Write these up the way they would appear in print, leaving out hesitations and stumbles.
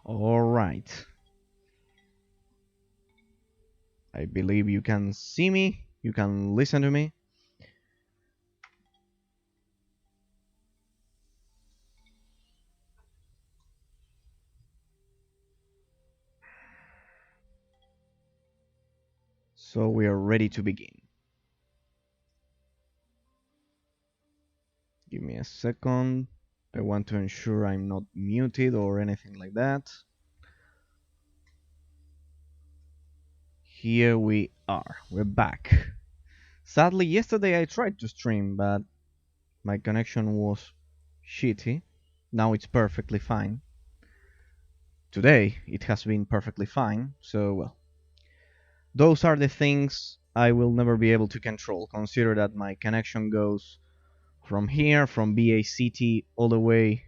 All right. I believe you can see me. You can listen to me. So we are ready to begin. Give me a second. I want to ensure I'm not muted or anything like that. Here we are. We're back. Sadly, yesterday I tried to stream, but my connection was shitty. Now it's perfectly fine. Today it has been perfectly fine, so well. Those are the things I will never be able to control. Consider that my connection goes from here, from BA City, all the way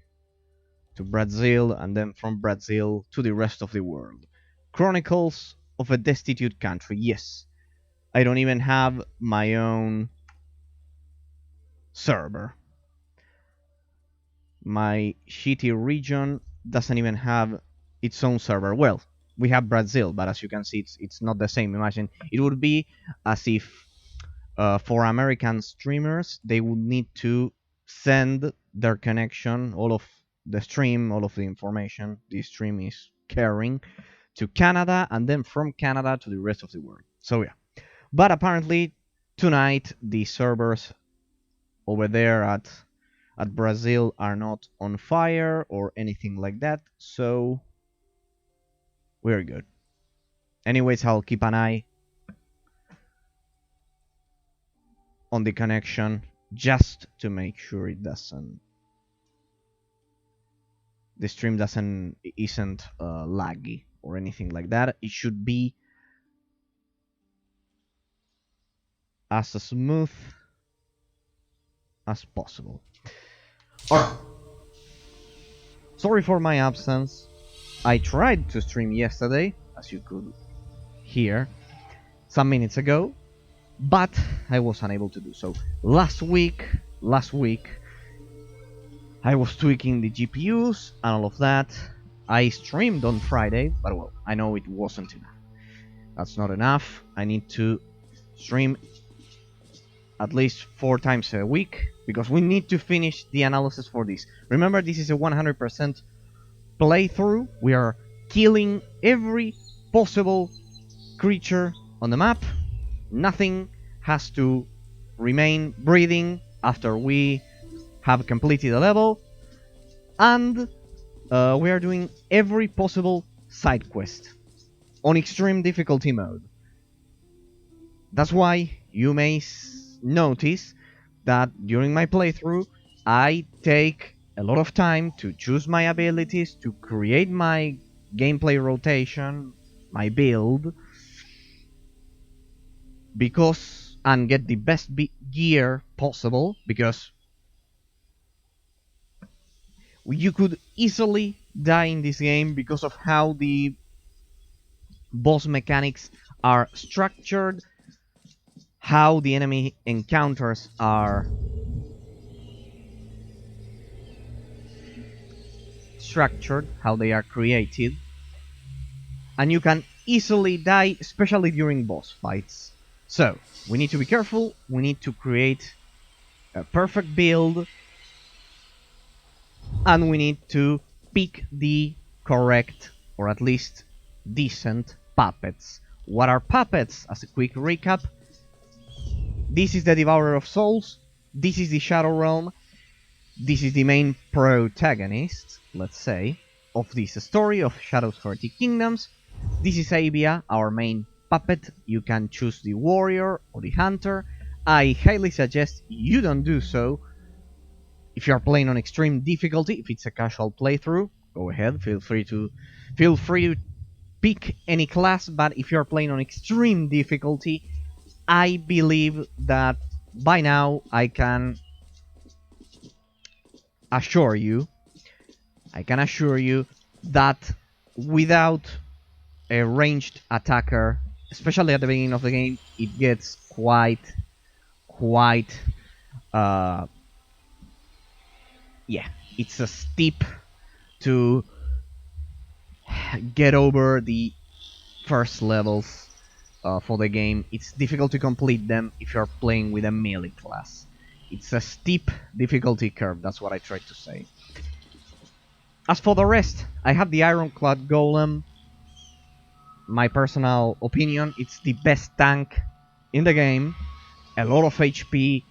to Brazil, and then from Brazil to the rest of the world. Chronicles of a Destitute Country. Yes, I don't even have my own server. My shitty region doesn't even have its own server. Well, we have Brazil, but as you can see, it's not the same. Imagine it would be as if for American streamers they would need to send their connection, all of the stream, all of the information the stream is carrying, to Canada, and then from Canada to the rest of the world. So yeah, but apparently tonight the servers over there at Brazil are not on fire or anything like that, so we're good. Anyways, I'll keep an eye on the connection just to make sure the stream isn't laggy or anything like that. It should be as smooth as possible. Alright. Sorry for my absence. I tried to stream yesterday, as you could hear some minutes ago, but I was unable to do so. Last week, I was tweaking the GPUs and all of that. I streamed on Friday, but well, I know it wasn't enough. That's not enough. I need to stream at least 4 times a week because we need to finish the analysis for this. Remember, this is a 100% playthrough. We are killing every possible creature on the map. Nothing has to remain breathing after we have completed a level, and we are doing every possible side quest on extreme difficulty mode. That's why you may notice that during my playthrough I take a lot of time to choose my abilities, to create my gameplay rotation, my build, because and get the best gear possible, because you could easily die in this game because of how the boss mechanics are structured, how the enemy encounters are structured, how they are created, and you can easily die, especially during boss fights. So, we need to be careful, we need to create a perfect build, and we need to pick the correct, or at least decent, puppets. What are puppets? As a quick recap, this is the Devourer of Souls, this is the Shadow Realm, this is the main protagonist, let's say, of this story of Shadow's 40 Kingdoms. This is Avia, our main puppet. You can choose the warrior or the hunter. I highly suggest you don't do so. If you are playing on extreme difficulty, if it's a casual playthrough, go ahead, feel free to pick any class, but if you are playing on extreme difficulty, I believe that by now I can assure you that without a ranged attacker, especially at the beginning of the game, it gets quite yeah, it's a steep to get over the first levels for the game. It's difficult to complete them if you're playing with a melee class. It's a steep difficulty curve, that's what I tried to say. As for the rest, I have the Ironclad Golem. My personal opinion, it's the best tank in the game. A lot of HP,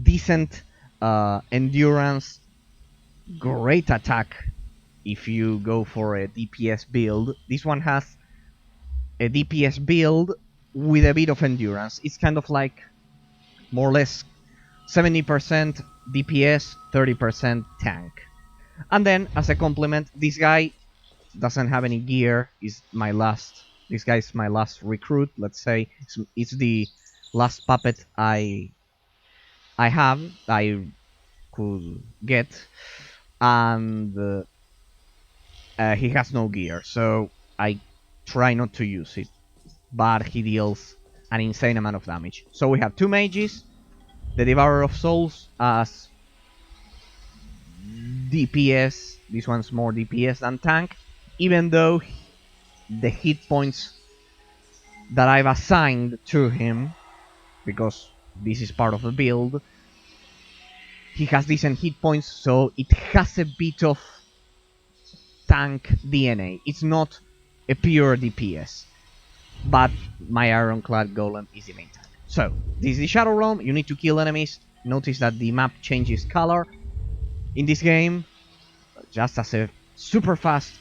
decent endurance, great attack if you go for a DPS build. This one has a DPS build with a bit of endurance. It's kind of like more or less 70% DPS, 30% tank. And then as a complement, this guy doesn't have any gear. This guy's my last recruit, let's say. It's the last puppet I could get, and he has no gear, so I try not to use it, but he deals an insane amount of damage. So we have two mages, the Devourer of Souls as DPS. This one's more DPS than tank, even though the hit points that I've assigned to him, because this is part of the build, he has decent hit points, so it has a bit of tank DNA. It's not a pure DPS, but my Ironclad Golem is the main tank. So, this is the Shadow Realm. You need to kill enemies. Notice that the map changes color in this game. Just as a super fast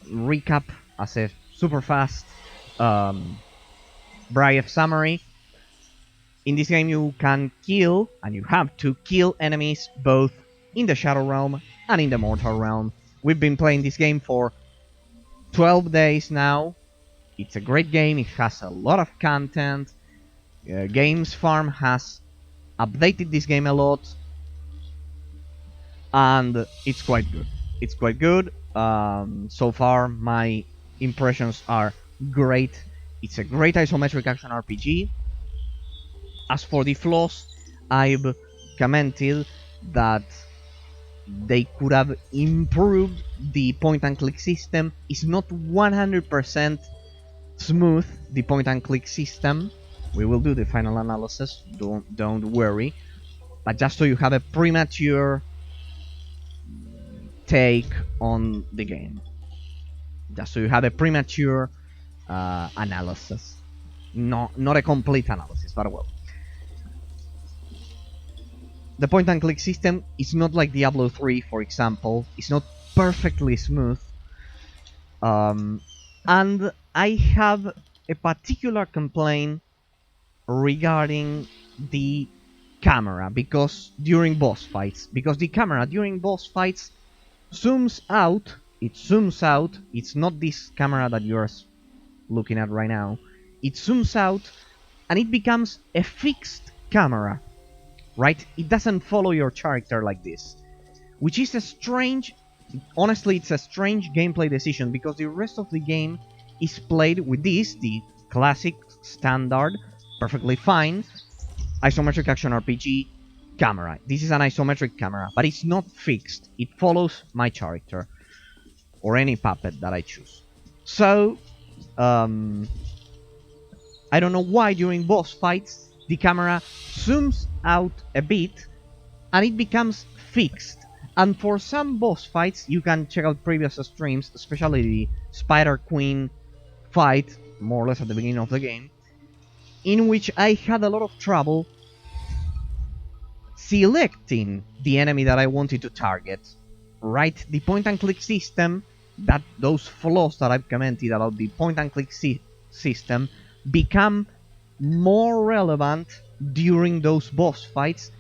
recap, as a super fast brief summary, in this game you can kill, and you have to kill enemies both in the Shadow Realm and in the Mortal Realm. We've been playing this game for 12 days now. It's a great game, it has a lot of content. Games Farm has updated this game a lot, and it's quite good. It's quite good. So far, my impressions are great. It's a great isometric action RPG. As for the flaws, I've commented that they could have improved the point-and-click system. It's not 100% smooth, the point-and-click system. We will do the final analysis, don't worry. But just so you have a premature take on the game. Just so you have a premature analysis. Not a complete analysis, but well. The point-and-click system is not like Diablo 3, for example. It's not perfectly smooth. And I have a particular complaint regarding the camera, because during boss fights, the camera during boss fights zooms out. It's not this camera that you're looking at right now. It zooms out and it becomes a fixed camera, right? It doesn't follow your character like this, which is a strange, honestly, it's a strange gameplay decision, because the rest of the game is played with this, the classic, standard, perfectly fine isometric action RPG camera. This is an isometric camera, but it's not fixed. It follows my character, or any puppet that I choose. So, I don't know why during boss fights the camera zooms out a bit and it becomes fixed. And for some boss fights, you can check out previous streams, especially the Spider Queen fight, more or less at the beginning of the game, in which I had a lot of trouble selecting the enemy that I wanted to target. Right? The point-and-click system, those flaws that I've commented about the point-and-click system become more relevant during those boss fights,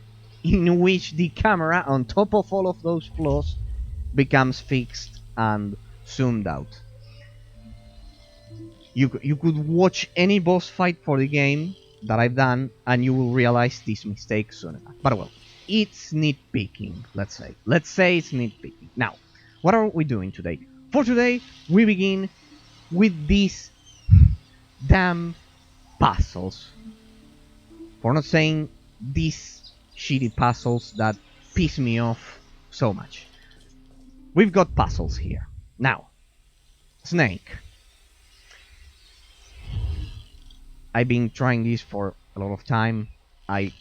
in which the camera, on top of all of those flaws, becomes fixed and zoomed out. You could watch any boss fight for the game that I've done, and you will realize this mistake soon enough. But well, it's nitpicking, let's say. Let's say it's nitpicking. Now, what are we doing today? For today, we begin with these damn puzzles. For not saying these shitty puzzles that piss me off so much. We've got puzzles here. Now, Snake. I've been trying this for a lot of time. I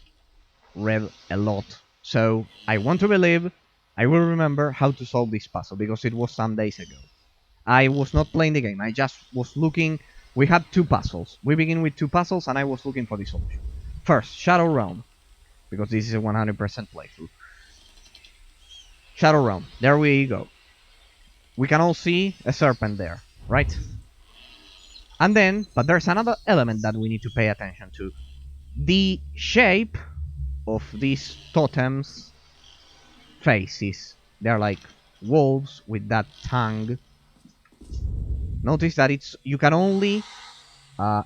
read a lot. So I want to believe I will remember how to solve this puzzle because it was some days ago. I was not playing the game. I just was looking. We had two puzzles. We begin with two puzzles and I was looking for the solution. First, Shadow Realm. Because this is a 100% playthrough. Shadow Realm. There we go. We can all see a serpent there, right? And then, but there's another element that we need to pay attention to. The shape of these totems' faces. They're like wolves with that tongue. Notice that you can only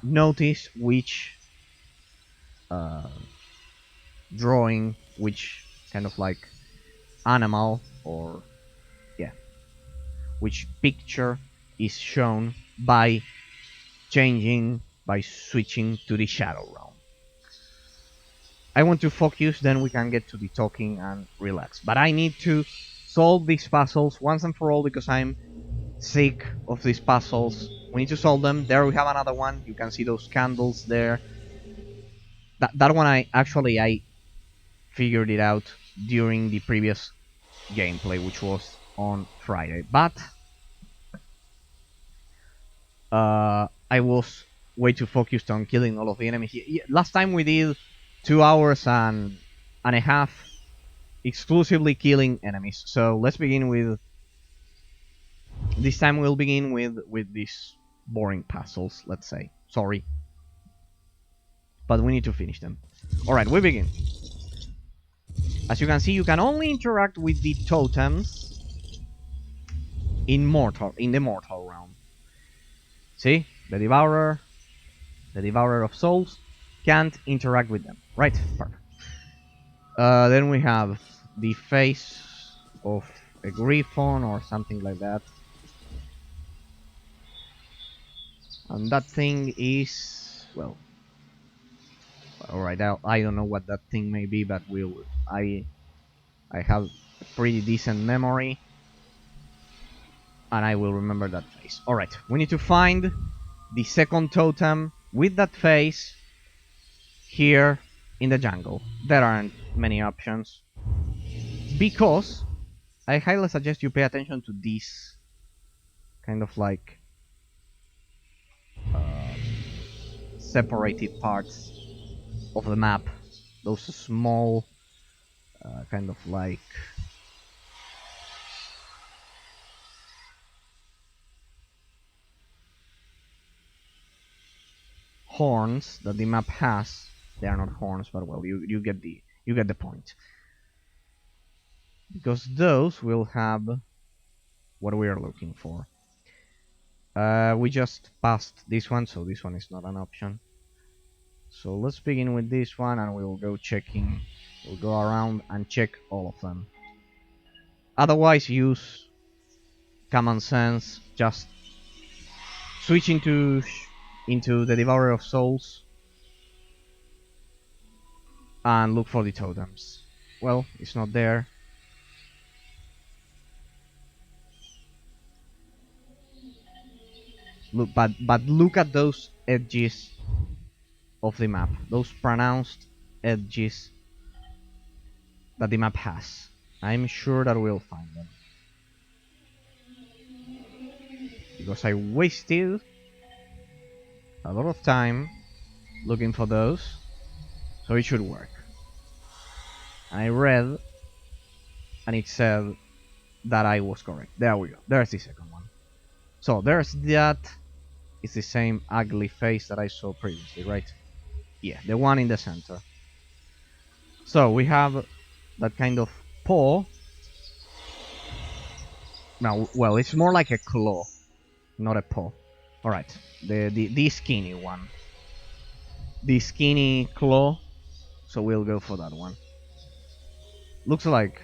notice which uh, drawing, which kind of like animal or yeah, which picture is shown by switching to the Shadow Realm. I want to focus, then we can get to the talking and relax. But I need to solve these puzzles once and for all because I'm sick of these puzzles. We need to solve them. There we have another one. You can see those candles there. That one I figured it out during the previous gameplay, which was on Friday. But I was way too focused on killing all of the enemies. Last time we did 2 hours and a half exclusively killing enemies. So let's begin with. This time we'll begin with these boring puzzles. Let's say. Sorry, but we need to finish them. All right, we begin. As you can see, you can only interact with the totems in the mortal realm. See, the Devourer of Souls, can't interact with them. Right, perfect. Then we have the face of a griffon or something like that. And that thing is, well, alright, I don't know what that thing may be, but I have a pretty decent memory. And I will remember that face. Alright, we need to find the second totem with that face here in the jungle. There aren't many options. Because I highly suggest you pay attention to these kind of like separated parts of the map. Those small kind of like horns that the map has. They are not horns, but well, you get the point. Because those will have what we are looking for. We just passed this one, so this one is not an option. So let's begin with this one, and we will go checking. We'll go around and check all of them. Otherwise, use common sense. Just switch into the Devourer of Souls and look for the totems. Well, it's not there. Look, but look at those edges of the map. Those pronounced edges that the map has. I'm sure that we'll find them. Because I wasted a lot of time looking for those. So it should work. And I read and it said that I was correct. There we go. There's the second one. So there's that. It's the same ugly face that I saw previously, right? Yeah, the one in the center. So we have that kind of paw. Now, well, it's more like a claw, not a paw. Alright, the skinny one. The skinny claw. So we'll go for that one. Looks like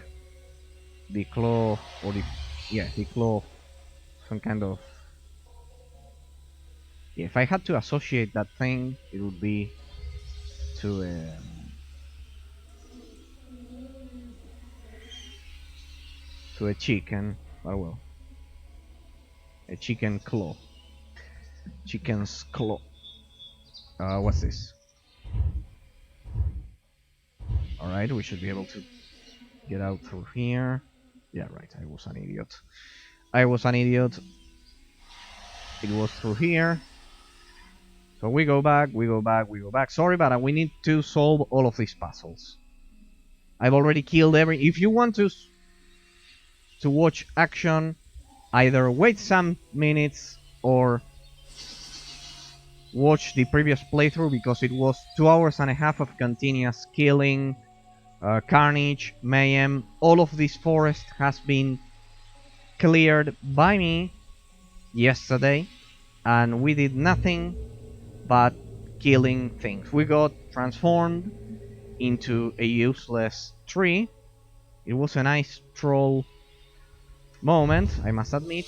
the claw or the claw, some kind of. Yeah, if I had to associate that thing, it would be to a chicken, but well, A chicken claw. Chicken's claw. What's this? Alright, we should be able to get out through here. Yeah, right, I was an idiot. I was an idiot. It was through here. So we go back, we go back, we go back. Sorry, but we need to solve all of these puzzles. I've already killed every... If you want to watch action, either wait some minutes or watch the previous playthrough, because it was 2 hours and a half of continuous killing, carnage, mayhem. All of this forest has been cleared by me yesterday, and we did nothing but killing things. We got transformed into a useless tree. It was a nice troll moment, I must admit.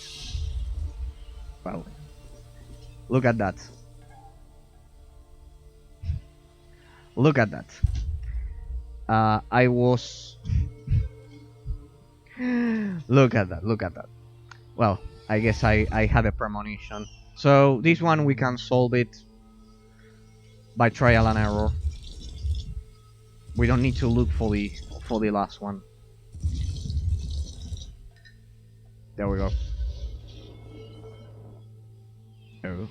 Well, look at that. Look at that. I was... Look at that, look at that. Well, I guess I had a premonition. So this one we can solve it by trial and error. We don't need to look for the last one. There we go. Oh.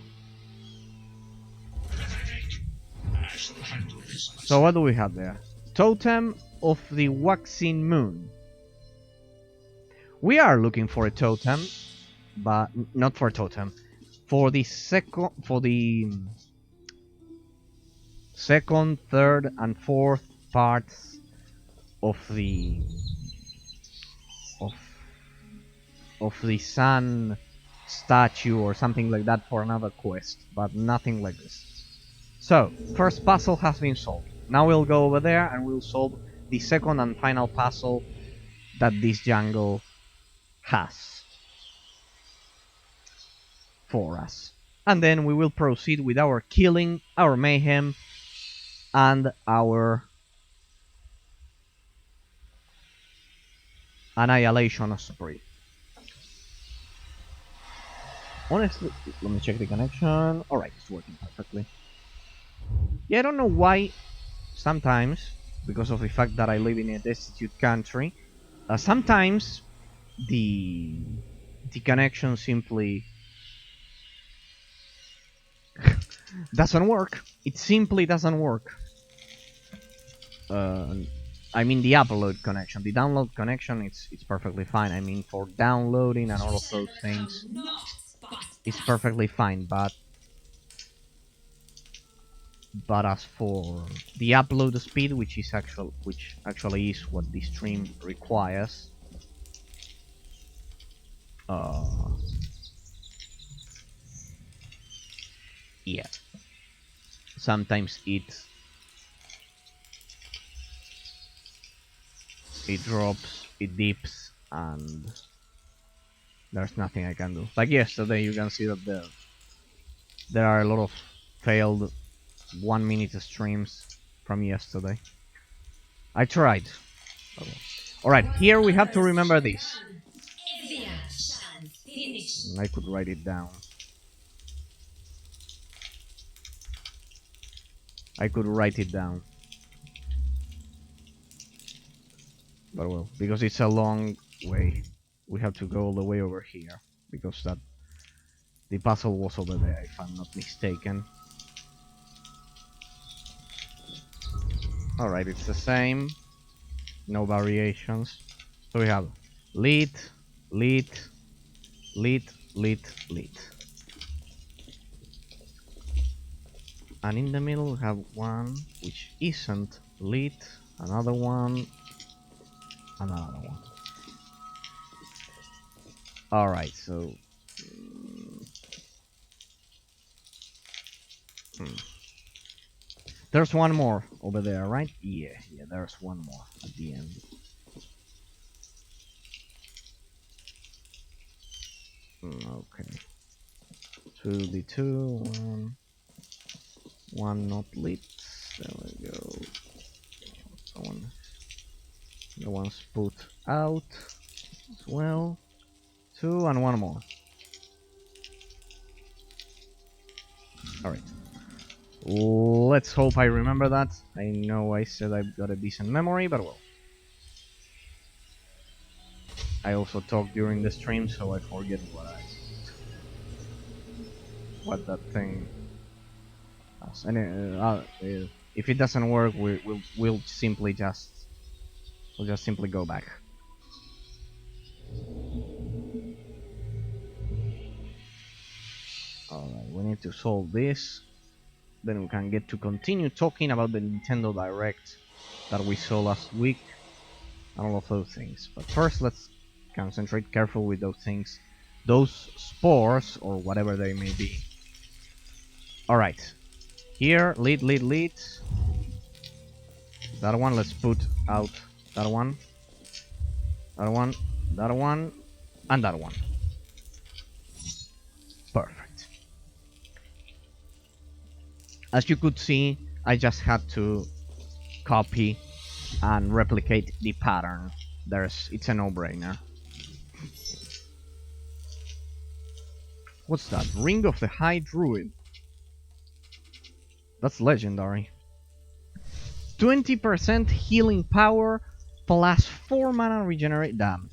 So what do we have there? Totem of the Waxing Moon. We are looking for a totem, but not for a totem. For the second, third, and fourth parts of the sun statue or something like that for another quest, but nothing like this. So, first puzzle has been solved. Now we'll go over there and we'll solve the second and final puzzle that this jungle has for us. And then we will proceed with our killing, our mayhem, and our annihilation spree. Honestly, let me check the connection. Alright, it's working perfectly. Yeah, I don't know why sometimes, because of the fact that I live in a destitute country, sometimes the connection simply doesn't work. It simply doesn't work. I mean the upload connection. The download connection, it's perfectly fine. I mean for downloading and all of those things, it's perfectly fine. But as for the upload speed, which actually is what the stream requires, yeah, sometimes it drops, it dips, and there's nothing I can do. Like yesterday, you can see that there are a lot of failed 1 minute streams from yesterday. I tried. Okay. Alright, here we have to remember this. I could write it down. I could write it down. But well, because it's a long way, we have to go all the way over here. Because the puzzle was over there, if I'm not mistaken. Alright, it's the same. No variations. So we have lead, lead, lead, lead, lead. And in the middle we have one which isn't lead, another one, and another one. Alright, so... There's one more over there, right? Yeah, there's one more at the end. Okay. 2d2, one not lit. There we go. The one's put out as well. 2 and one more. Alright. Let's hope I remember that. I know I said I've got a decent memory, but well. I also talk during the stream, so I forget what that thing does. And if it doesn't work, we'll simply just go back. Alright, we need to solve this. Then we can get to continue talking about the Nintendo Direct that we saw last week and all of those things. But first, let's concentrate careful with those things. Those spores, or whatever they may be. Alright. Here, lead. That one, let's put out that one. That one, and that one. Perfect. As you could see, I just had to copy and replicate the pattern. It's a no-brainer. What's that? Ring of the High Druid. That's legendary. 20% healing power, plus 4 mana regenerate damage,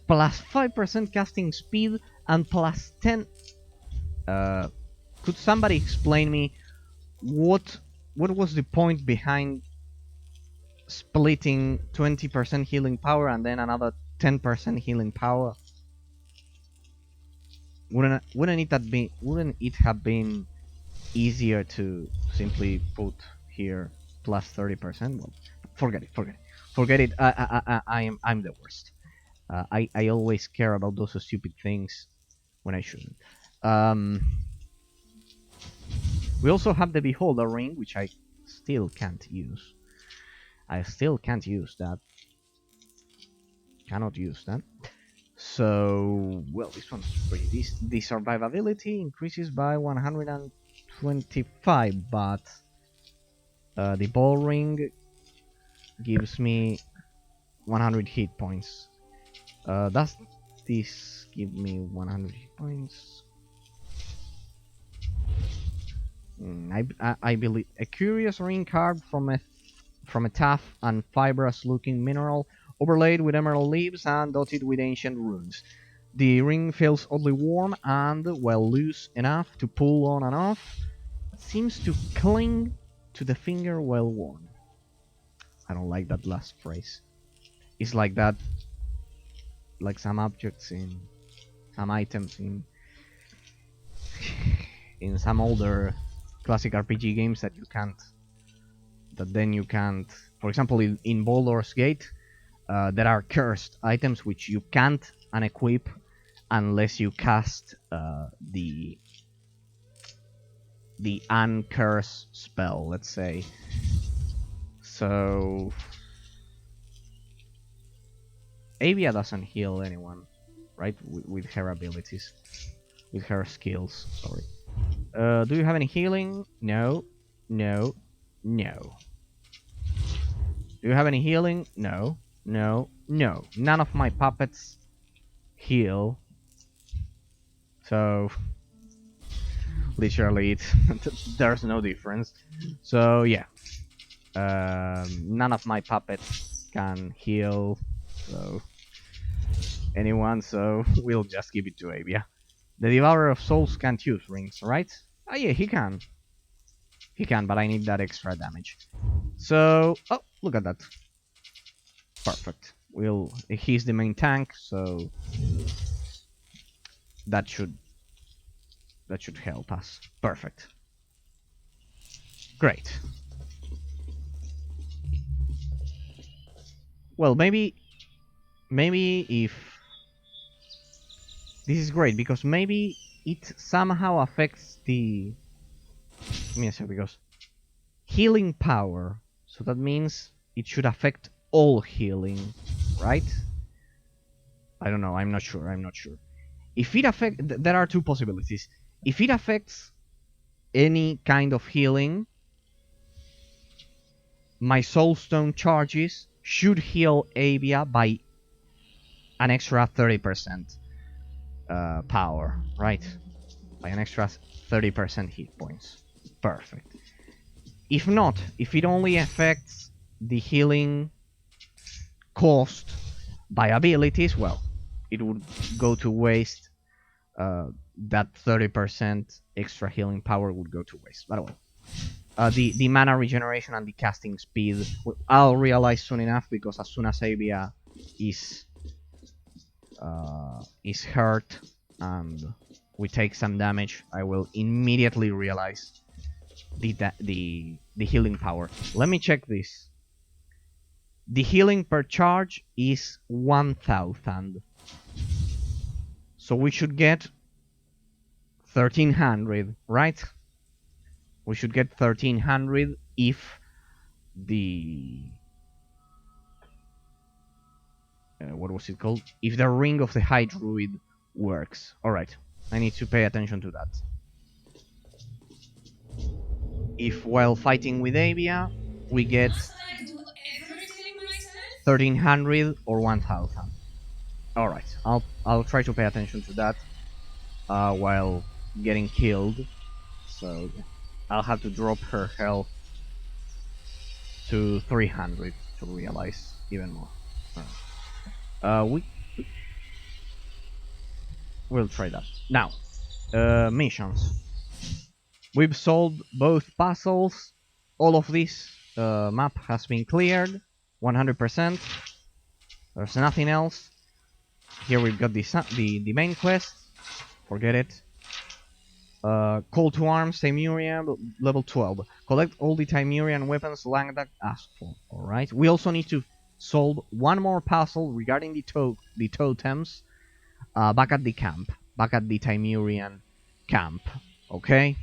plus 5% casting speed, and plus 10... could somebody explain me what was the point behind splitting 20% healing power and then another 10% healing power? Wouldn't it have been easier to simply put here plus 30%? Well, forget it. I'm the worst. I always care about those stupid things when I shouldn't. We also have the Beholder Ring, which I still can't use. I still can't use that. Cannot use that. So, well, this one's pretty decent. The survivability increases by 125, but the ball ring gives me 100 hit points. Does this give me 100 hit points? I believe a curious ring carved from a tough and fibrous looking mineral, overlaid with emerald leaves and dotted with ancient runes. The ring feels oddly warm and, while loose enough to pull on and off, seems to cling to the finger while worn. I don't like that last phrase. It's like that, like some objects in, some items in some older classic RPG games that then you can't. For example, in Baldur's Gate, there are cursed items which you can't unequip unless you cast the uncurse spell, let's say. So Avia doesn't heal anyone, right? With her abilities, with her skills. Sorry. Do you have any healing? No. Do you have any healing? No. None of my puppets heal. So, literally, there's no difference. So, yeah. None of my puppets can heal. So, anyone, so we'll just give it to Avia. The Devourer of Souls can't use rings, right? Oh yeah, he can. He can, but I need that extra damage. So, oh, look at that. Perfect. He's the main tank, so that should help us. Perfect. Great. Well, maybe if this is great, because maybe it somehow affects the... Give me a sec, because healing power, so that means it should affect all healing, right? I don't know, I'm not sure. If it affects... There are two possibilities. If it affects any kind of healing, my soulstone charges should heal Avia by an extra 30% power, right? by an extra 30% hit points. Perfect. If not, if it only affects the healing cost by abilities, well, it would go to waste. That 30% extra healing power would go to waste. But well, the mana regeneration and the casting speed, I'll realize soon enough, because as soon as Avia is hurt and we take some damage, I will immediately realize the healing power. Let me check this. The healing per charge is 1000. So we should get 1300, right? We should get 1300 if the what was it called? If the Ring of the High Druid works. Alright, I need to pay attention to that. If while fighting with Avia, we get 1300 or 1000. Alright, I'll try to pay attention to that while getting killed. So I'll have to drop her health to 300 to realize even more. We'll try that. Now, missions. We've solved both puzzles. All of this map has been cleared, 100%. There's nothing else. Here we've got the main quest. Forget it. Call to arms, Timurian, level 12. Collect all the Timurian weapons Langdak asked for. Alright. We also need to solve one more puzzle regarding the totems back at the camp. Back at the Timurian camp. Okay?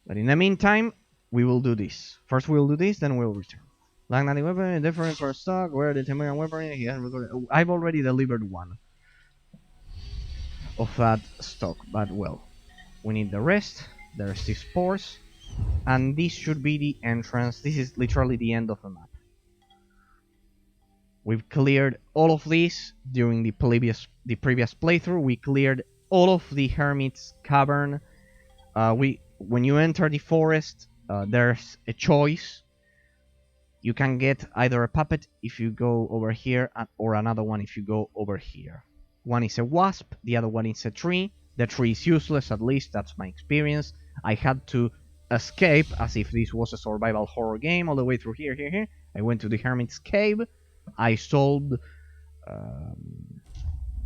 But in the meantime, we will do this. First we'll do this, then we'll return. Langdak the weapon, different for stock, where the Timurian weapon he has recorded. I've already delivered one of that stock, but well. We need the rest. There's the spores. And this should be the entrance. This is literally the end of the map. We've cleared all of this during the previous playthrough. We cleared all of the Hermit's Cavern. When you enter the forest, there's a choice. You can get either a puppet if you go over here, or another one if you go over here. One is a wasp, the other one is a tree. The tree is useless, at least that's my experience. I had to escape as if this was a survival horror game all the way through here. I went to the Hermit's Cave. I solved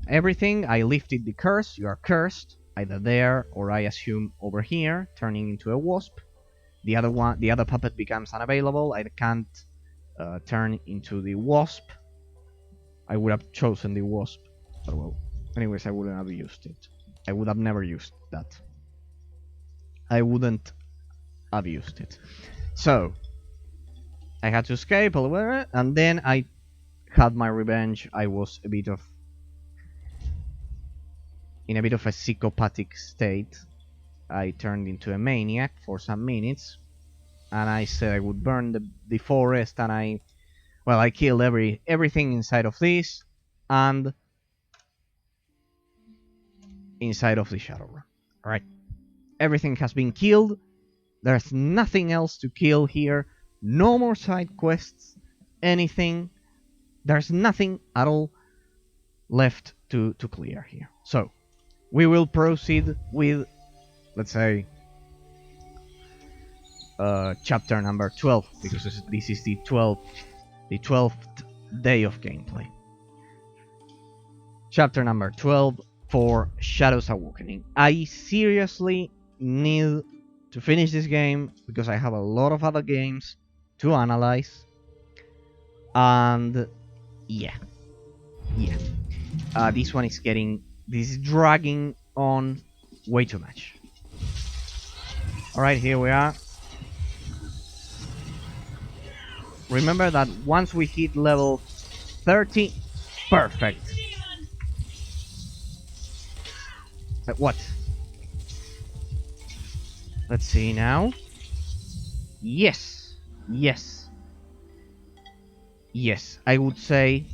everything. I lifted the curse. You are cursed. Either there or I assume over here, turning into a wasp. The other puppet becomes unavailable. I can't turn into the wasp. I would have chosen the wasp, but well. Anyways, I wouldn't have used it. I would have never used that. I wouldn't have used it. So I had to escape, and then I had my revenge. I was in a bit of a psychopathic state. I turned into a maniac for some minutes, and I said I would burn the forest, and I killed everything inside of this and inside of the Shadowrun. Alright. Everything has been killed. There's nothing else to kill here. No more side quests. Anything. There's nothing at all left to clear here. So, we will proceed with, let's say, chapter number 12, because this is the 12th day of gameplay. Chapter number 12 for Shadows Awakening. I seriously need to finish this game because I have a lot of other games to analyze, and yeah, this one is dragging on way too much. Alright, here we are. Remember that once we hit level 30, perfect. What? Let's see now. Yes. I would say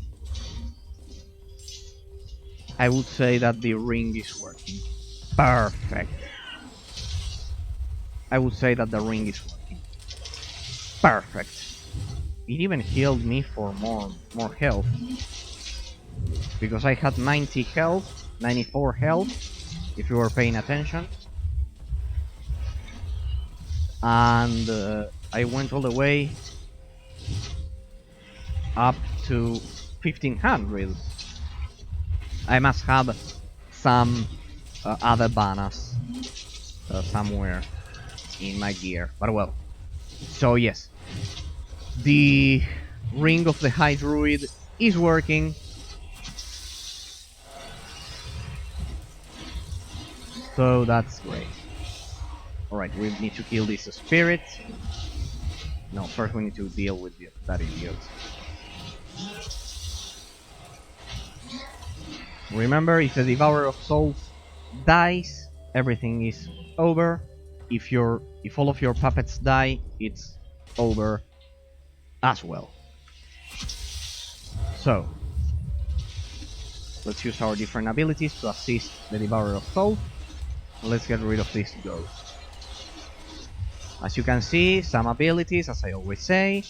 that the ring is working. Perfect. I would say that the ring is working. Perfect. It even healed me for more health. Because I had 90 health, 94 health, if you were paying attention. And I went all the way up to 1500. I must have some other banners somewhere in my gear, but well. So yes, the Ring of the High Druid is working. So that's great. Alright, we need to kill this spirit. No, first we need to deal with that idiot. Remember, if the Devourer of Souls dies, everything is over. If all of your puppets die, it's over as well. So let's use our different abilities to assist the Devourer of Souls. Let's get rid of this ghost. As you can see, some abilities, as I always say,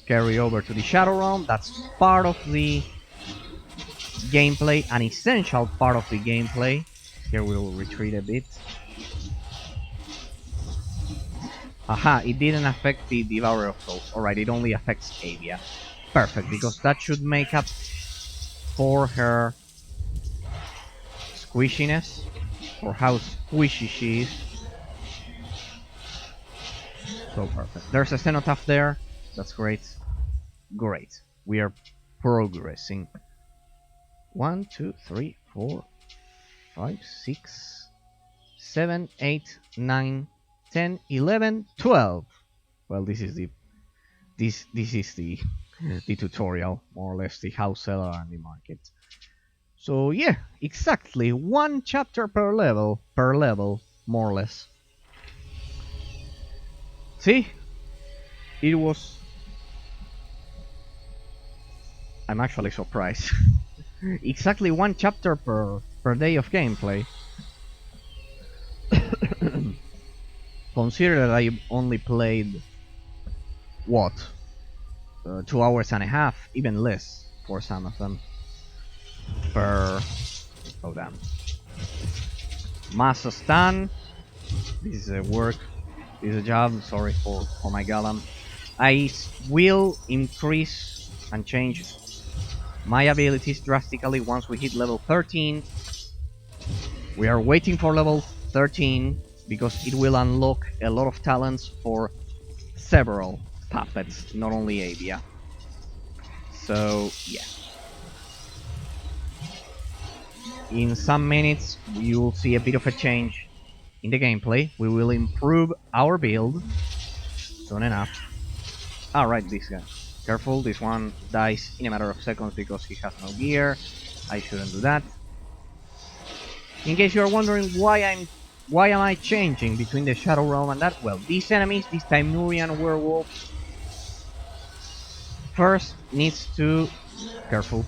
carry over to the Shadow Realm. That's part of the gameplay, an essential part of the gameplay. Here we'll retreat a bit. Aha, it didn't affect the Devourer of Souls. Alright, it only affects Avia. Perfect, because that should make up for her squishiness, or how squishy she is. So perfect. There's a Cenotaph there. That's great. Great. We are progressing. 1, 2, 3, 4, 5, 6, 7, 8, 9, 10, 11, 12. Well, this is the the tutorial, more or less, the house seller and the market. So yeah, exactly 1 chapter per level, more or less. See, it was. I'm actually surprised. Exactly 1 chapter per day of gameplay. Consider that I only played what 2 hours and a half, even less for some of them. Oh damn. Mass stun. This is a work. This is a job. Sorry for my golem. I will increase and change my abilities drastically once we hit level 13. We are waiting for level 13 because it will unlock a lot of talents for several puppets, not only Avia. So yeah. In some minutes you will see a bit of a change in the gameplay. We will improve our build soon enough. Alright, this guy. Careful, this one dies in a matter of seconds because he has no gear. I shouldn't do that. In case you're wondering why am I changing between the Shadow Realm and that, well, these enemies, this Timurian werewolf, first needs to... Careful.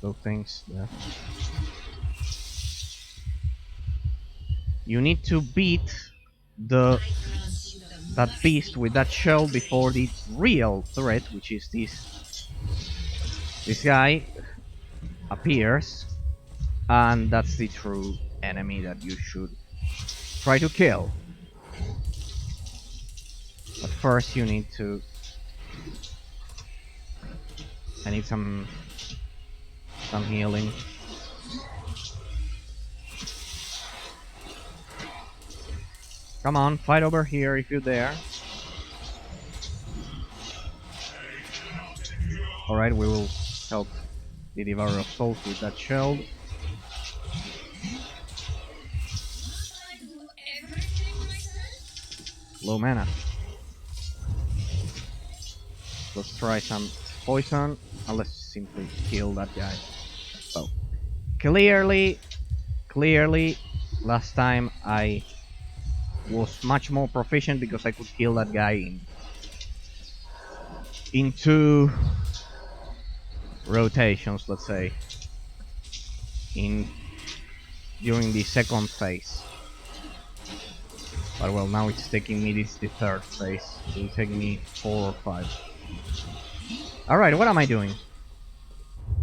Those things, yeah. You need to beat that beast with that shell before the real threat, which is this guy, appears, and that's the true enemy that you should try to kill. But first you need to... I need some healing. Come on, fight over here if you dare. Alright, we will help the Devourer of Souls with that shield. Low mana. Let's try some poison, and let's simply kill that guy. So, clearly, last time I was much more proficient because I could kill that guy in 2 rotations, let's say. In during the second phase. But well, now it's taking me this the third phase. It will take me 4 or 5. Alright, what am I doing?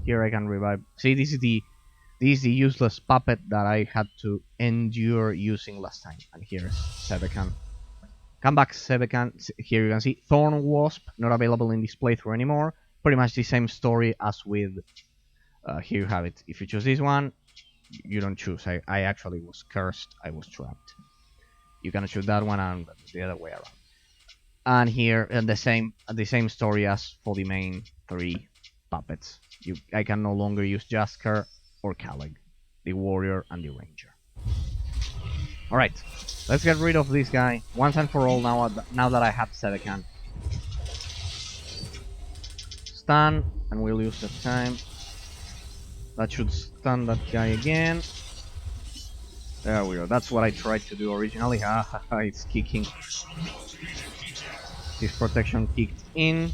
Here I can revive. See, this is the useless puppet that I had to endure using last time. And here's Sebekan. Come back, Sebekan. Here you can see Thorn Wasp, not available in this playthrough anymore. Pretty much the same story as with... here you have it. If you choose this one, you don't choose. I actually was cursed. I was trapped. You can choose that one and the other way around. And here, the same story as for the main 3 puppets. I can no longer use Jaskar or Kaleg, the warrior and the ranger. Alright, let's get rid of this guy once and for all now that I have Sebekan. Stun, and we'll use that time. That should stun that guy again. There we go, that's what I tried to do originally. Haha, it's kicking. His protection kicked in.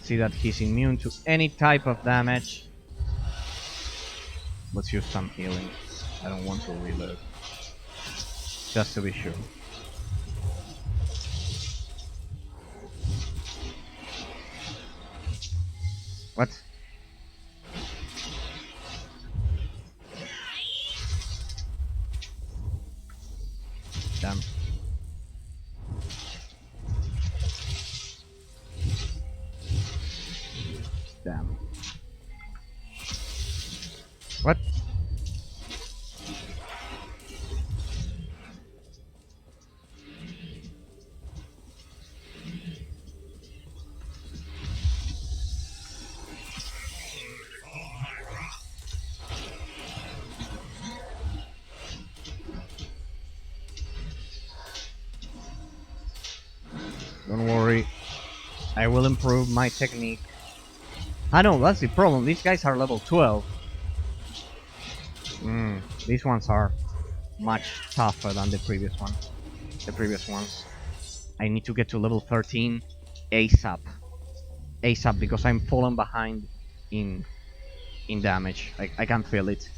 See that he's immune to any type of damage. Let's use some healing. I don't want to reload. Just to be sure. What? Damn. Damn. What? Don't worry, I will improve my technique. I know, that's the problem, these guys are level 12. These ones are much tougher than the previous ones. I need to get to level 13 ASAP. ASAP, because I'm falling behind in damage. I can feel it.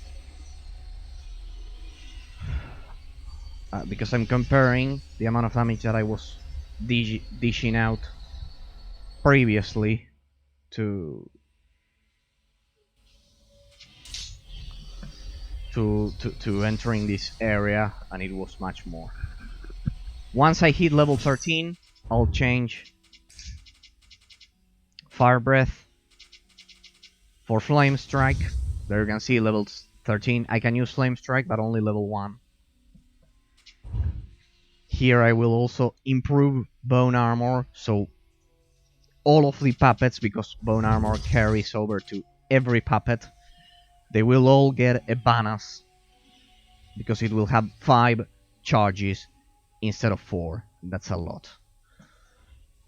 Because I'm comparing the amount of damage that I was dishing out previously to entering this area, and it was much more. Once I hit level 13, I'll change Fire Breath for Flame Strike. There you can see level 13. I can use Flame Strike, but only level 1. Here I will also improve Bone Armor, so all of the puppets, because Bone Armor carries over to every puppet, they will all get a bonus, because it will have 5 charges instead of 4. That's a lot.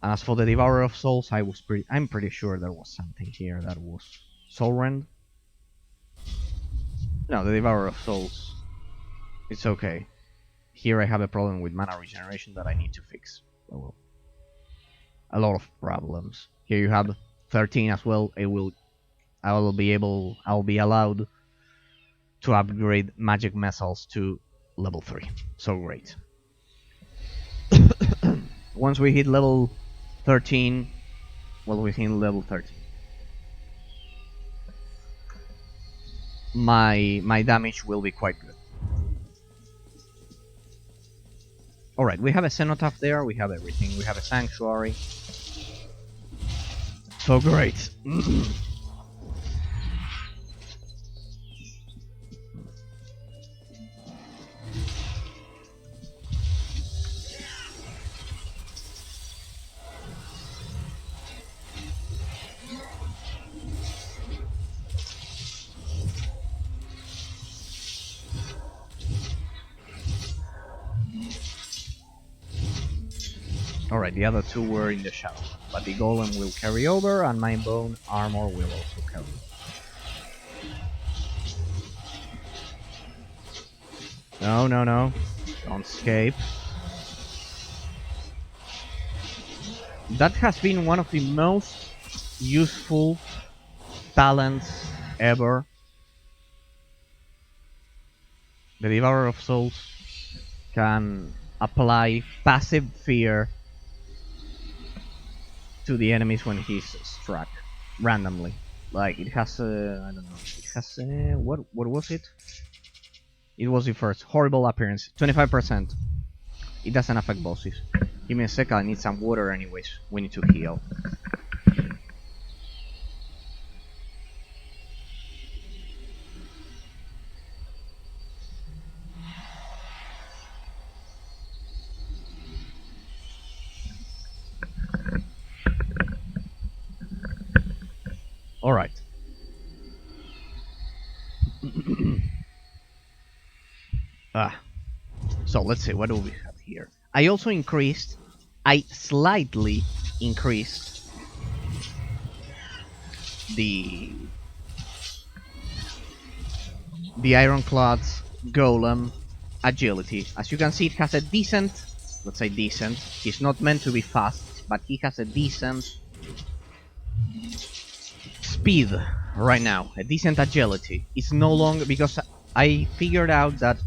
As for the Devourer of Souls, I'm pretty sure there was something here that was Soul Rend. No, the Devourer of Souls. It's okay. Here I have a problem with mana regeneration that I need to fix. Oh well. A lot of problems. Here you have 13 as well. I'll be allowed to upgrade magic missiles to level 3. So great. Once we hit level 13, well, we hit level 13. My damage will be quite good. Alright, we have a Cenotaph there, we have everything. We have a Sanctuary. So great. Alright, the other 2 were in the shadow, but the golem will carry over and my bone armor will also carry. No. Don't escape. That has been one of the most useful talents ever. The Devourer of Souls can apply passive fear to the enemies when he's struck randomly. Like it has I don't know. It has what was it? It was the first horrible appearance. 25%. It doesn't affect bosses. Give me a sec. I need some water anyways. We need to heal. All right. So let's see, what do we have here? I slightly increased the Ironclad Golem agility. As you can see, it has a decent, let's say decent, he's not meant to be fast, but he has a decent speed right now, a decent agility. It's no longer, because I figured out that,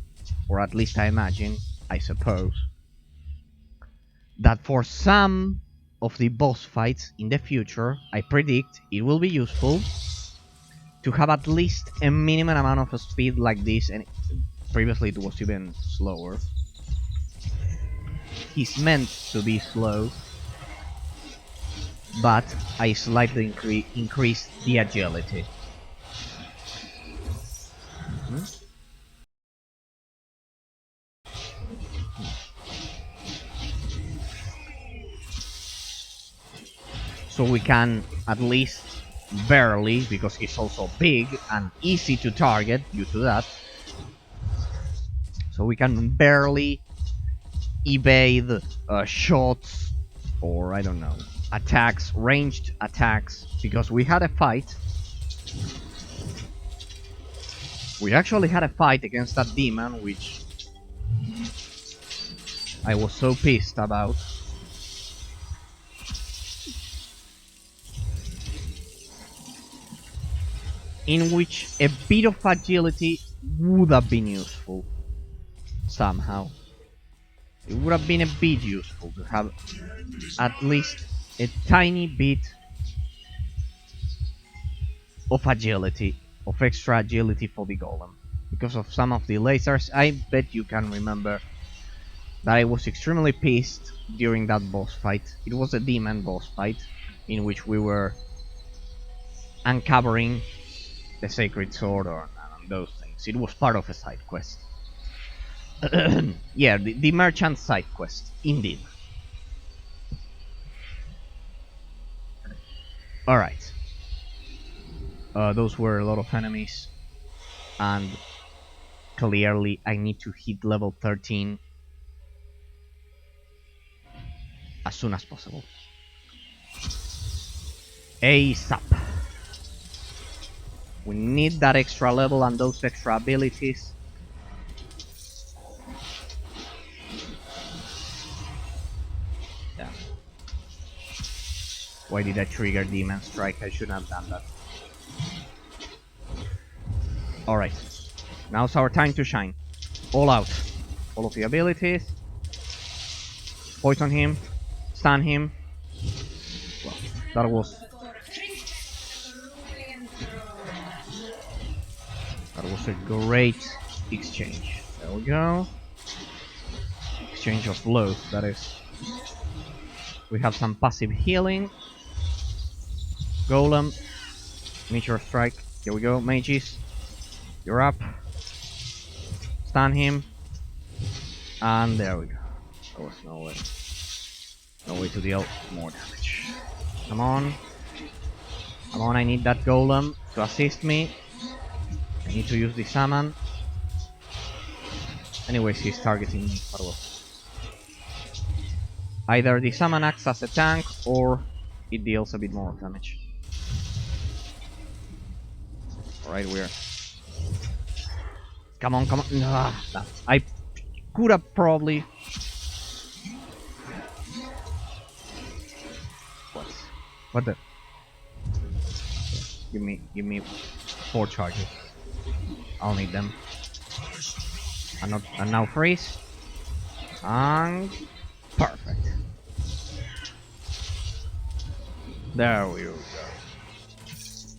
or at least I imagine, I suppose, that for some of the boss fights in the future, I predict it will be useful to have at least a minimum amount of speed like this, and previously it was even slower. He's meant to be slow, but I slightly increased the agility. So we can at least barely, because he's also big and easy to target due to that, so we can barely evade shots or I don't know, attacks, ranged attacks, because we had a fight. We actually had a fight against that demon, which I was so pissed about. In which a bit of agility would have been useful. Somehow. It would have been a bit useful to have at least a tiny bit of agility, of extra agility for the golem. Because of some of the lasers, I bet you can remember that I was extremely pissed during that boss fight. It was a demon boss fight, in which we were uncovering the sacred sword or those things. It was part of a side quest. Yeah, the merchant side quest, indeed. Alright. Those were a lot of enemies, and clearly I need to hit level 13 as soon as possible. ASAP. We need that extra level and those extra abilities. Yeah. Why did I trigger Demon Strike? I shouldn't have done that. Alright. Now's our time to shine. All out. All of the abilities. Poison him. Stun him. Well, that was a great exchange. There we go. Exchange of blows, that is. We have some passive healing. Golem. Meteor Strike. Here we go, mages. You're up. Stun him. And there we go. There was no way. No way to deal more damage. Come on. Come on, I need that golem to assist me. I need to use the summon. Anyways, he's targeting me. Either the summon acts as a tank, or it deals a bit more damage. Alright, we're... Come on, come on. I could have probably... What the... Give me 4 charges. I'll need them. And now freeze. And perfect. There we go.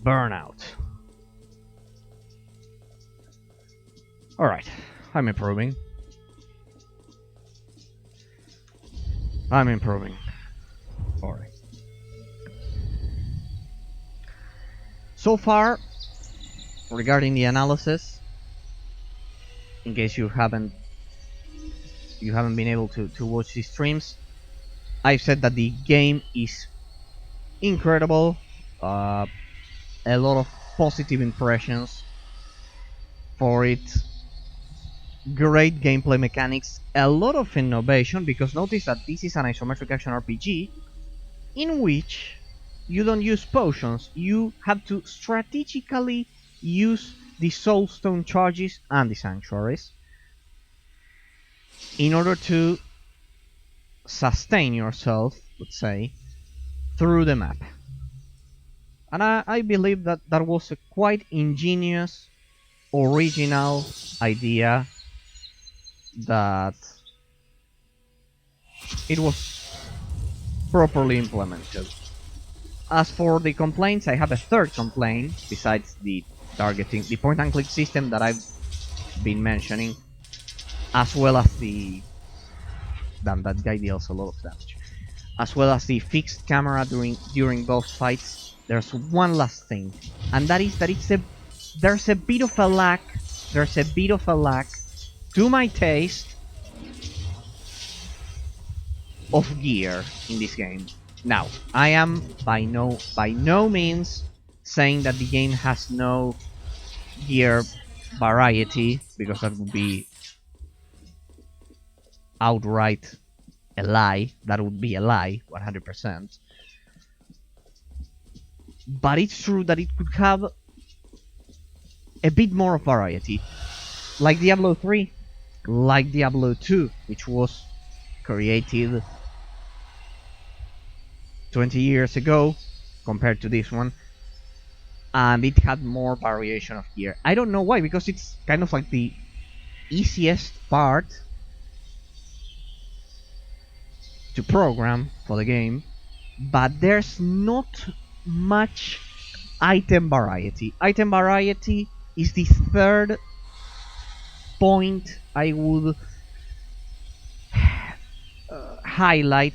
Burnout. Alright, I'm improving. Alright. So far, regarding the analysis, in case you haven't been able to watch these streams, I've said that the game is incredible. A lot of positive impressions for it. Great gameplay mechanics, a lot of innovation, because notice that this is an isometric action RPG in which you don't use potions, you have to strategically use the soulstone charges and the sanctuaries in order to sustain yourself, let's say, through the map. And I believe that that was a quite ingenious, original idea, that it was properly implemented. As for the complaints, I have a third complaint besides the targeting, the point and click system that I've been mentioning, as well as the... Damn, that guy deals a lot of damage. As well as the fixed camera during boss fights. There's one last thing, and that is that there's a bit of a lag. There's a bit of a lag, to my taste, of gear in this game. Now, I am by no means saying that the game has no gear variety, because that would be outright a lie. That would be a lie, 100%. But it's true that it could have a bit more of variety. Like Diablo 3, like Diablo 2, which was created 20 years ago compared to this one, and it had more variation of gear. I don't know why, because it's kind of like the easiest part to program for the game, but there's not much item variety. Item variety is the third point I would highlight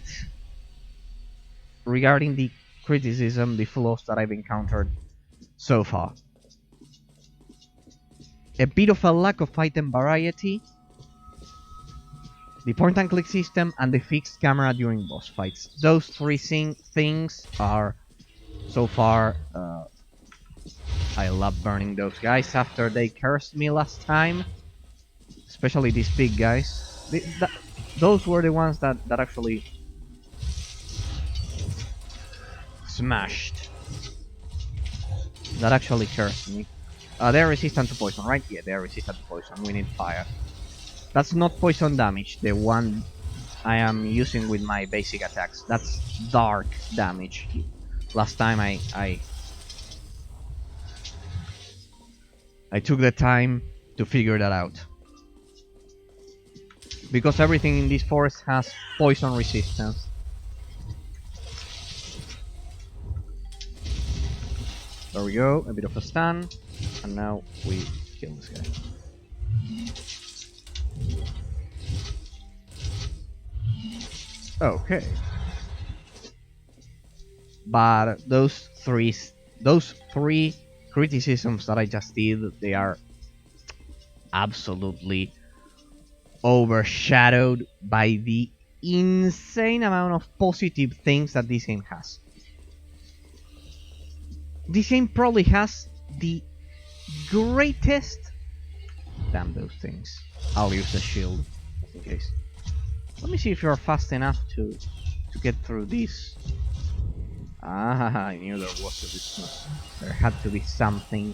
regarding the criticism, the flaws that I've encountered so far. A bit of a lack of item variety, the point and click system, and the fixed camera during boss fights. Those three things are so far... I love burning those guys after they cursed me last time. Especially these big guys. Those were the ones that actually smashed. That actually cursed me. They're resistant to poison, right? Yeah, they're resistant to poison. We need fire. That's not poison damage, the one I am using with my basic attacks. That's dark damage. Last time I took the time to figure that out. Because everything in this forest has poison resistance. There we go, a bit of a stun. And now we kill this guy. Okay. But those three criticisms that I just did, they are absolutely overshadowed by the insane amount of positive things that this game has. This game probably has the greatest... Damn those things. I'll use the shield in case. Let me see if you're fast enough to get through this. Ah, I knew there was a business. There had to be something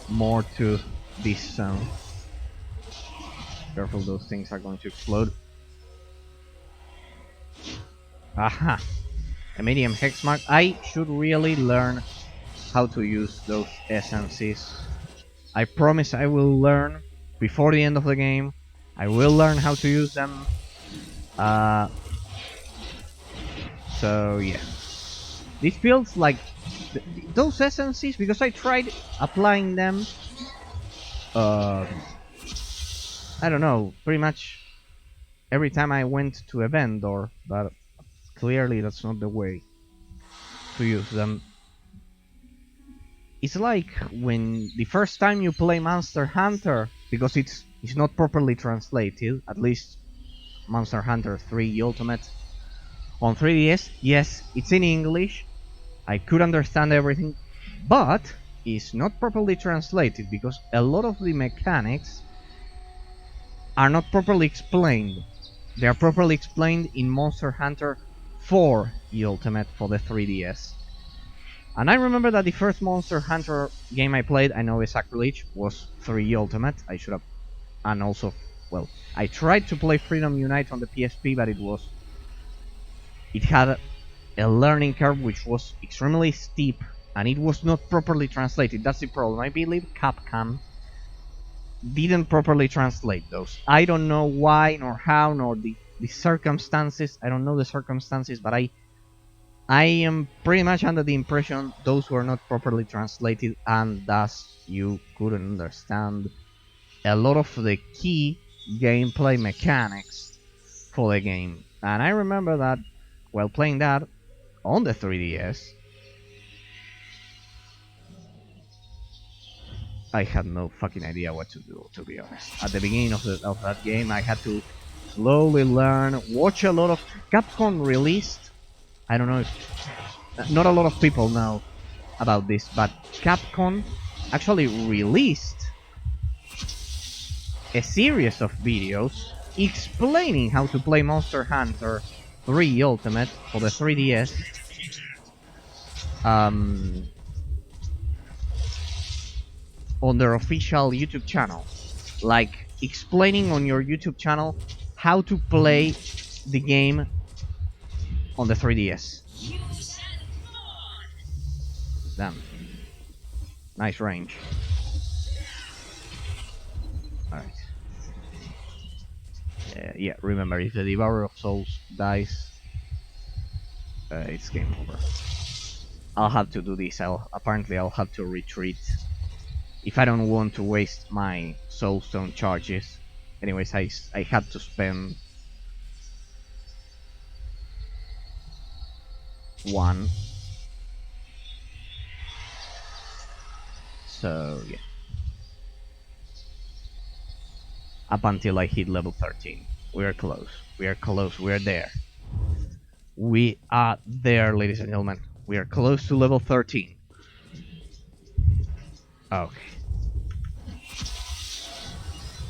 more to this zone. Careful, those things are going to explode. Aha! A medium hex mark. I should really learn how to use those essences. I promise I will learn before the end of the game. I will learn how to use them. So yeah, this feels like those essences, because I tried applying them. I don't know, pretty much every time I went to a vendor, but clearly that's not the way to use them. It's like when the first time you play Monster Hunter, because it's not properly translated, at least Monster Hunter 3 Ultimate on 3DS. Yes, it's in English. I could understand everything, but it's not properly translated because a lot of the mechanics are not properly explained. They are properly explained in Monster Hunter 4 Ultimate for the 3DS. And I remember that the first Monster Hunter game I played, I know it's sacrilege, was 3 Ultimate. I should have... And also, well, I tried to play Freedom Unite on the PSP, but it had a learning curve which was extremely steep, and it was not properly translated. That's the problem. I believe Capcom didn't properly translate those. I don't know why, nor how, nor the circumstances. I don't know the circumstances, but I am pretty much under the impression those were not properly translated, and thus you couldn't understand a lot of the key gameplay mechanics for the game. And I remember that while playing that on the 3DS, I had no fucking idea what to do, to be honest. At the beginning of that game, I had to slowly learn, watch a lot of... Capcom released... I don't know if... Not a lot of people know about this, but Capcom actually released a series of videos explaining how to play Monster Hunter 3 Ultimate for the 3DS. On their official YouTube channel, like explaining on your YouTube channel how to play the game on the 3DS. Damn. Nice range. Alright. Yeah, remember, if the Devourer of Souls dies, it's game over. I'll have to do this. Apparently I'll have to retreat if I don't want to waste my soulstone charges. Anyways, I had to spend one. So yeah, up until I hit level 13. We are close. We are close. We are there. We are there, ladies and gentlemen. We are close to level 13. Okay.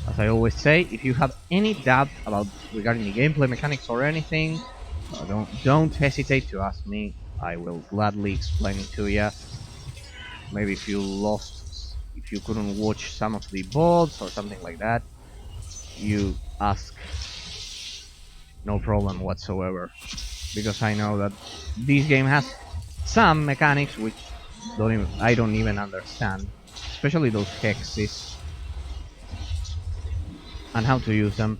As I always say, if you have any doubt about regarding the gameplay mechanics or anything, don't hesitate to ask me. I will gladly explain it to you. Maybe if you couldn't watch some of the VODs or something like that, you ask. No problem whatsoever. Because I know that this game has some mechanics which I don't even understand. Especially those hexes. And how to use them.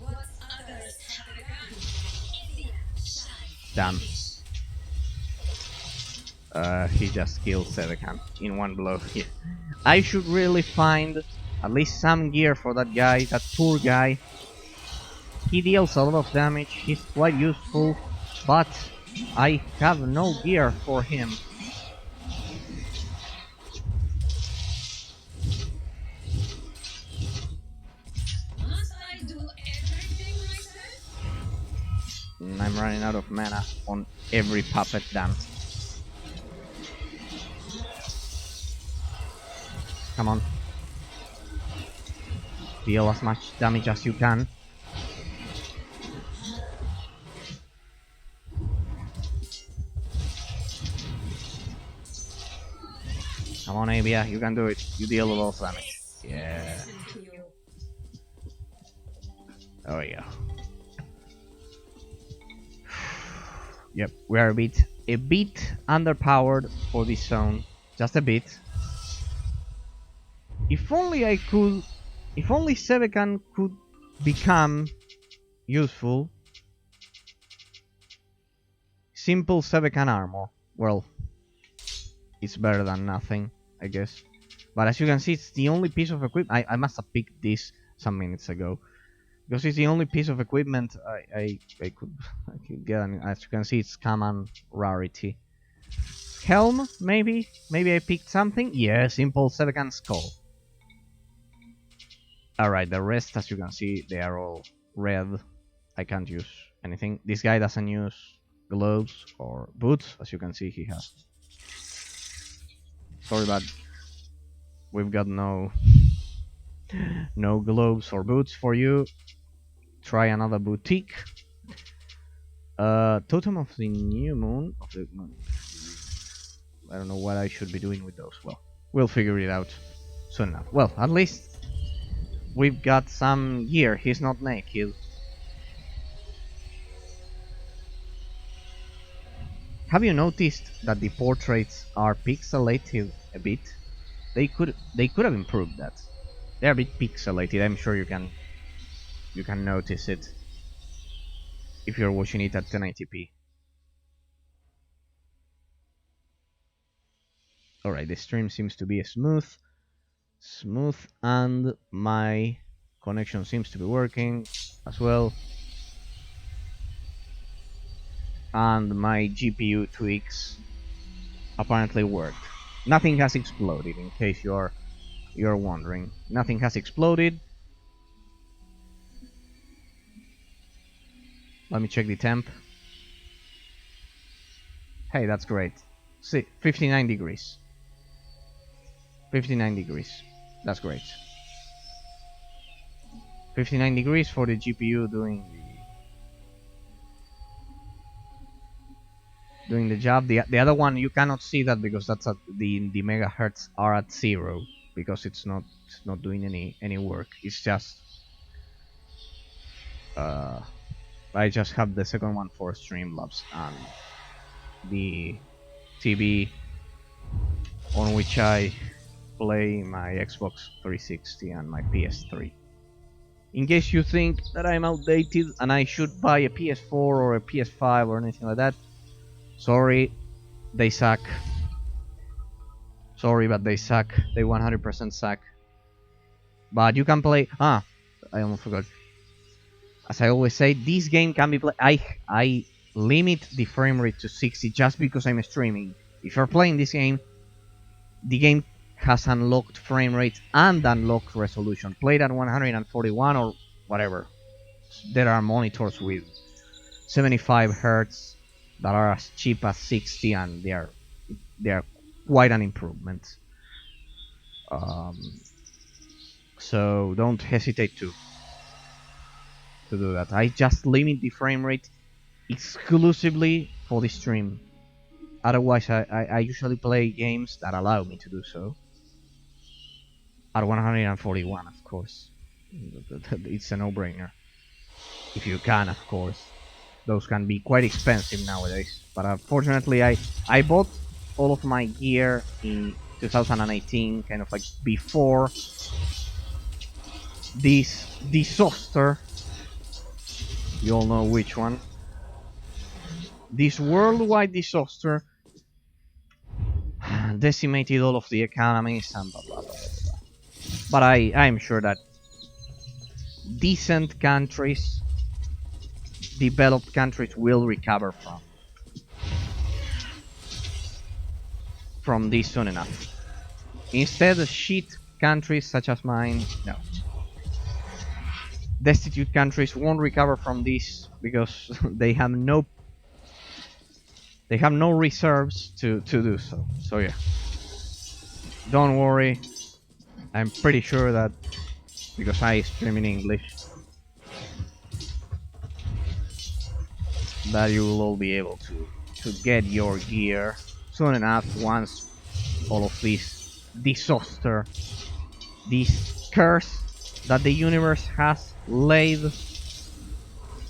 Damn. He just killed Sedekan in one blow. Yeah. I should really find at least some gear for that guy, that poor guy. He deals a lot of damage, he's quite useful, but I have no gear for him. I'm running out of mana on every puppet, damn. Come on. Deal as much damage as you can. Come on, Avia, you can do it. You deal a lot of damage. Yeah. There we go. Yep, we are a bit underpowered for this zone. Just a bit. If only Sevekan could become useful. Simple Sebekan armor. Well, it's better than nothing, I guess. But as you can see, it's the only piece of equipment. I must have picked this some minutes ago. Because it's the only piece of equipment I could get. And as you can see, it's common rarity. Helm, maybe? Maybe I picked something? Yeah, simple Sebekan skull. Alright, the rest, as you can see, they are all red. I can't use anything. This guy doesn't use gloves or boots. As you can see, he has. Sorry, but we've got no gloves or boots for you. Try another boutique. Totem of the New Moon. I don't know what I should be doing with those. Well, we'll figure it out soon enough. Well, at least we've got some gear. He's not naked. Have you noticed that the portraits are pixelated a bit? They could have improved that. They're a bit pixelated. I'm sure you can notice it if you're watching it at 1080p. Alright, the stream seems to be smooth, and my connection seems to be working as well. And my GPU tweaks apparently worked. Nothing has exploded, in case you're wondering. Nothing has exploded. Let me check the temp. Hey, that's great. See, 59 degrees. 59 degrees. That's great. 59 degrees for the GPU doing the job. The other one you cannot see that because that's at the megahertz are at 0 because it's not doing any work. It's just I just have the second one for Streamlabs and the TV on which I play my Xbox 360 and my PS3. In case you think that I'm outdated and I should buy a PS4 or a PS5 or anything like that, sorry, they suck. Sorry, but they suck. They 100% suck. But you can play... I almost forgot. As I always say, this game can be played... I limit the frame rate to 60 just because I'm streaming. If you're playing this game, the game has unlocked frame rate and unlocked resolution. Played at 141 or whatever. There are monitors with 75 Hz that are as cheap as 60, and they are quite an improvement. So don't hesitate to do that. I just limit the frame rate exclusively for the stream. Otherwise, I usually play games that allow me to do so. At 141, of course. It's a no-brainer. If you can, of course. Those can be quite expensive nowadays. But unfortunately, I bought all of my gear in 2018, kind of like before this disaster. You all know which one. This worldwide disaster decimated all of the economies and blah blah blah blah. But I'm sure that decent countries, developed countries, will recover from this soon enough. Instead, shit countries such as mine, no. Destitute countries won't recover from this because they have no reserves to do so. So yeah, don't worry. I'm pretty sure that because I stream in English, that you will all be able to get your gear soon enough once all of this disaster, this curse that the universe has laid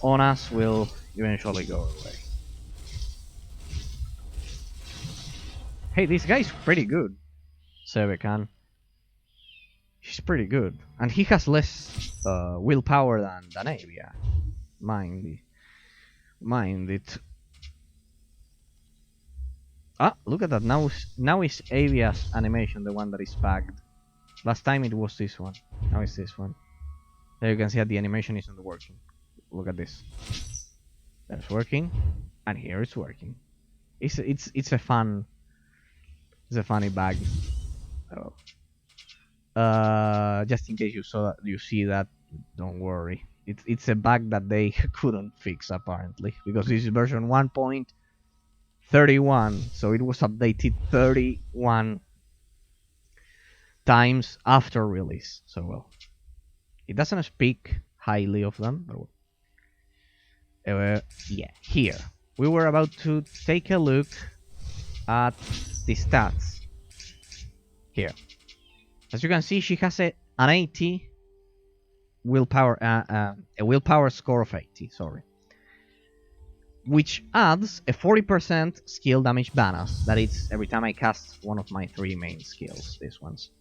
on us will eventually go away. Hey, this guy's pretty good, Sebekan. He's pretty good, and he has less willpower than Avia. Mind it. Ah, look at that. Now is Avia's animation, the one that is bagged. Last time it was this one. Now it's this one. There you can see that the animation isn't working. Look at this. That's working, and here it's working. It's a funny bag. Oh. Just in case you see that, don't worry. It's a bug that they couldn't fix apparently, because this is version 1.31, so it was updated 31 times after release. So well, it doesn't speak highly of them, but well. Yeah, here we were about to take a look at the stats. Here, as you can see, she has an 80 willpower, a willpower score of 80. Sorry, which adds a 40% skill damage bonus. That is every time I cast one of my 3 main skills. These ones.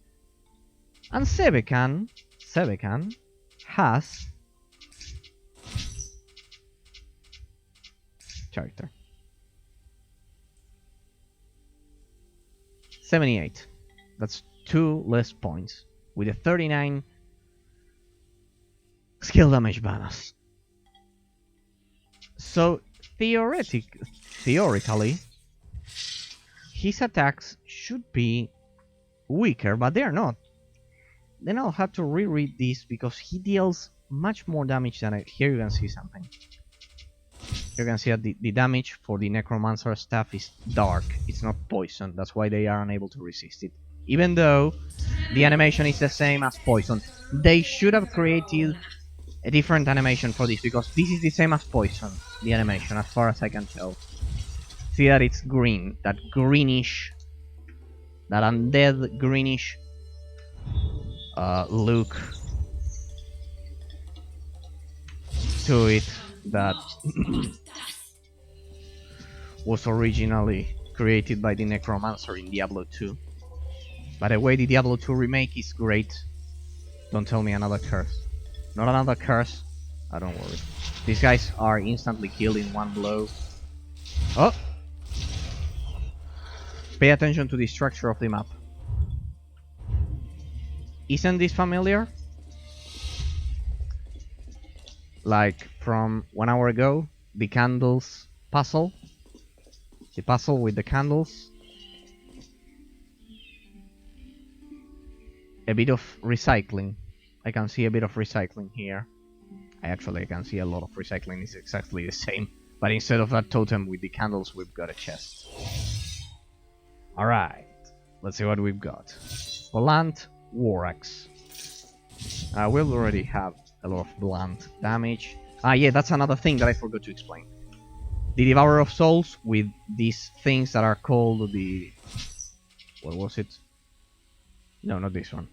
And Sebekan has character 78. That's 2 less points with a 39 skill damage bonus. So theoretically, his attacks should be weaker, but they're not. Then I'll have to reread this because he deals much more damage than here you can see something. You can see that the damage for the Necromancer staff is dark. It's not poison. That's why they are unable to resist it. Even though the animation is the same as poison. They should have created a different animation for this, because this is the same as poison, the animation, as far as I can tell. See that it's green, that greenish, that undead greenish look to it that was originally created by the Necromancer in Diablo 2. By the way, the Diablo 2 remake is great. Don't tell me another curse. Not another curse. I don't worry. These guys are instantly killed in one blow. Oh! Pay attention to the structure of the map. Isn't this familiar? Like from 1 hour ago, the candles puzzle. The puzzle with the candles. A bit of recycling. I can see a bit of recycling here. I can see a lot of recycling. It's exactly the same. But instead of that totem with the candles, we've got a chest. Alright. Let's see what we've got. Blunt War Axe. We'll already have a lot of blunt damage. Yeah, that's another thing that I forgot to explain. The Devourer of Souls with these things that are called the... What was it? No, not this one.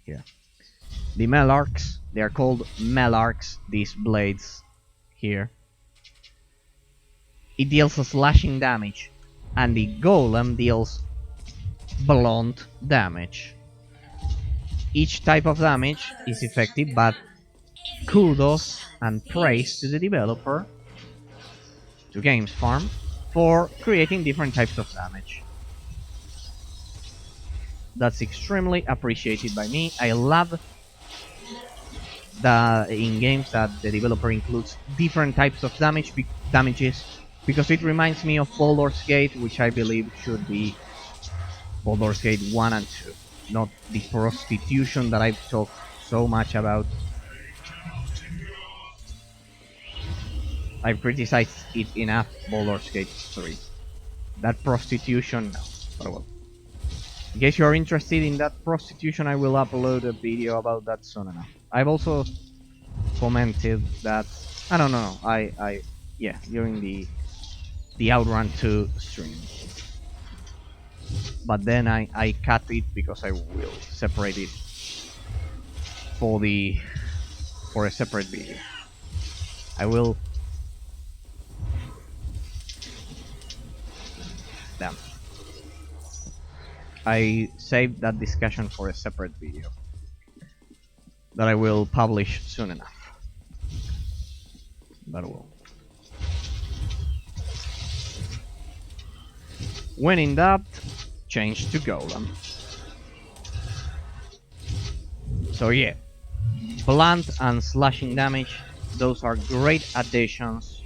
Here. The Melarks. They are called Melarks, these blades here. It deals a slashing damage, and the Golem deals blunt damage. Each type of damage is effective, but kudos and praise to the developer, to Games Farm, for creating different types of damage. That's extremely appreciated by me. I love that in games that the developer includes different types of damages, because it reminds me of Baldur's Gate, which I believe should be Baldur's Gate 1 and 2, not the prostitution that I've talked so much about. I've criticized it enough, Baldur's Gate 3. That prostitution, no. But well. In case you're interested in that prostitution, I will upload a video about that soon enough. I've also commented that... I don't know, yeah, during the Outrun 2 stream. But then I cut it because I will separate it for a separate video. I will... Damn. I saved that discussion for a separate video that I will publish soon enough. But well. When in doubt, change to Golem. So yeah, blunt and slashing damage, those are great additions.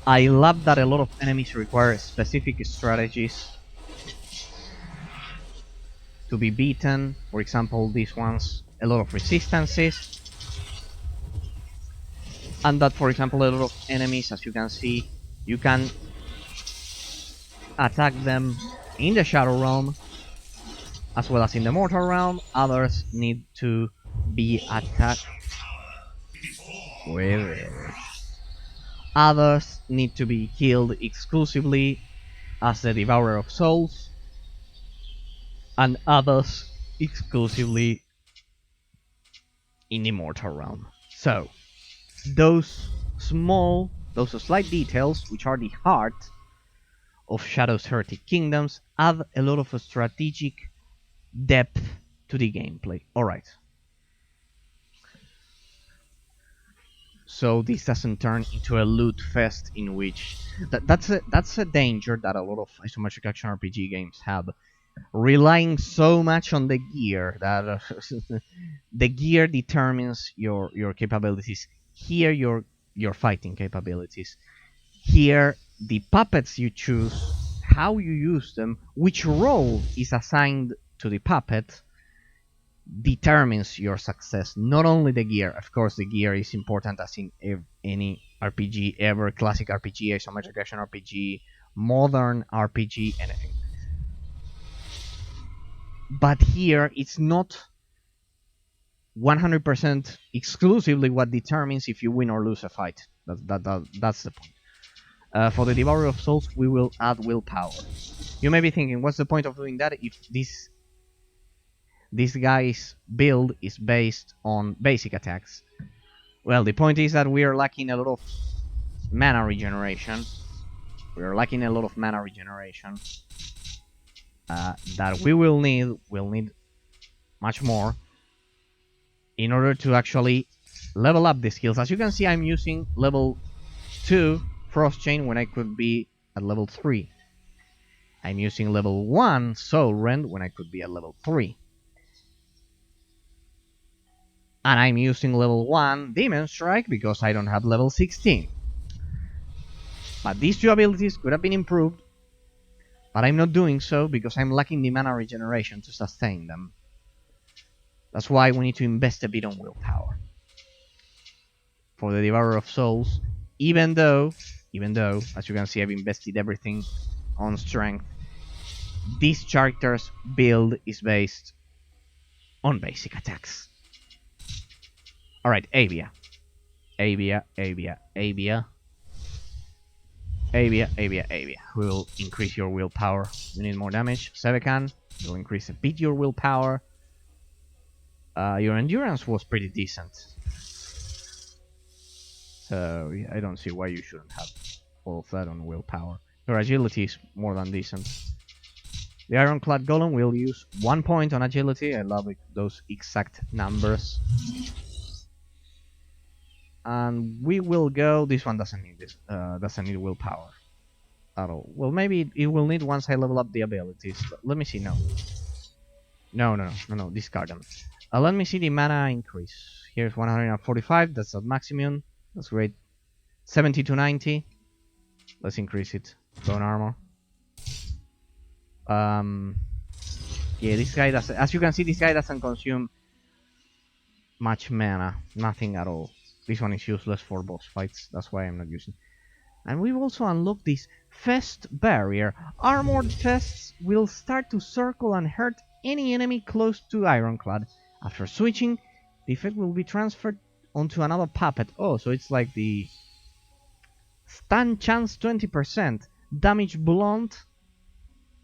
I love that a lot of enemies require specific strategies to be beaten. For example, these ones, a lot of resistances. And that, for example, a lot of enemies, as you can see, you can attack them in the Shadow Realm as well as in the Mortal Realm. Others need to be attacked with. Others need to be killed exclusively as the Devourer of Souls, and others exclusively in the Mortal Realm. So, those slight details, which are the heart of Shadow's Heretic Kingdoms, add a lot of strategic depth to the gameplay. Alright. So this doesn't turn into a loot fest in which... That's a danger that a lot of isometric action RPG games have. Relying so much on the gear that the gear determines your capabilities. Here, your fighting capabilities. Here, the puppets you choose, how you use them, which role is assigned to the puppet, determines your success. Not only the gear. Of course, the gear is important as in any RPG ever. Classic RPG, isometric action RPG, modern RPG, anything. But here, it's not 100% exclusively what determines if you win or lose a fight. That's the point. For the Devourer of Souls, we will add willpower. You may be thinking, what's the point of doing that if this guy's build is based on basic attacks? Well, the point is that we are lacking a lot of mana regeneration. That we will need much more in order to actually level up the skills. As you can see, I'm using level 2 Frost Chain when I could be at level 3. I'm using level 1 Soul Rend when I could be at level 3. And I'm using level 1 Demon Strike because I don't have level 16. But these two abilities could have been improved, but I'm not doing so because I'm lacking the mana regeneration to sustain them. That's why we need to invest a bit on willpower. For the Devourer of Souls, even though, as you can see, I've invested everything on strength, this character's build is based on basic attacks. Alright, Avia. Will increase your willpower. You need more damage. Sevekan will increase a bit your willpower. Your endurance was pretty decent. So I don't see why you shouldn't have all of that on willpower. Your agility is more than decent. The Ironclad Golem will use 1 point on agility. I love it, those exact numbers. And we will go. This one doesn't need this. Doesn't need willpower at all. Well, maybe it will need once I level up the abilities. But let me see. No. Discard them. Let me see the mana increase. Here's 145. That's at maximum. That's great. 70 to 90. Let's increase it. Bone armor. Yeah, this guy doesn't. As you can see, this guy doesn't consume much mana. Nothing at all. This one is useless for boss fights, that's why I'm not using. And we've also unlocked this Fest Barrier. Armored Fests will start to circle and hurt any enemy close to Ironclad. After switching, the effect will be transferred onto another puppet. Oh, so it's like the stun chance 20%, damage blunt,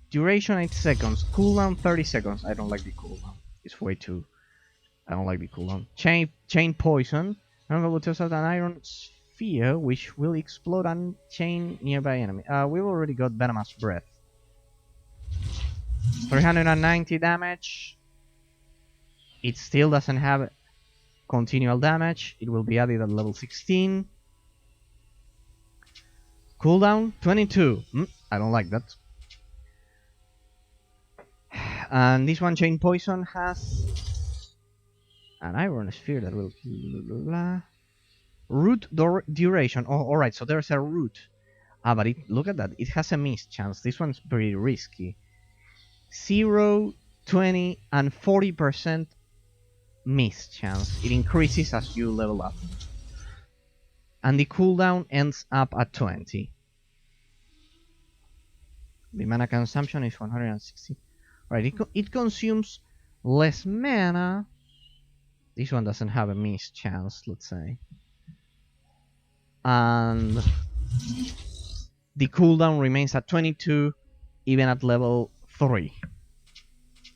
duration 8 seconds, cooldown 30 seconds. I don't like the cooldown. It's way too... I don't like the cooldown. Chain poison. Will test out an iron sphere, which will explode and chain nearby enemy. We've already got Venomous Breath. 390 damage. It still doesn't have continual damage. It will be added at level 16. Cooldown 22. I don't like that. And this one, Chain Poison, has an Iron Sphere that will root duration. Oh, alright, so there's a root. But look at that. It has a miss chance. This one's pretty risky. 0, 20, and 40% miss chance. It increases as you level up. And the cooldown ends up at 20. The mana consumption is 160. Right, it consumes less mana. This one doesn't have a miss chance, let's say. And the cooldown remains at 22, even at level 3.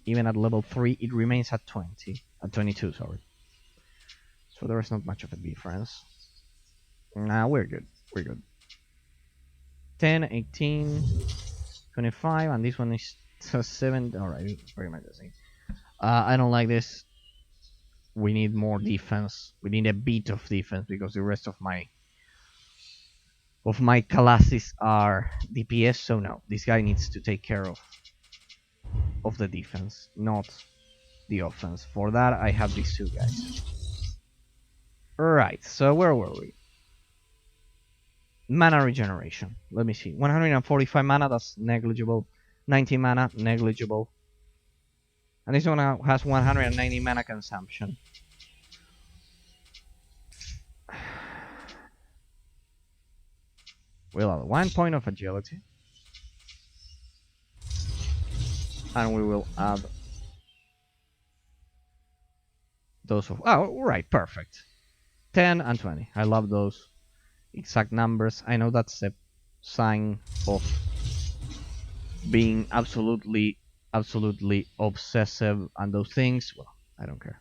Even at level 3, it remains at 22, sorry. So there is not much of a difference. Nah, we're good. We're good. 10, 18, 25, and this one is 7. Alright, pretty much the same. I don't like this. We need more defense. We need a bit of defense because the rest of my classes are DPS. So no, this guy needs to take care of the defense, not the offense. For that, I have these two guys. Right. So where were we? Mana regeneration. Let me see. 145 mana. That's negligible. 90 mana, negligible. And this one has 190 mana consumption. We'll add 1 point of agility. And we will add those of... Oh, right, perfect. 10 and 20. I love those exact numbers. I know that's a sign of being absolutely obsessive and those things. Well, I don't care.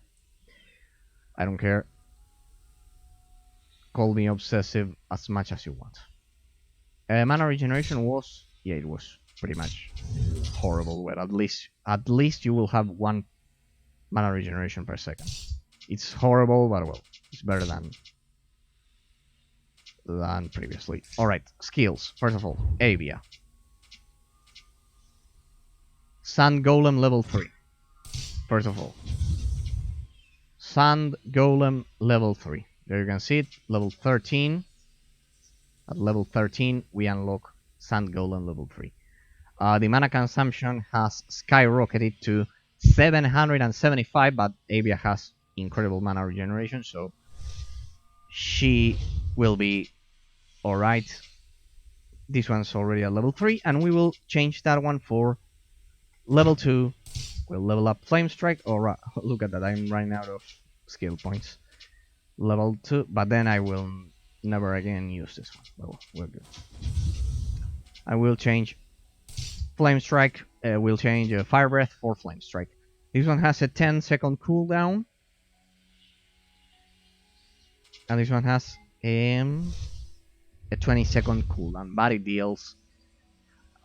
I don't care. Call me obsessive as much as you want. Mana regeneration was... Yeah, it was pretty much horrible. Well, at least you will have 1 mana regeneration per second. It's horrible, but well, it's better than previously. Alright, skills. First of all, Avia. Sand Golem level 3. First of all. Sand Golem level 3. There you can see it, level 13. At level 13, we unlock Sand Golem level 3. The mana consumption has skyrocketed to 775, but Avia has incredible mana regeneration, so she will be alright. This one's already at level 3, and we will change that one for level 2. We'll level up Flame Strike. Or look at that, I'm running out of skill points. Level 2, but then I will never again use this one. Well, we're good. I will change Flame Strike. We'll change Fire Breath for Flame Strike. This one has a 10-second cooldown. And this one has a 20-second cooldown. But it deals,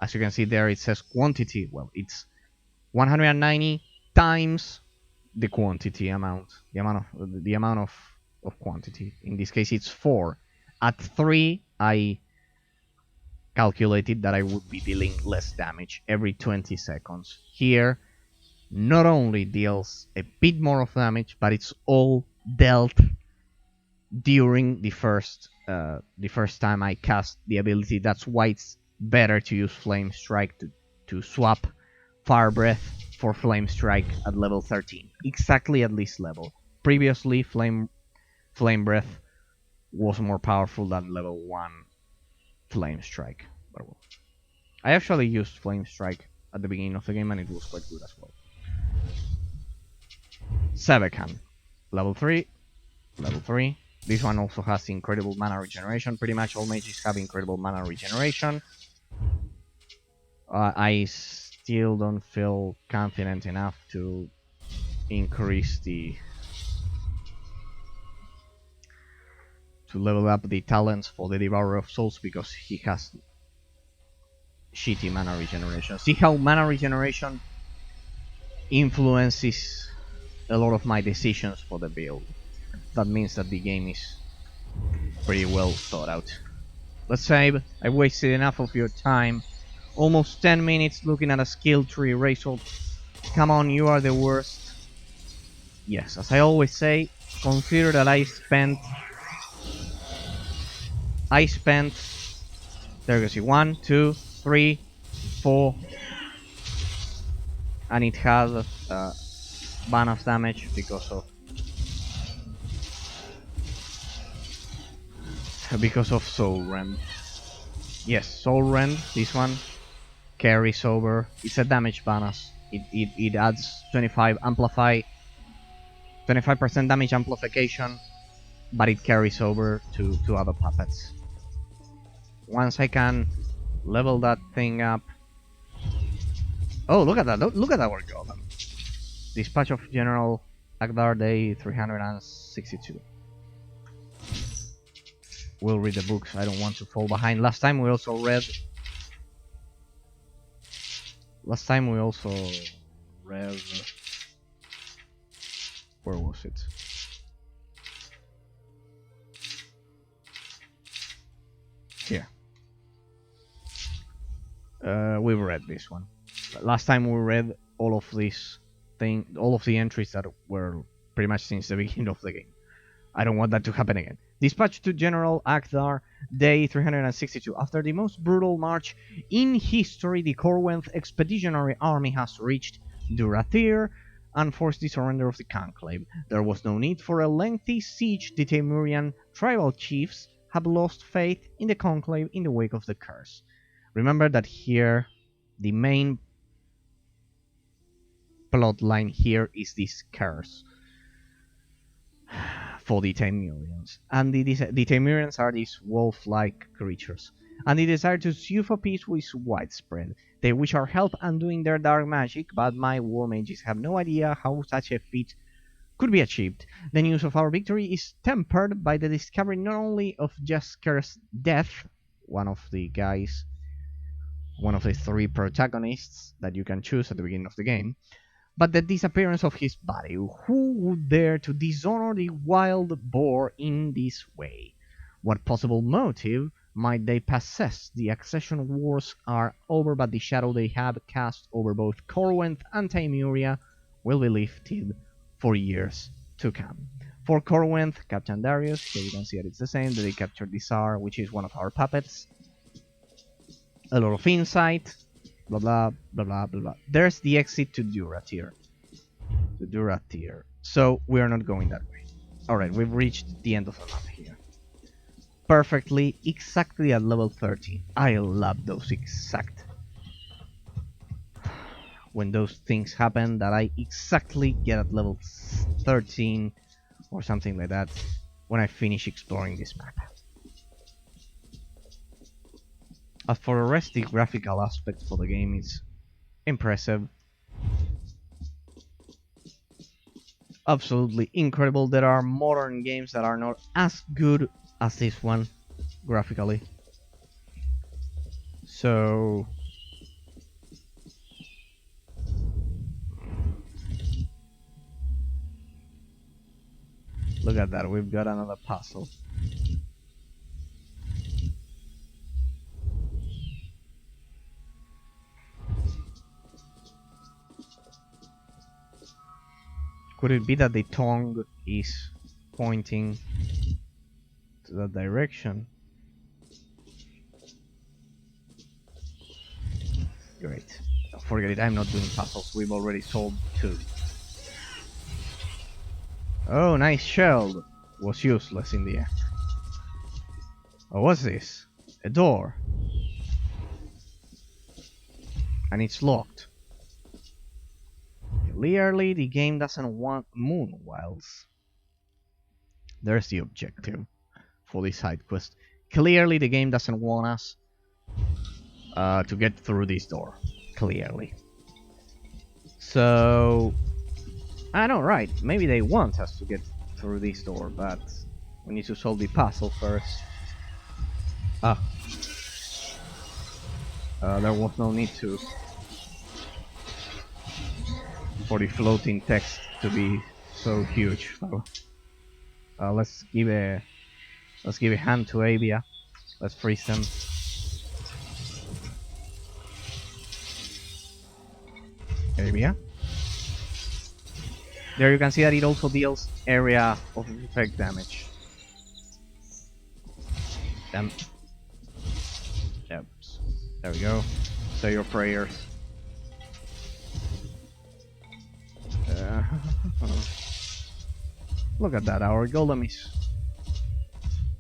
as you can see there, it says quantity. Well, it's 190 times the quantity amount. The amount of quantity. In this case, it's 4. At 3, I calculated that I would be dealing less damage every 20 seconds. Here, not only deals a bit more of damage, but it's all dealt during the first time I cast the ability. That's why it's better to use Flame Strike to swap Fire Breath for Flame Strike at level 13. Exactly at this level. Previously, Flame Breath was more powerful than level 1 Flame Strike. But well, I actually used Flame Strike at the beginning of the game and it was quite good as well. Sevekan, level 3. This one also has incredible mana regeneration. Pretty much all mages have incredible mana regeneration. I still don't feel confident enough to increase the to level up the talents for the Devourer of Souls because he has shitty mana regeneration. See how mana regeneration influences a lot of my decisions for the build. That means that the game is pretty well thought out. Let's save. I wasted enough of your time. Almost 10 minutes looking at a skill tree result. Come on, you are the worst. Yes, as I always say, consider that I spent, there you see, 1, 2, 3, 4, and it has bonus damage because of Soul Rend. Yes, Soul Rend, this one carries over. It's a damage bonus. It adds 25% damage amplification, but it carries over to other puppets. Once I can level that thing up. Oh, look at that! Look at our golem. Dispatch of General Agdar, day 362. We'll read the books. I don't want to fall behind. Last time we also read. Where was it? Here. We've read this one. Last time we read all of the entries that were pretty much since the beginning of the game. I don't want that to happen again. Dispatch to General Akdar, day 362. After the most brutal march in history, the Corwent Expeditionary Army has reached Durathir and forced the surrender of the Conclave. There was no need for a lengthy siege. The Temurian tribal chiefs have lost faith in the Conclave in the wake of the curse. Remember that here, the main plot line here is this curse for the Temurians. And the Temurians are these wolf-like creatures. And the desire to sue for peace is widespread. They wish our help and doing their dark magic, but my war mages have no idea how such a feat could be achieved. The news of our victory is tempered by the discovery not only of Jasker's death, one of the 3 protagonists that you can choose at the beginning of the game, but the disappearance of his body. Who would dare to dishonor the wild boar in this way? What possible motive might they possess? The accession wars are over, but the shadow they have cast over both Corwent and Thymuria will be lifted for years to come. For Corwent, Captain Darius, here you can see that it's the same, that they captured the Tsar, which is one of our puppets. A lot of insight, blah blah blah blah blah blah. There's the exit to Durathir. So we are not going that way. Alright, we've reached the end of the map here. Perfectly, exactly at level 13. I love those exact. When those things happen that I exactly get at level 13 or something like that when I finish exploring this map. As for the rest, the graphical aspect for the game is impressive. Absolutely incredible. There are modern games that are not as good as this one, graphically. So... look at that, we've got another puzzle. Could it be that the tongue is pointing to that direction? Great. Forget it, I'm not doing puzzles. We've already solved 2. Oh, nice shell. Was useless in the end. Oh, what's this? A door. And it's locked. Clearly, the game doesn't want moon wilds. There's the objective for this side quest. Clearly, the game doesn't want us to get through this door. Clearly. So, I know, right? Maybe they want us to get through this door, but We need to solve the puzzle first. Ah. There was no need for the floating text to be so huge. So, let's give a hand to Avia. Let's freeze them. Avia. There you can see that it also deals area of effect damage. Damn. Yep. There we go. Say your prayers. Look at that, our golem is...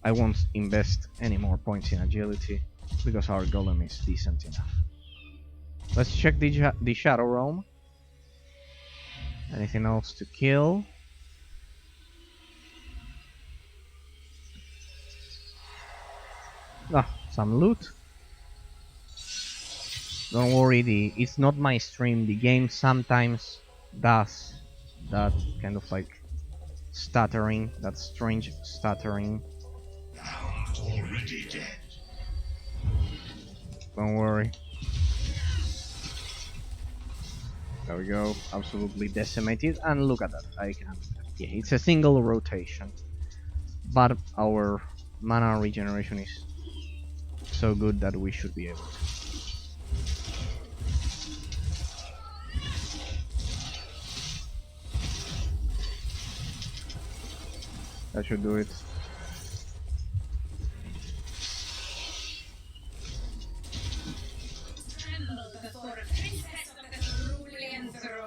I won't invest any more points in agility, because our golem is decent enough. Let's check the Shadow Realm. Anything else to kill? Ah, some loot. Don't worry, it's not my stream. The game sometimes does that kind of like stuttering, that strange stuttering. Already dead. Don't worry. There we go, absolutely decimated, and look at that, yeah, it's a single rotation, but our mana regeneration is so good that we should be able to. That should do it.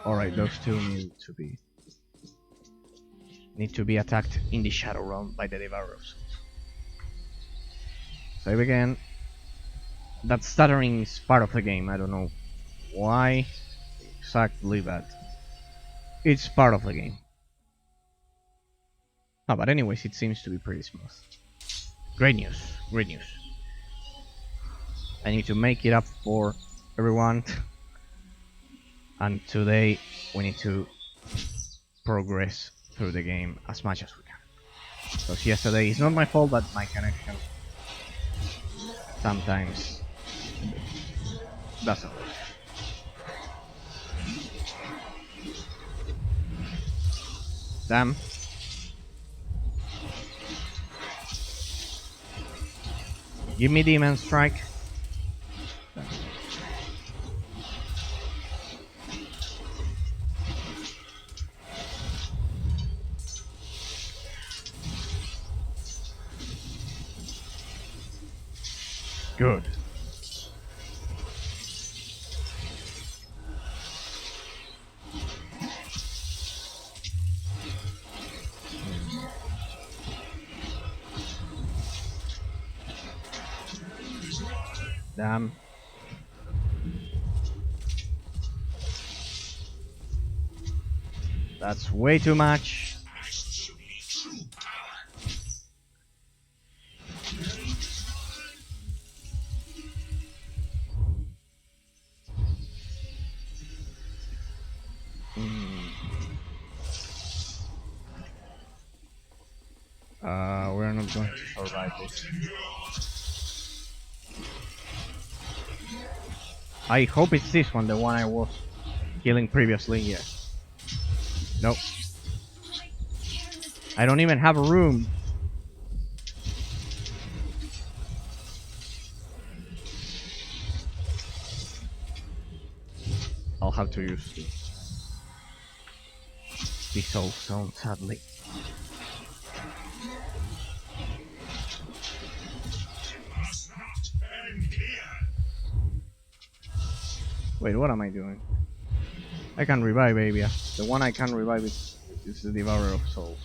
Alright, those two need to be attacked in the Shadow Realm by the Devourer of Souls. Save again. That stuttering is part of the game. I don't know why exactly, but it's part of the game. Oh, but anyways, it seems to be pretty smooth. Great news, great news. I need to make it up for everyone. And today we need to progress through the game as much as we can. Because yesterday, it's not my fault, but my connection sometimes doesn't work. Damn. Give me Demon Strike. Good. Damn. That's way too much. We're not going to survive this. I hope it's this one, the one I was killing previously. Yeah. Nope. I don't even have a room. I'll have to use the soul zone, sadly. Wait, what am I doing? I can revive Avia. The one I can revive is the Devourer of Souls.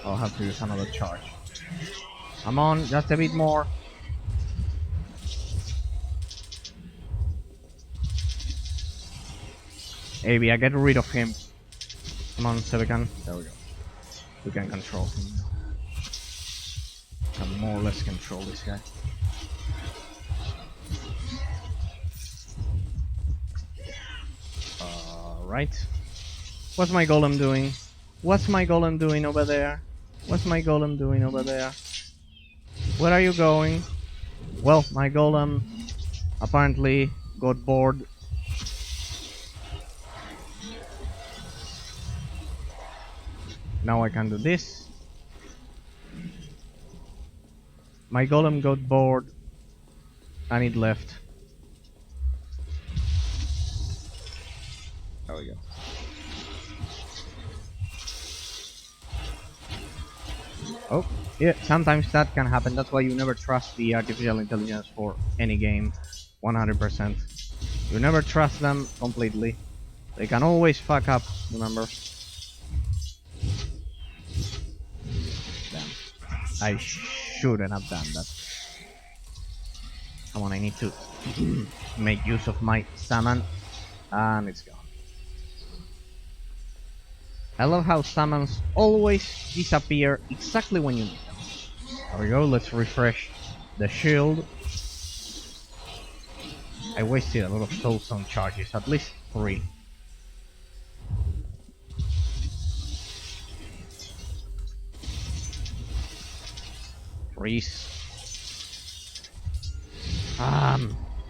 I'll have to use another charge. Come on, just a bit more. Avia, get rid of him. Come on, Sevekan. There we go. We can control him. Can more or less control this guy. Alright. What's my golem doing? What's my golem doing over there? What's my golem doing over there? Where are you going? Well, my golem apparently got bored. Now I can do this. My golem got bored and it left. There we go. Oh, yeah, sometimes that can happen. That's why you never trust the artificial intelligence for any game. 100%. You never trust them completely. They can always fuck up, remember? Damn. I shouldn't have done that. Come on, I need to make use of my summon. And it's gone. I love how summons always disappear exactly when you need them. There we go, let's refresh the shield. I wasted a lot of soul stone charges, at least 3. Freeze.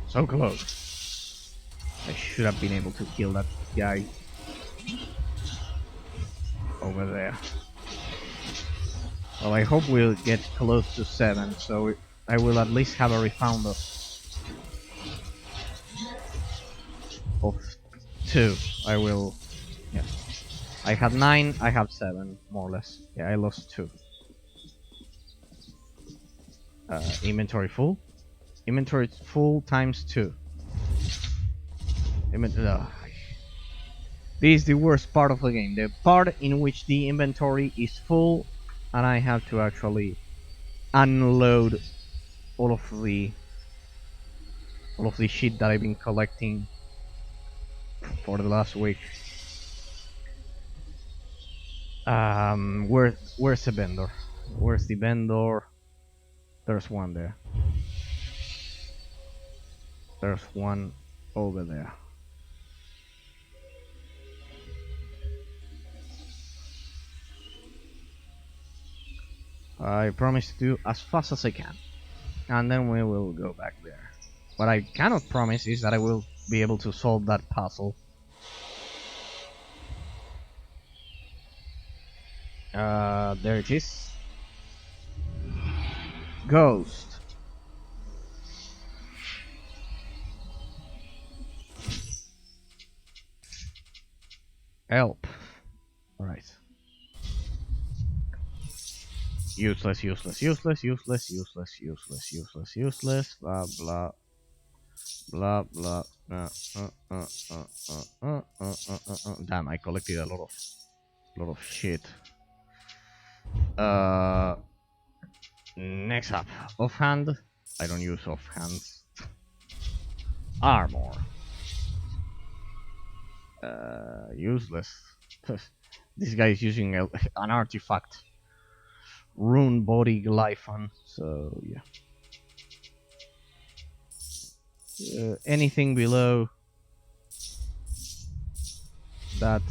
So close. I should have been able to kill that guy over there. Well, I hope we'll get close to 7, so I will at least have a refund of 2. I will, yeah. I had 9, I have 7, more or less. Yeah, I lost 2. Inventory full. Inventory full times 2. This is the worst part of the game. The part in which the inventory is full and I have to actually unload all of the shit that I've been collecting for the last week. Where's the vendor? Where's the vendor? There's one there. There's one over there. I promise to do as fast as I can, and then we will go back there. What I cannot promise is that I will be able to solve that puzzle. There it is. Ghost. Help. Alright. Useless, useless, useless, useless, useless, useless, useless, useless, blah blah blah blah. Damn, I collected a lot of shit. Next up, offhand. I don't use offhands. Armor. Useless. This guy is using an artifact. Rune body glyphon, so yeah. Anything below that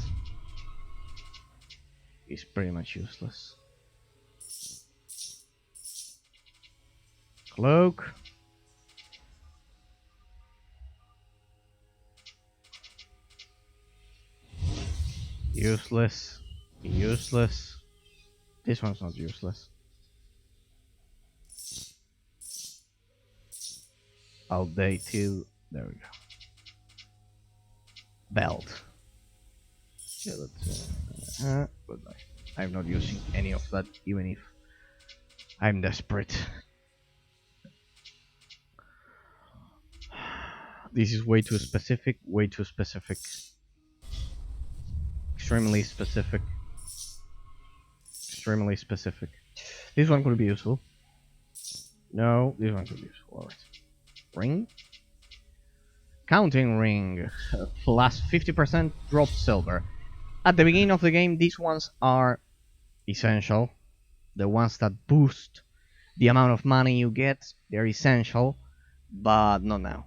is pretty much useless. Cloak. Useless. Useless. This one's not useless. Outdated. There we go. Belt. Yeah, that's goodbye. I'm not using any of that, even if I'm desperate. This is way too specific. Way too specific. Extremely specific. Extremely specific. This one could be useful. No, this one could be useful. Alright. Ring? Counting ring. Plus 50% drop silver. At the beginning of the game, these ones are essential. The ones that boost the amount of money you get, they're essential, but not now.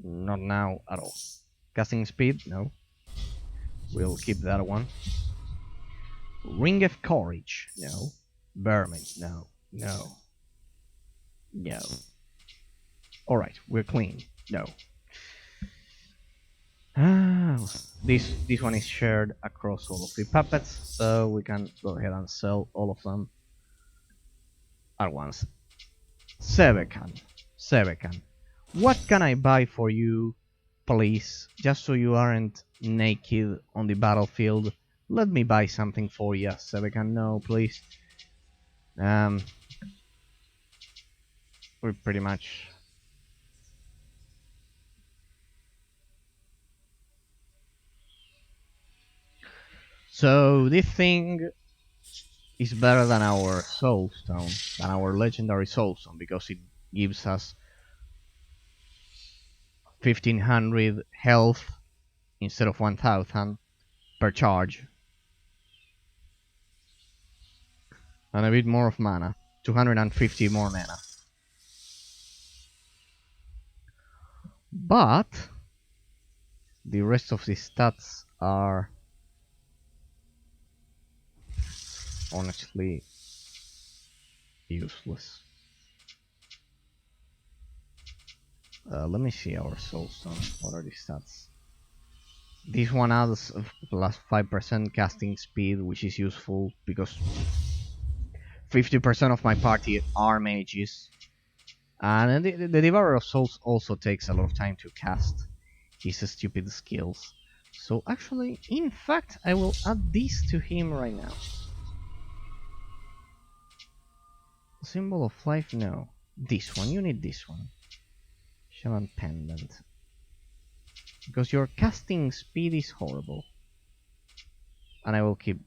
Not now at all. Casting speed, no. We'll keep that one. Ring of Courage, no. Vermin, no. No. No. Alright, we're clean. No. This one is shared across all of the puppets, so we can go ahead and sell all of them at once. Sebekan. What can I buy for you, please? Just so you aren't naked on the battlefield. Let me buy something for you, Sebekan. No, please. We're pretty much... So this thing is better than our Soulstone, than our legendary Soulstone, because it gives us 1500 health instead of 1000 per charge. And a bit more of mana, 250 more mana. But the rest of the stats are honestly useless. Let me see our Soulstone. What are the stats? This one adds plus 5% casting speed, which is useful because 50% of my party are mages. And the Devourer of Souls also takes a lot of time to cast his stupid skills. So actually, in fact, I will add this to him right now. Symbol of Life? No. This one, you need this one. Shaman Pendant. Because your casting speed is horrible. And I'll keep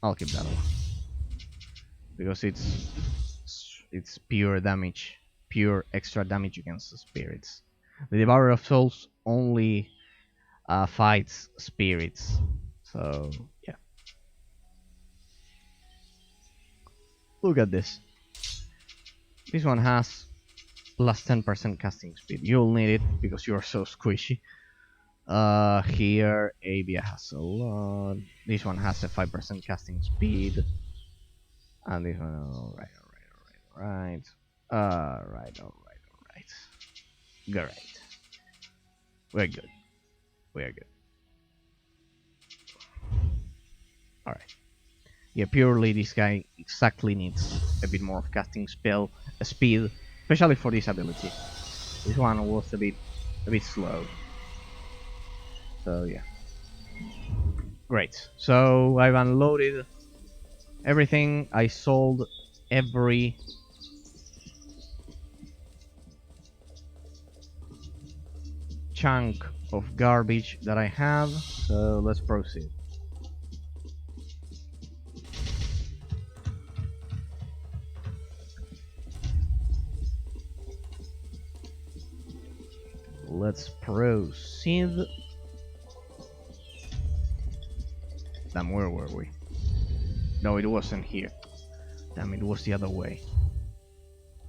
that one. Because it's pure damage. Pure extra damage against the spirits. The Devourer of Souls only fights spirits. So, yeah. Look at this. This one has plus 10% casting speed. You'll need it because you're so squishy. Here, Avia has a lot. This one has a 5% casting speed. And this one, alright. Great. We're good. Alright. Yeah, purely this guy exactly needs a bit more of casting speed, especially for this ability. This one was a bit slow. So yeah. Great. So I've unloaded everything. I sold every chunk of garbage that I have. So let's proceed. Let's proceed. Damn, where were we? No, it wasn't here. Damn, it was the other way.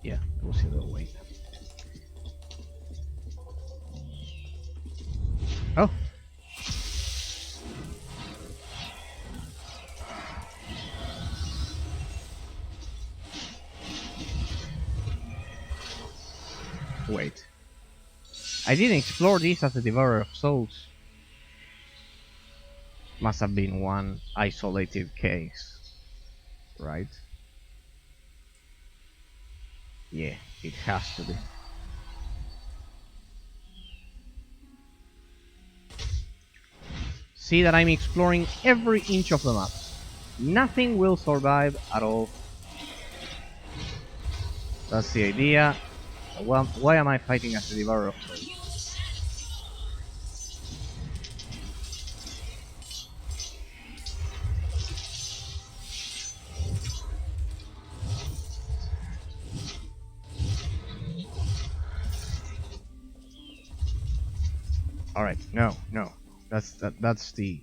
Yeah, it was the other way. Oh! Wait. I didn't explore this as the Devourer of Souls. Must have been one isolated case. Right? Yeah, it has to be. See that I'm exploring every inch of the map. Nothing will survive at all. That's the idea. Well, why am I fighting as the Devourer of Souls? Alright, no. That's the...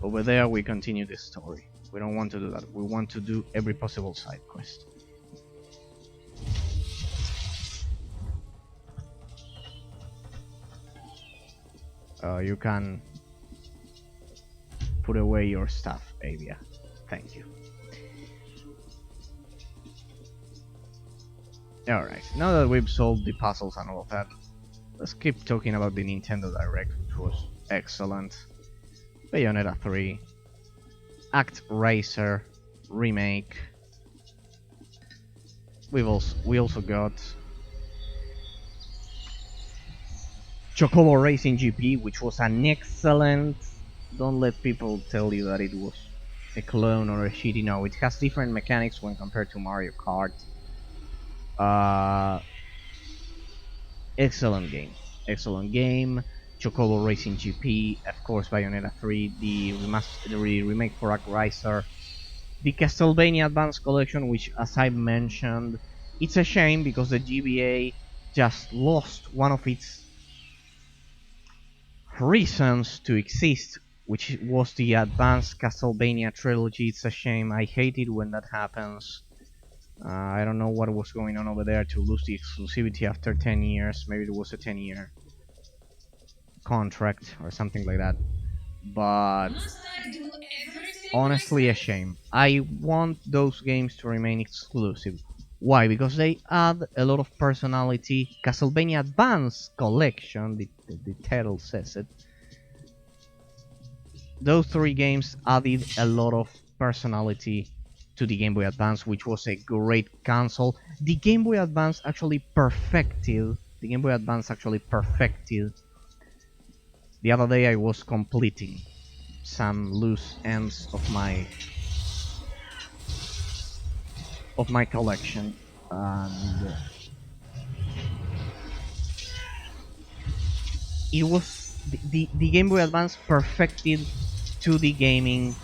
over there we continue the story. We don't want to do that. We want to do every possible side quest. You can put away your stuff, Avia. Thank you. Alright, now that we've solved the puzzles and all of that, let's keep talking about the Nintendo Direct, which was excellent. Bayonetta 3, ActRaiser remake. We also got Chocobo Racing GP, which was an excellent. Don't let people tell you that it was a clone or a shitty. No, it has different mechanics when compared to Mario Kart. Excellent game. Chocobo Racing GP, of course, Bayonetta 3, the remake for ActRaiser, the Castlevania Advance Collection, which, as I mentioned, it's a shame because the GBA just lost one of its reasons to exist, which was the Advanced Castlevania trilogy. It's a shame. I hate it when that happens. I don't know what was going on over there to lose the exclusivity after 10 years. Maybe it was a 10-year contract or something like that. But honestly, a shame. I want those games to remain exclusive. Why? Because they add a lot of personality. Castlevania Advance Collection, the title says it. Those three games added a lot of personality to the Game Boy Advance, which was a great console. The Game Boy Advance actually perfected. The other day I was completing some loose ends of my collection, and it was the Game Boy Advance perfected to the gaming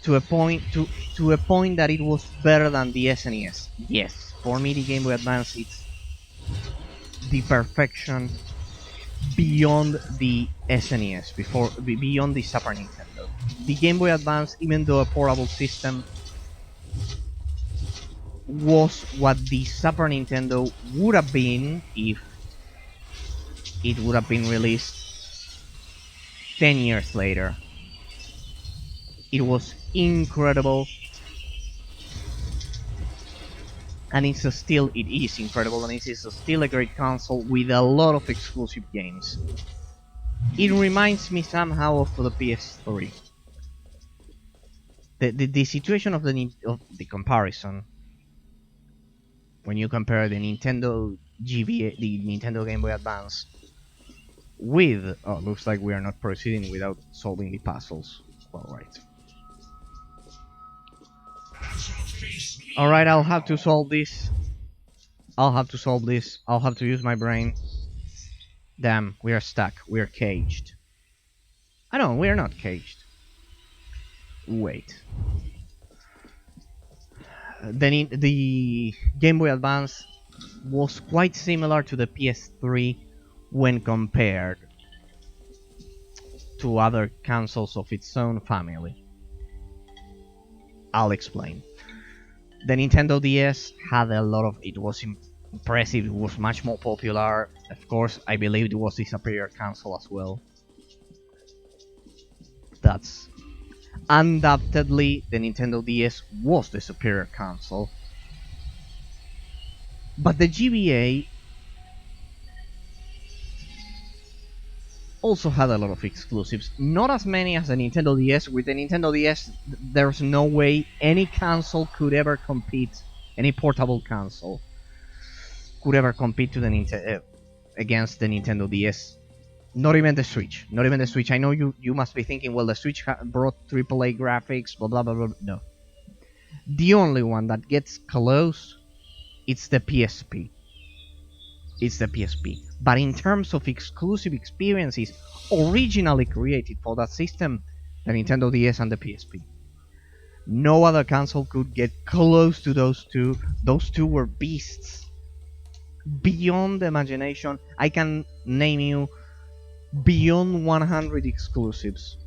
to a point that it was better than the SNES. Yes, for me the Game Boy Advance it's the perfection beyond the SNES, beyond the Super Nintendo. The Game Boy Advance, even though a portable system, was what the Super Nintendo would have been if it would have been released 10 years later. It was incredible, and it is incredible, and it is still a great console with a lot of exclusive games. It reminds me somehow of the PS3. The situation of the comparison, when you compare the Nintendo GBA, the Nintendo Game Boy Advance, with looks like we are not proceeding without solving the puzzles. Alright. Alright, I'll have to solve this. I'll have to use my brain. Damn, we are stuck. We are caged. I know, we are not caged. Wait. The Game Boy Advance was quite similar to the PS3 when compared to other consoles of its own family. I'll explain. The Nintendo DS had a lot of... It was impressive, it was much more popular. Of course, I believe it was the superior console as well. That's... Undoubtedly, the Nintendo DS was the superior console. But the GBA also had a lot of exclusives. Not as many as the Nintendo DS. With the Nintendo DS, there's no way any console could ever compete, any portable console could ever compete to the against the Nintendo DS. Not even the Switch. I know you must be thinking, well, the Switch brought AAA graphics, blah blah blah blah. No. The only one that gets close, it's the PSP. But in terms of exclusive experiences originally created for that system, the Nintendo DS and the PSP. No other console could get close to those two. Those two were beasts. Beyond imagination, I can name you beyond 100 exclusives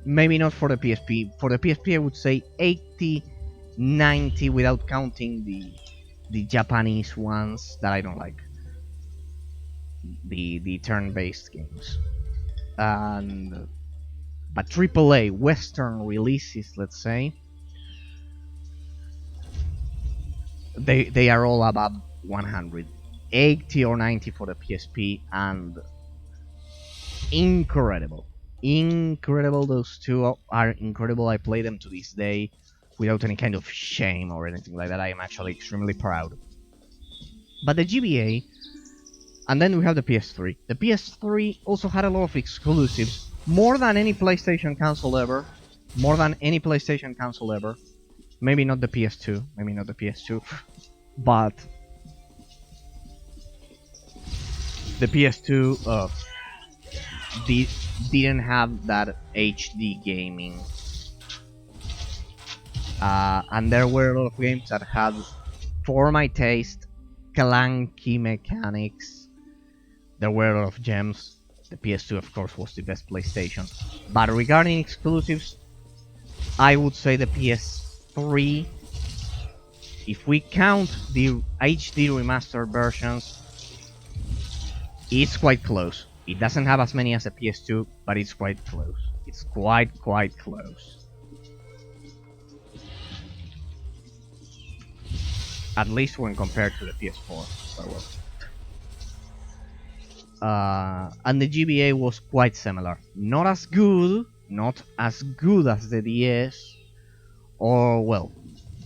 Maybe not for the PSP. For the PSP, I would say 80, 90 without counting the Japanese ones that I don't like. The turn-based games. But AAA Western releases, let's say, they are all above 100, 80 or 90 for the PSP, and incredible. Those two are incredible. I play them to this day without any kind of shame or anything like that. I am actually extremely proud. But the GBA, and then we have the PS3. The PS3 also had a lot of exclusives, more than any PlayStation console ever. Maybe not the PS2, but the PS2 didn't have that HD gaming, and there were a lot of games that had, for my taste, clunky mechanics. There were a lot of gems. The PS2, of course, was the best PlayStation. But regarding exclusives, I would say the PS3, if we count the HD remastered versions, it's quite close. It doesn't have as many as the PS2, but it's quite close. It's quite close. At least when compared to the PS4. And the GBA was quite similar. Not as good as the DS, or, well,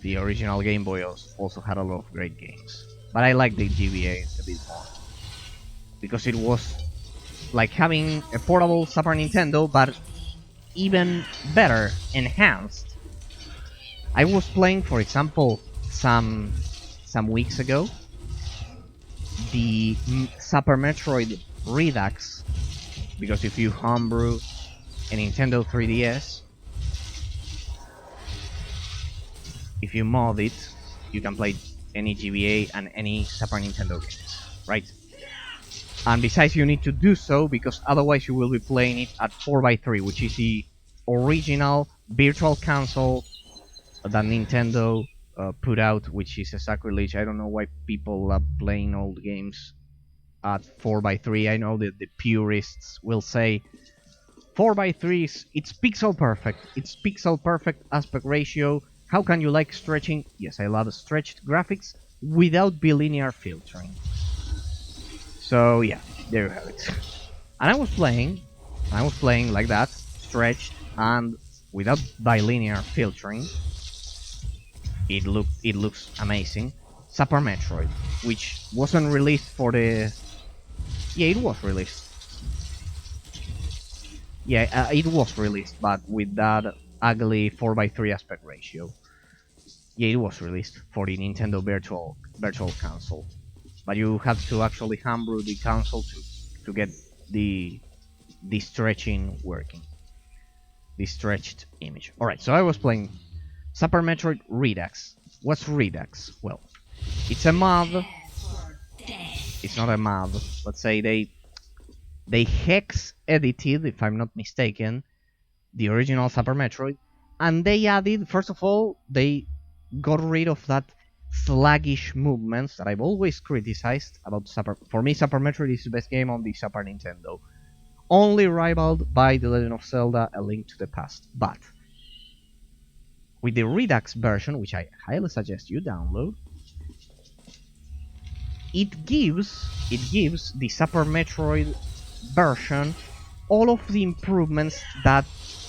the original Game Boy also had a lot of great games. But I like the GBA a bit more, because it was like having a portable Super Nintendo, but even better, enhanced. I was playing, for example, some weeks ago, the Super Metroid Redux, because if you homebrew a Nintendo 3DS, if you mod it, you can play any GBA and any Super Nintendo games, right? And besides, you need to do so because otherwise you will be playing it at 4x3, which is the original virtual console that Nintendo put out, which is a sacrilege. I don't know why people love playing old games at 4x3. I know that the purists will say 4x3 it's pixel perfect. It's pixel perfect aspect ratio. How can you like stretching? Yes, I love stretched graphics without bilinear filtering. So yeah, there you have it. And I was playing like that, stretched and without bilinear filtering. It looks amazing. Super Metroid, which wasn't released for the... Yeah, it was released. Yeah, it was released, but with that ugly 4x3 aspect ratio. Yeah, it was released for the Nintendo Virtual Console. But you have to actually homebrew the console to get the stretching working. The stretched image. Alright, so I was playing Super Metroid Redux. What's Redux? Well, it's a mod. It's not a mod. Let's say they hex edited, if I'm not mistaken, the original Super Metroid, and they added, first of all, they got rid of that sluggish movements that I've always criticized about Super. For me, Super Metroid is the best game on the Super Nintendo, only rivaled by The Legend of Zelda: A Link to the Past. But with the Redux version, which I highly suggest you download, it gives the Super Metroid version all of the improvements that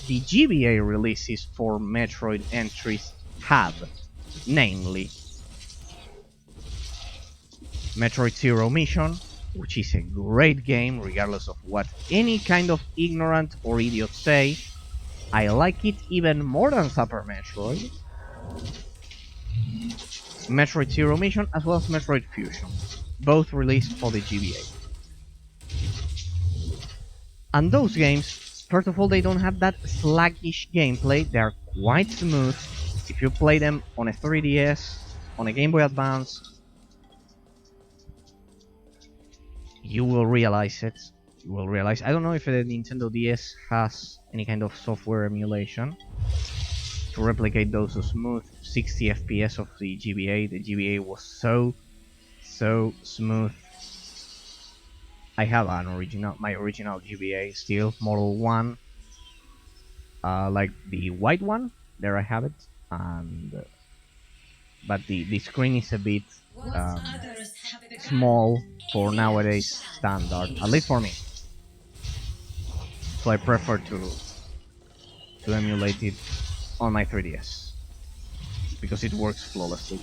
the GBA releases for Metroid entries have, namely Metroid Zero Mission, which is a great game regardless of what any kind of ignorant or idiot say. I like it even more than Super Metroid. Metroid Zero Mission as well as Metroid Fusion, both released for the GBA. And those games, first of all, they don't have that sluggish gameplay. They are quite smooth. If you play them on a 3DS, on a Game Boy Advance, you will realize it. you will realize. I don't know if the Nintendo DS has any kind of software emulation to replicate those smooth 60 FPS of the GBA. The GBA was so smooth. I have my original GBA still, Model 1, like the white one. There I have it, and but the screen is a bit um, small for nowadays standard, at least for me. So I prefer to emulate it on my 3DS because it works flawlessly.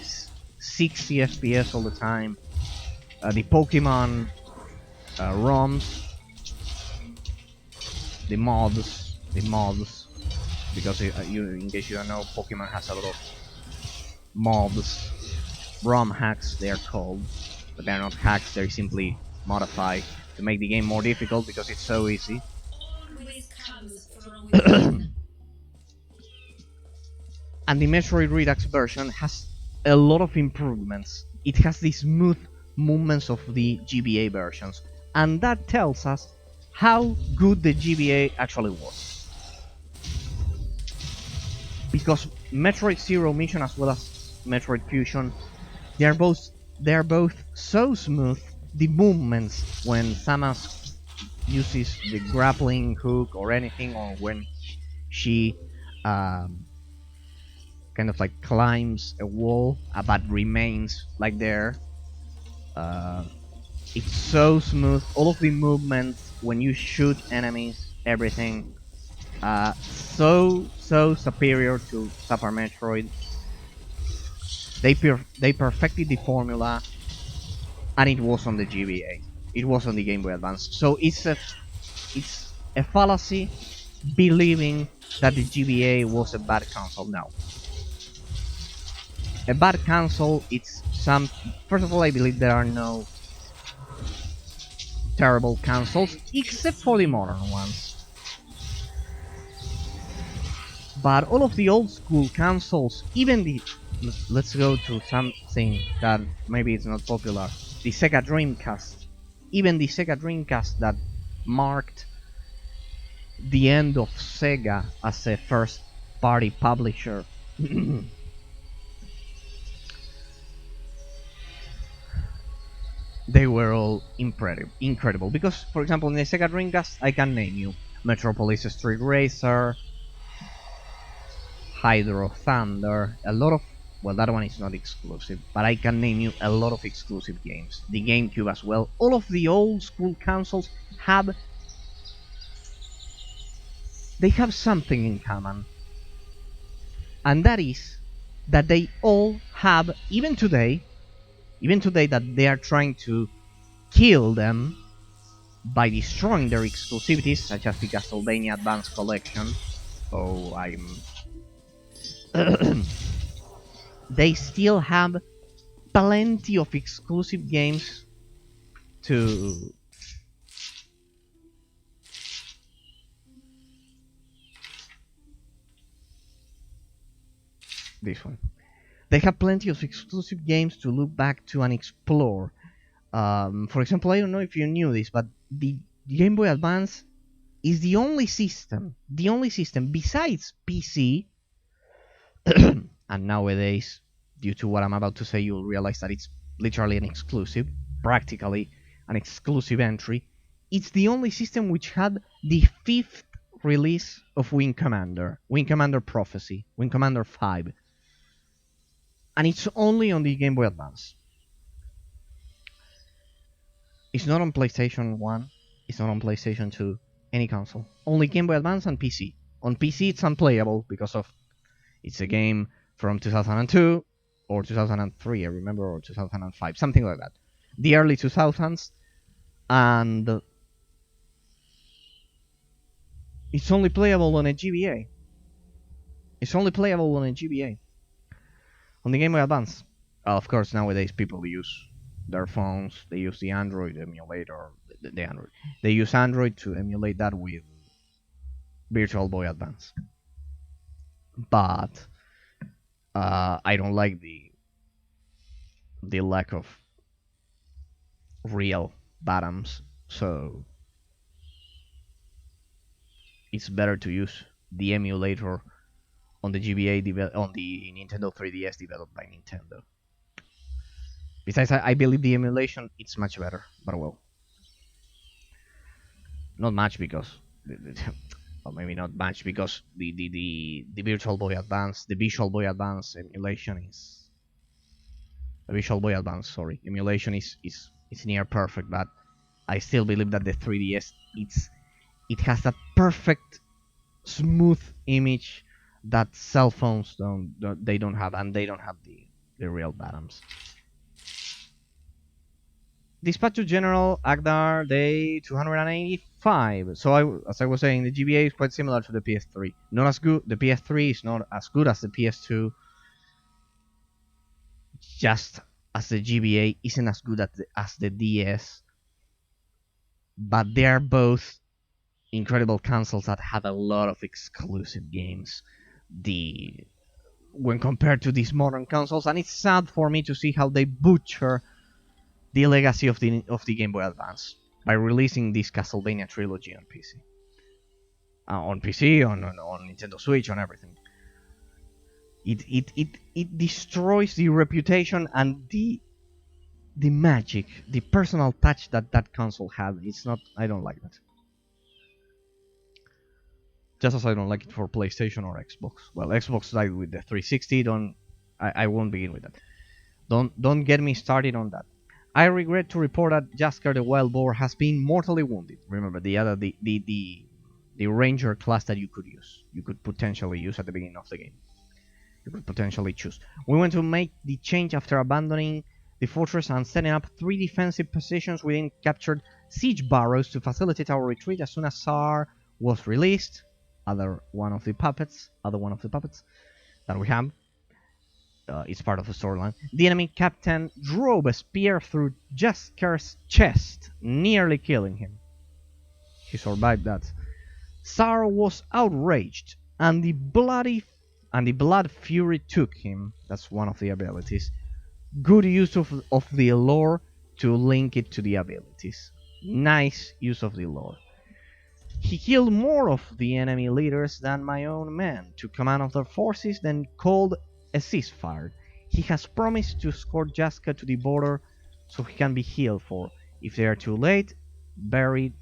60 FPS all the time. The Pokemon ROMs, the mods, because in case you don't know, Pokemon has a lot of mods, ROM hacks they are called, but they're not hacks, they're simply modified to make the game more difficult because it's so easy. And the Metroid Redux version has a lot of improvements. It has the smooth movements of the GBA versions, and that tells us how good the GBA actually was. Because Metroid Zero Mission as well as Metroid Fusion, they are both so smooth. The movements when Samus uses the grappling hook or anything, or when she kind of like climbs a wall but remains like there. It's so smooth. All of the movements when you shoot enemies, everything, so superior to Super Metroid. They perfected the formula, and it was on the GBA. It was on the Game Boy Advance. So it's a fallacy believing that the GBA was a bad console. No, a bad console. It's some. First of all, I believe there are no terrible consoles except for the modern ones. But all of the old school consoles, even the let's go to something that maybe it's not popular, the Sega Dreamcast. Even the Sega Dreamcast that marked the end of Sega as a first party publisher. They were all incredible. Because, for example, in the Sega Dreamcast, I can name you Metropolis Street Racer, Hydro Thunder, a lot of, well, that one is not exclusive, but I can name you a lot of exclusive games. The GameCube as well. All of the old school consoles they have something in common, and that is that they all have, even today that they are trying to kill them by destroying their exclusivities, such as the Castlevania Advance Collection. Oh, they still have plenty of exclusive games to this one. They have plenty of exclusive games to look back to and explore. For example, I don't know if you knew this, but the Game Boy Advance is the only system besides PC, and nowadays, due to what I'm about to say, you'll realize that it's literally an exclusive, practically an exclusive entry. It's the only system which had the 5th release of Wing Commander Prophecy, Wing Commander 5. And it's only on the Game Boy Advance. It's not on PlayStation 1, it's not on PlayStation 2, any console. Only Game Boy Advance and PC. On PC it's unplayable because of it's a game from 2002 or 2003, I remember, or 2005, something like that. The early 2000s, and it's only playable on a GBA. It's only playable on a GBA. On the Game Boy Advance. Of course, nowadays people use their phones, they use the Android emulator, the Android. They use Android to emulate that with Virtual Boy Advance. But I don't like the lack of real bottoms, so it's better to use the emulator on the GBA on the Nintendo 3DS developed by Nintendo. Besides, I believe the emulation it's much better, but well, not much because, well, maybe not much because the Virtual Boy Advance, the Visual Boy Advance emulation is the Visual Boy Advance. Sorry, emulation is near perfect, but I still believe that the 3DS it has that perfect smooth image that cell phones don't have, and they don't have the real bottoms. Dispatch to General Agdar Day 285. So as I was saying, the GBA is quite similar to the PS3. Not as good. The PS3 is not as good as the PS2. Just as the GBA isn't as good as the DS. But they are both incredible consoles that have a lot of exclusive games. When compared to these modern consoles, and it's sad for me to see how they butcher the legacy of the Game Boy Advance by releasing this Castlevania trilogy on PC. On Nintendo Switch, on everything. It destroys the reputation and the magic, the personal touch that console had. It's not. I don't like that. Just as I don't like it for PlayStation or Xbox. Well, Xbox died with the 360. I won't begin with that. Don't get me started on that. I regret to report that Jaskar the Wild Boar has been mortally wounded. Remember the ranger class that you could potentially use at the beginning of the game. You could potentially choose. We want to make the change after abandoning the fortress and setting up 3 defensive positions within captured siege barrows to facilitate our retreat as soon as Tsar was released. Other one of the puppets that we have. It's part of the storyline. The enemy captain drove a spear through Jaskar's chest, nearly killing him. He survived that. Tsar was outraged, and the blood fury took him. That's one of the abilities. Good use of the lore to link it to the abilities. Nice use of the lore. He killed more of the enemy leaders than my own men, took command of their forces, then called a ceasefire. He has promised to escort Jaska to the border so he can be healed for, if they are too late, buried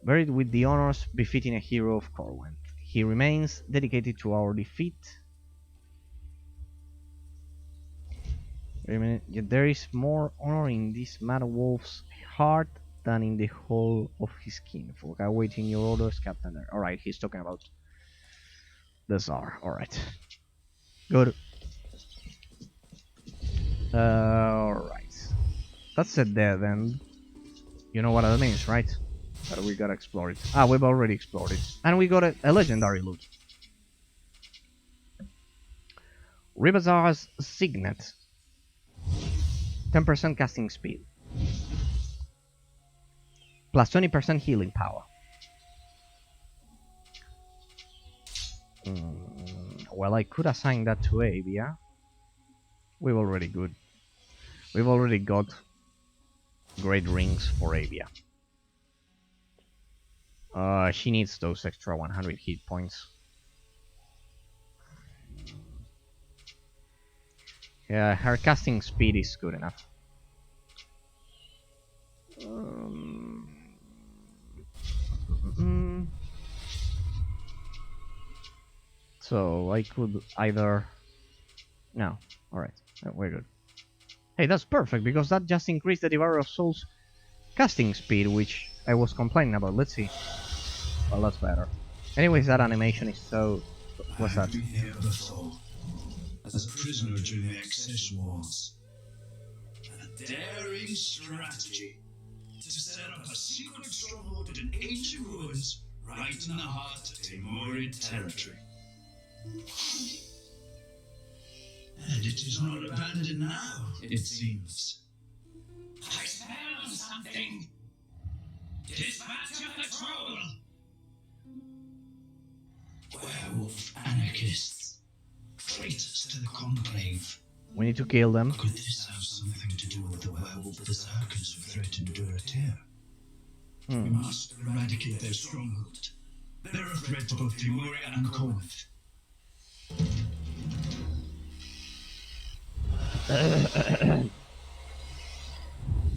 with the honors befitting a hero of Corwin. He remains dedicated to our defeat. Wait a minute. Yet there is more honor in this mad wolf's heart than in the whole of his kinfolk. Awaiting your orders, Captain. Alright, he's talking about the Tsar. Alright. Good. Alright. That's a dead end. You know what that means, right? But we gotta explore it. Ah, we've already explored it. And we got a legendary loot. Ribazar's Signet. 10% casting speed. Plus 20% healing power. Well, I could assign that to Avia. We've already got great rings for Avia. She needs those extra 100 hit points. Yeah, her casting speed is good enough. So I could either... No, alright, we're good. Hey, that's perfect, because that just increased the Devourer of Souls casting speed, which I was complaining about. Let's see. Well, that's better. Anyways, that animation is so... What's that? I've been here before, as a prisoner during the Excess Wars. A daring strategy to set up a secret stronghold in ancient ruins right in the heart of Timorid territory. And it is not abandoned now, it seems. I smell something! Dispatch of the troll! Werewolf anarchists, traitors to the Conclave. We need to kill them. Could this have something to do with the werewolf berserkers who threatened Duratir? We must eradicate their stronghold They're a threat to both Timuri and Konath.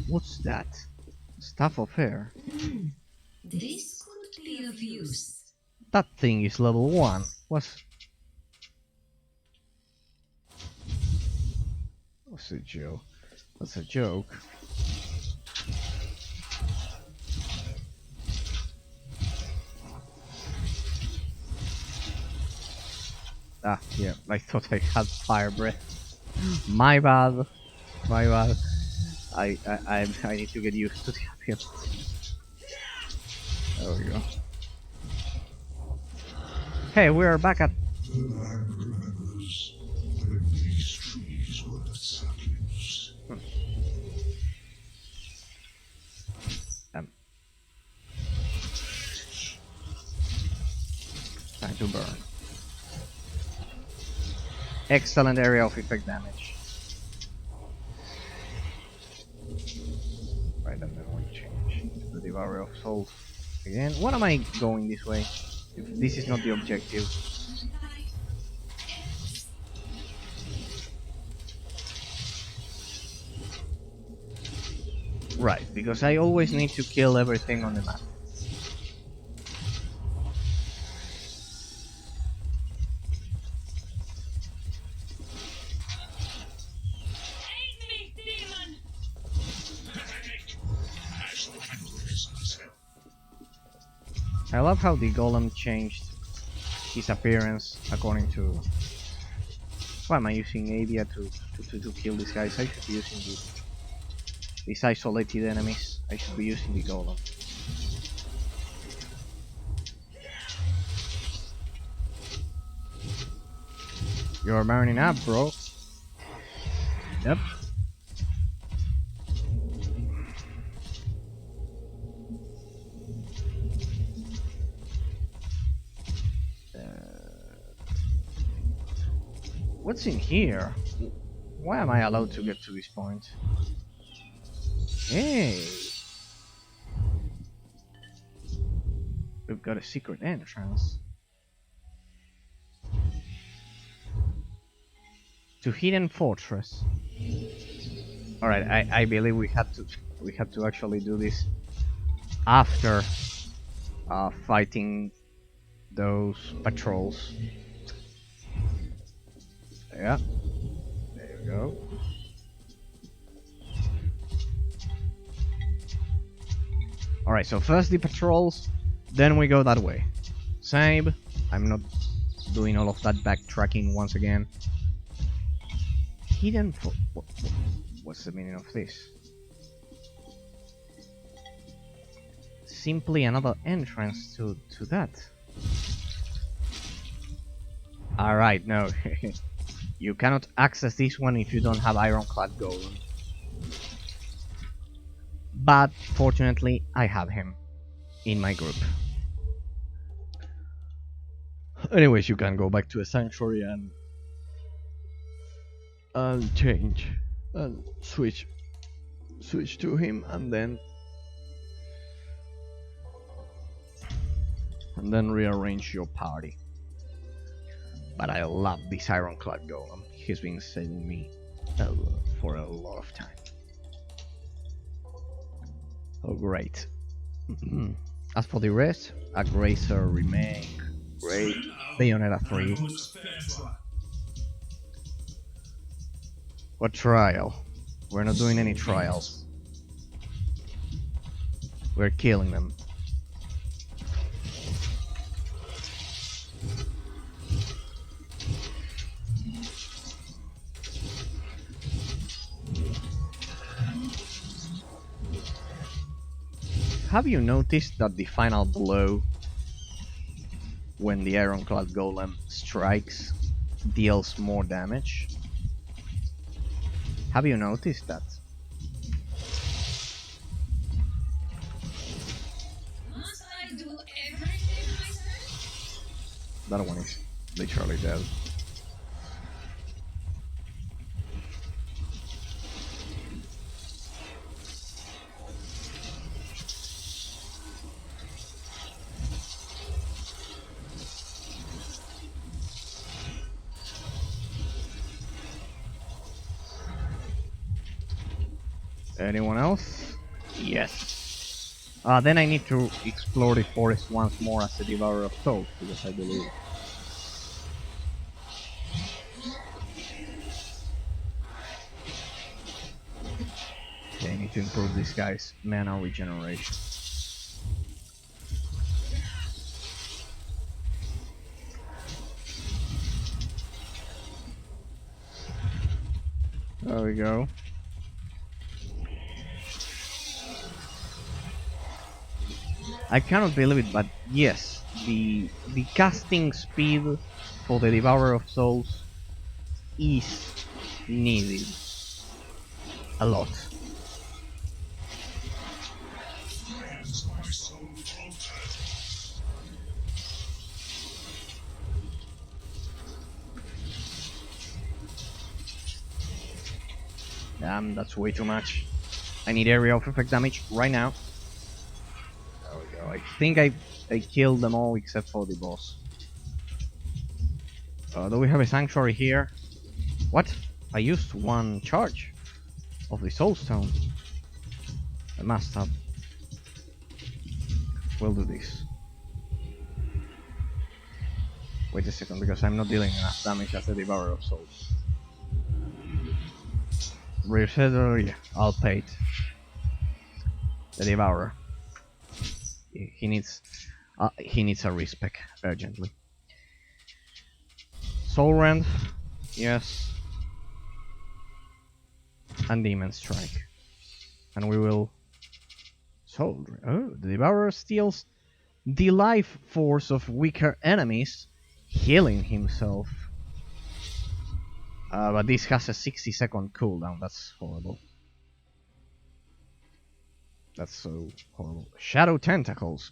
What's that? Staff of Air. This could be of use. That thing is level 1. What's a joke? That's a joke. Ah, yeah, I thought I had fire breath. My bad. My bad. I need to get used to him. There we go. Hey, we're back at. The land remembers when these trees were the saplings. Time to burn. Excellent area of effect damage. Right, and then we change to the Devourer of Souls again. What am I going this way? If this is not the objective. Right, because I always need to kill everything on the map. I love how the golem changed his appearance according to... Why am I using Avia to kill these guys? I should be using these isolated enemies. I should be using the golem. You're burning up, bro. Yep. What's in here? Why am I allowed to get to this point? Hey! We've got a secret entrance. To Hidden Fortress. Alright, I believe we had to actually do this after fighting those patrols. Yeah, there we go. Alright, so first the patrols, then we go that way. Same, I'm not doing all of that backtracking once again. Hidden what's the meaning of this? Simply another entrance to that. Alright, no. You cannot access this one if you don't have Ironclad Golem. But fortunately, I have him in my group. Anyways, you can go back to a sanctuary and change and switch to him, and then rearrange your party. But I love this Ironclad Golem. He's been saving me for a lot of time. Oh, great. As for the rest, a Grazer remake, great. Bayonetta 3. What trial? We're not doing any trials. We're killing them. Have you noticed that the final blow, when the Ironclad Golem strikes, deals more damage? Have you noticed that? Must I do everything myself? That one is literally dead. Anyone else? Yes. Then I need to explore the forest once more as the Devourer of Souls, because I believe... Okay, I need to improve this guy's mana regeneration. There we go. I cannot believe it, but yes, the casting speed for the Devourer of Souls is needed a lot. Friends, my soul Totem. Damn, that's way too much. I need area of effect damage right now. There we go. I think I killed them all except for the boss. Do we have a sanctuary here? What? I used one charge of the soul stone. I must have. We'll do this. Wait a second, because I'm not dealing enough damage as the Devourer of Souls. Reset, yeah, I'll pay it. The Devourer. He needs a respec urgently. Soul Rend, yes. And Demon Strike. And we will... Soul... Oh, the Devourer steals the life force of weaker enemies, healing himself. But this has a 60-second cooldown. That's horrible. That's so horrible. Shadow Tentacles.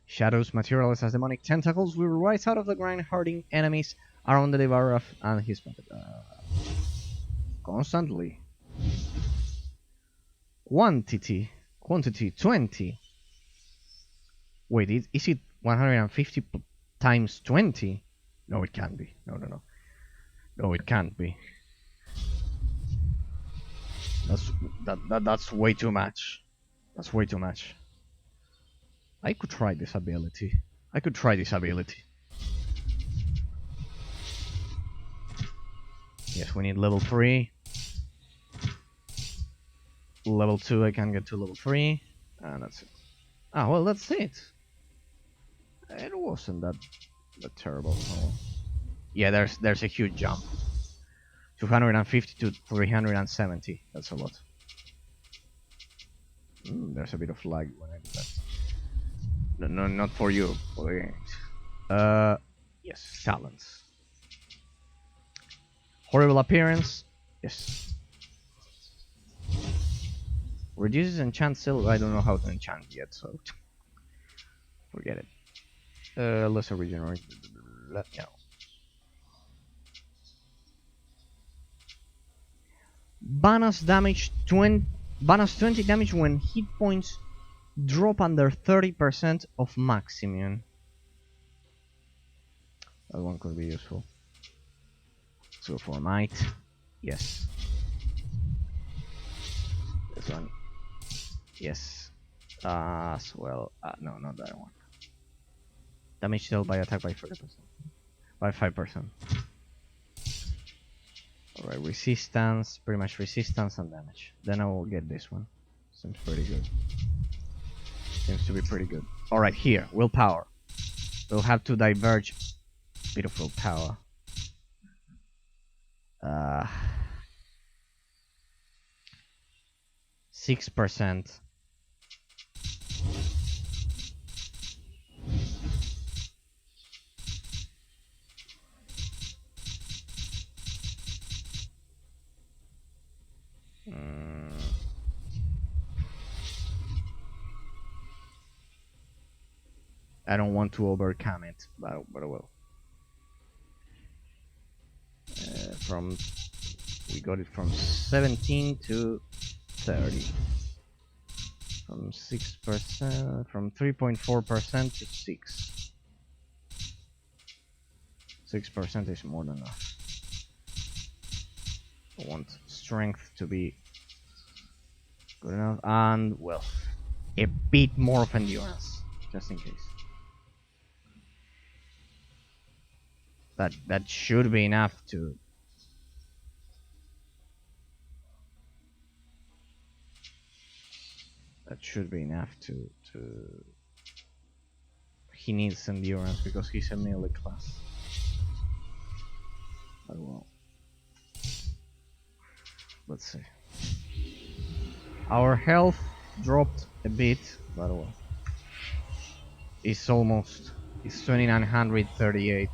Shadows materialize as demonic tentacles will rise out of the ground, hurting enemies around the Devourer and his puppet. Constantly. Quantity 20. Wait, is it 150 times 20? No, it can't be. No. No, it can't be. That's way too much. That's way too much. I could try this ability. Yes, we need level 3. Level 2, I can get to level 3. And that's it. Ah, well, that's it. It wasn't that terrible. Oh. Yeah, there's a huge jump. 250 to 370. That's a lot. There's a bit of lag when I do that. No, not for you. For the games. Yes, talents. Horrible appearance. Yes. Reduces enchant silver. I don't know how to enchant yet, so forget it. Lesser regenerate. No. Bonus 20 damage when hit points drop under 30% of maximum. That one could be useful. Let's go for might. Yes. This one. Yes. As well. No, not that one. Damage dealt by attack by 30%. By 5%. Alright, resistance, pretty much resistance and damage. Then I will get this one. Seems pretty good. Seems to be pretty good. Alright, here, willpower. We'll have to diverge a bit of willpower. 6%. I don't want to overcome it, but I will. We got it from 17 to 30. From 6%, from 3.4% to 6. 6% is more than enough. I want strength to be Good enough. And, well, a bit more of endurance, just in case. That should be enough to... That should be enough to... He needs endurance because he's a melee class. But well... Let's see. Our health dropped a bit, but well. It's 2938.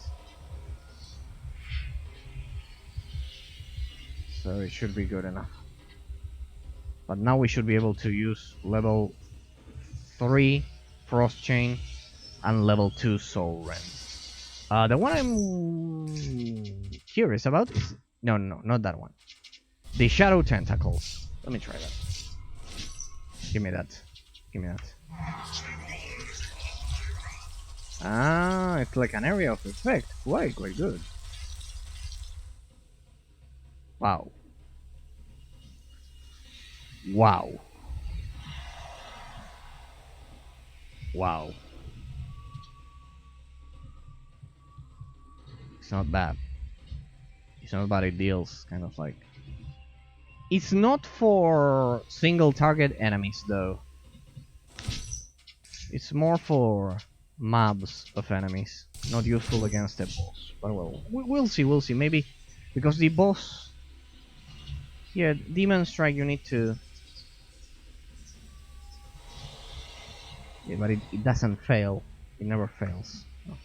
So it should be good enough. But now we should be able to use level 3 Frost Chain and level 2 Soul Rend. The one I'm curious about is... No, not that one. The Shadow Tentacles. Let me try that. Give me that. Ah, it's like an area of effect. Quite good. Wow. It's not bad. It deals kind of like... It's not for single target enemies though. It's more for mobs of enemies. Not useful against the boss. But well, we'll see. Maybe because the boss... Yeah, Demon Strike you need to... Yeah, but it doesn't fail. It never fails. No.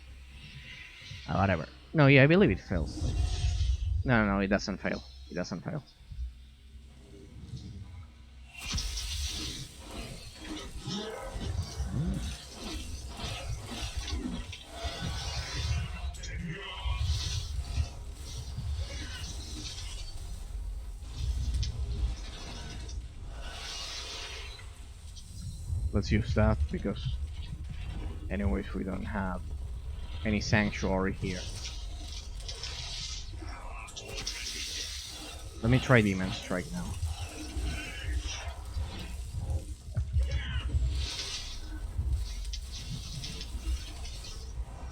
Whatever. No, yeah, I believe it fails. No, it doesn't fail. Let's use that because anyways we don't have any sanctuary here. Let me try Demon Strike now.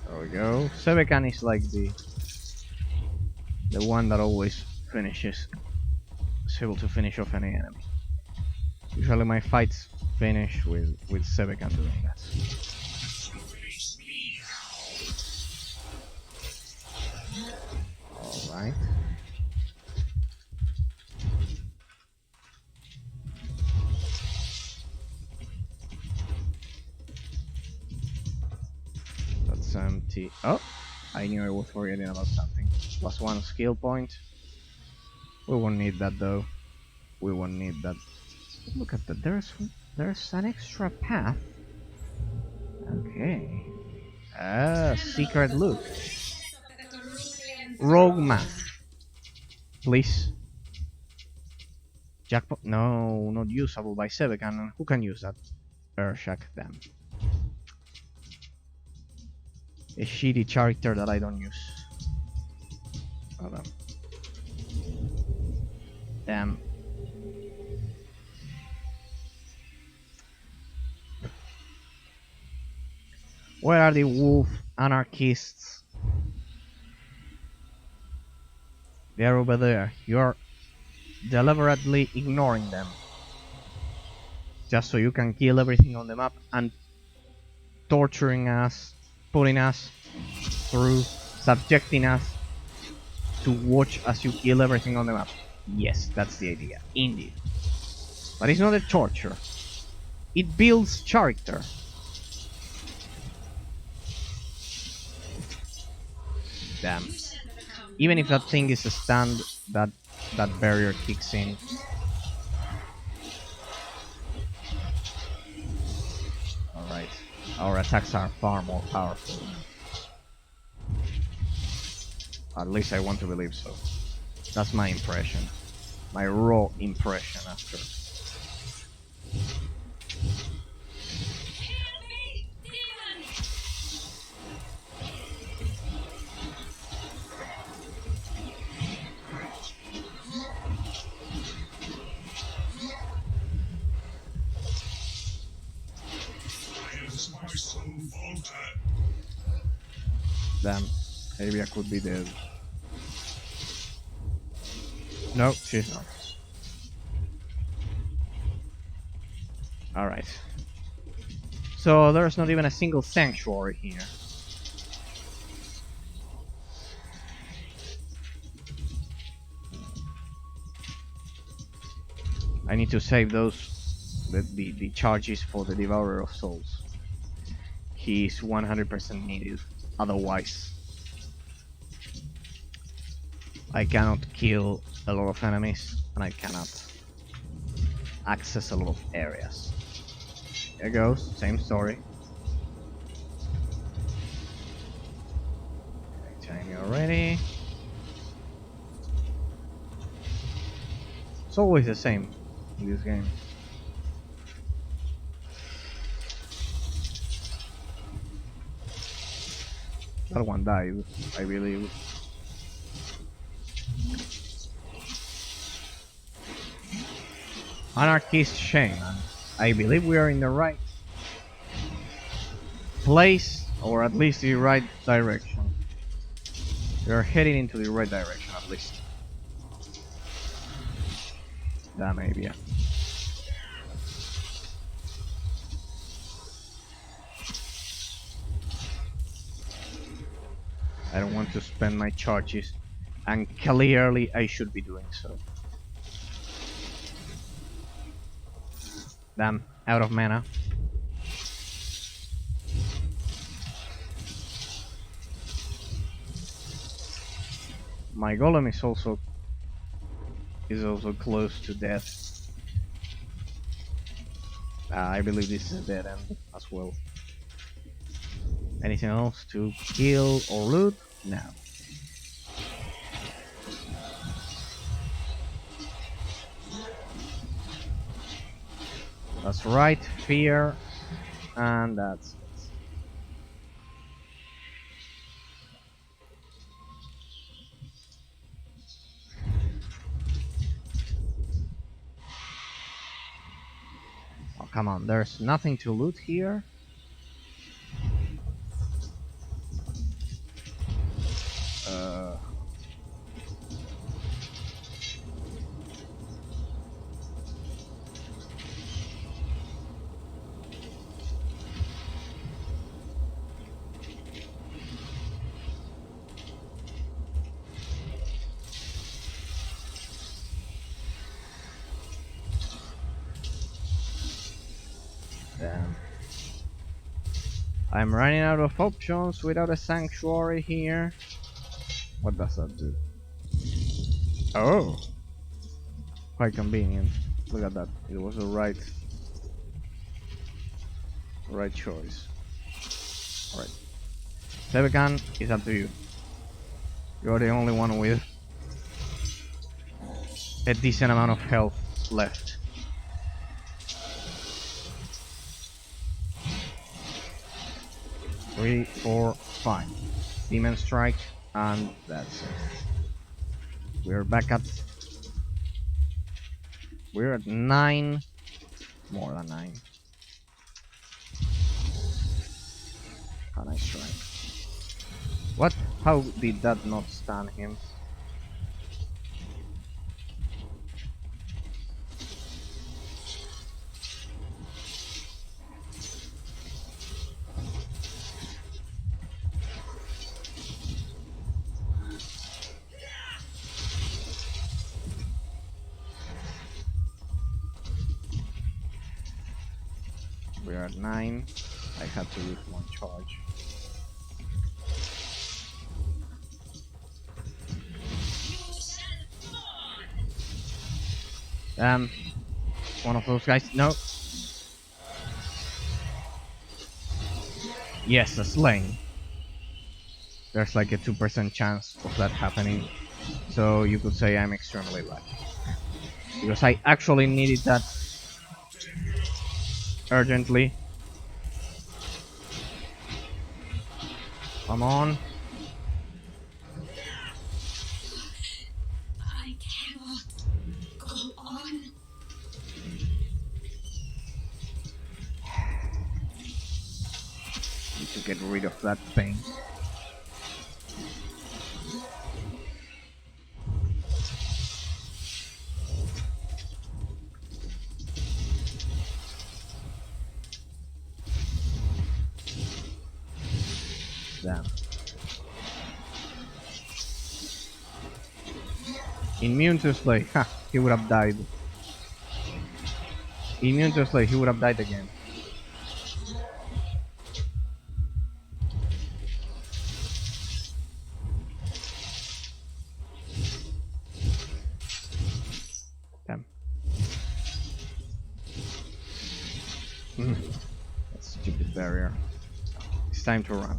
There we go. Sebekan is like the one that always finishes. Is able to finish off any enemy. Usually my fights finish with Sebekan doing that. Alright. That's empty. Oh! I knew I was forgetting about something. Plus 1 skill point. We won't need that though. Look at that. There's an extra path. Okay. Secret loot. Rogue Math. Please. Jackpot. No, not usable by Sebekan. Who can use that? Urshak them. A shitty character that I don't use. Hold on. Damn. Where are the wolf anarchists? They are over there. You're deliberately ignoring them. Just so you can kill everything on the map and torturing us, putting us through, subjecting us to watch as you kill everything on the map. Yes, that's the idea. Indeed. But it's not a torture. It builds character. Damn. Even if that thing is a stand, that barrier kicks in. Alright. Our attacks are far more powerful. At least I want to believe so. That's my impression. My raw impression after. Damn. Maybe I could be dead. No, she's not. Alright. So there's not even a single sanctuary here. I need to save the charges for the Devourer of Souls. He's 100% needed. Otherwise, I cannot kill a lot of enemies and I cannot access a lot of areas. There goes, same story. Time already. It's always the same in this game. That one died, I believe. Anarchist Shaman. I believe we are in the right place, or at least the right direction. We are heading into the right direction, at least. That may be it. I don't want to spend my charges, and clearly I should be doing so. Damn, out of mana. My golem is also close to death. I believe this is a dead end as well. Anything else to kill or loot? No. That's right, fear, and that's it. Oh, come on, there's nothing to loot here. Damn. I'm running out of options without a sanctuary here. What does that do? Oh! Quite convenient. Look at that. It was the right choice. Alright. Sebekan, it's up to you. You're the only one with a decent amount of health left. Three, 4, 5. Demon Strike, and that's it. We're back at... We're at 9. More than 9. A nice strike. What? How did that not stun him? We're at 9. I had to use one charge. One of those guys. No. Yes, a slaying. There's like a 2% chance of that happening. So you could say I'm extremely lucky. Because I actually needed that urgently. Come on. I cannot go on. Need to get rid of that thing. Damn. Immune to Slay. Ha! He would have died. Immune to Slay. He would have died again. Damn. That stupid barrier. It's time to run.